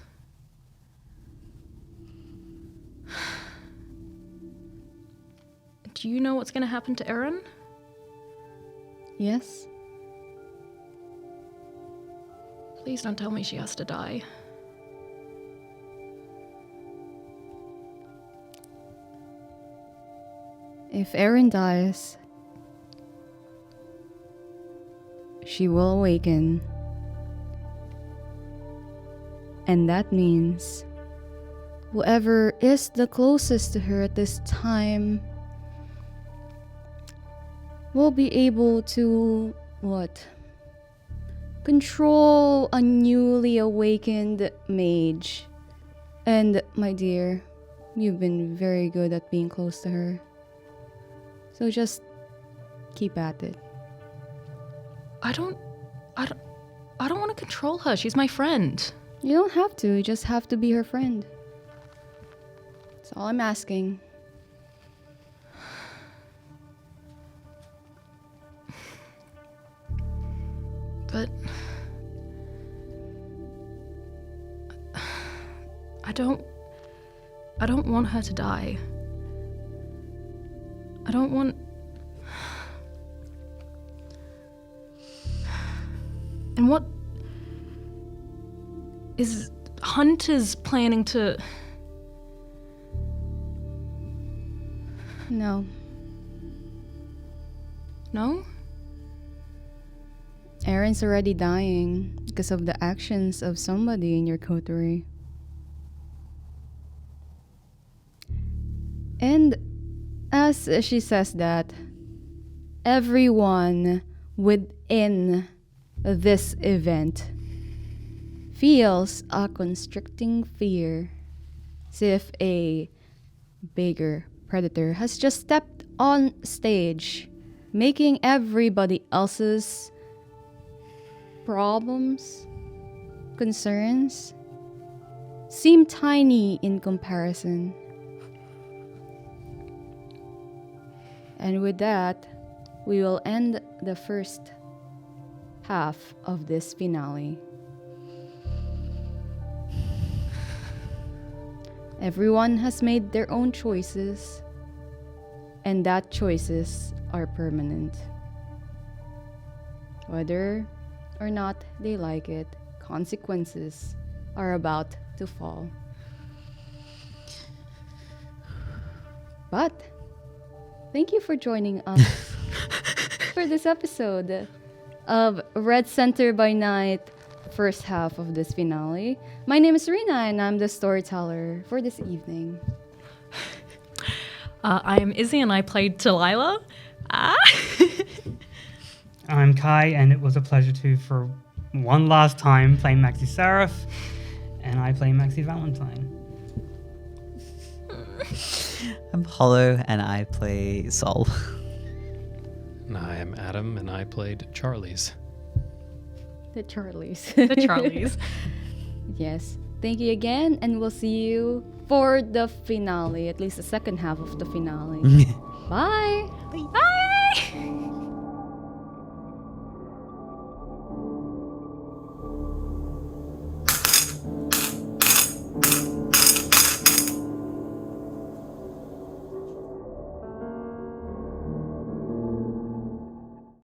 Do you know what's gonna happen to Erin? Yes? Please don't tell me she has to die. If Erin dies, she will awaken. And that means whoever is the closest to her at this time will be able to, control a newly awakened mage. And my dear, you've been very good at being close to her. So just keep at it. I don't want to control her. She's my friend. You don't have to, you just have to be her friend. That's all I'm asking. But I don't want her to die. I don't want... And what is Hunter's planning to... No. No? Erin's already dying because of the actions of somebody in your coterie. And as she says that, everyone within this event feels a constricting fear, as if a bigger predator has just stepped on stage, making everybody else's problems, concerns, seem tiny in comparison. And with that, we will end the first half of this finale. Everyone has made their own choices, and that choices are permanent. Whether or not they like it, consequences are about to fall. But thank you for joining us for this episode of Red Center by Night, first half of this finale. My name is Rina, and I'm the storyteller for this evening. I am Izzy, and I played Delilah. I'm Kai, and it was a pleasure to, for one last time, play Maxi Seraph, and I play Maxi Valentine. I'm Hollow, and I play Sol. And I am Adam, and I played Charlie's. The Charlies. The Charlies. Yes. Thank you again, and we'll see you for the finale, at least the second half of the finale. Bye! Bye!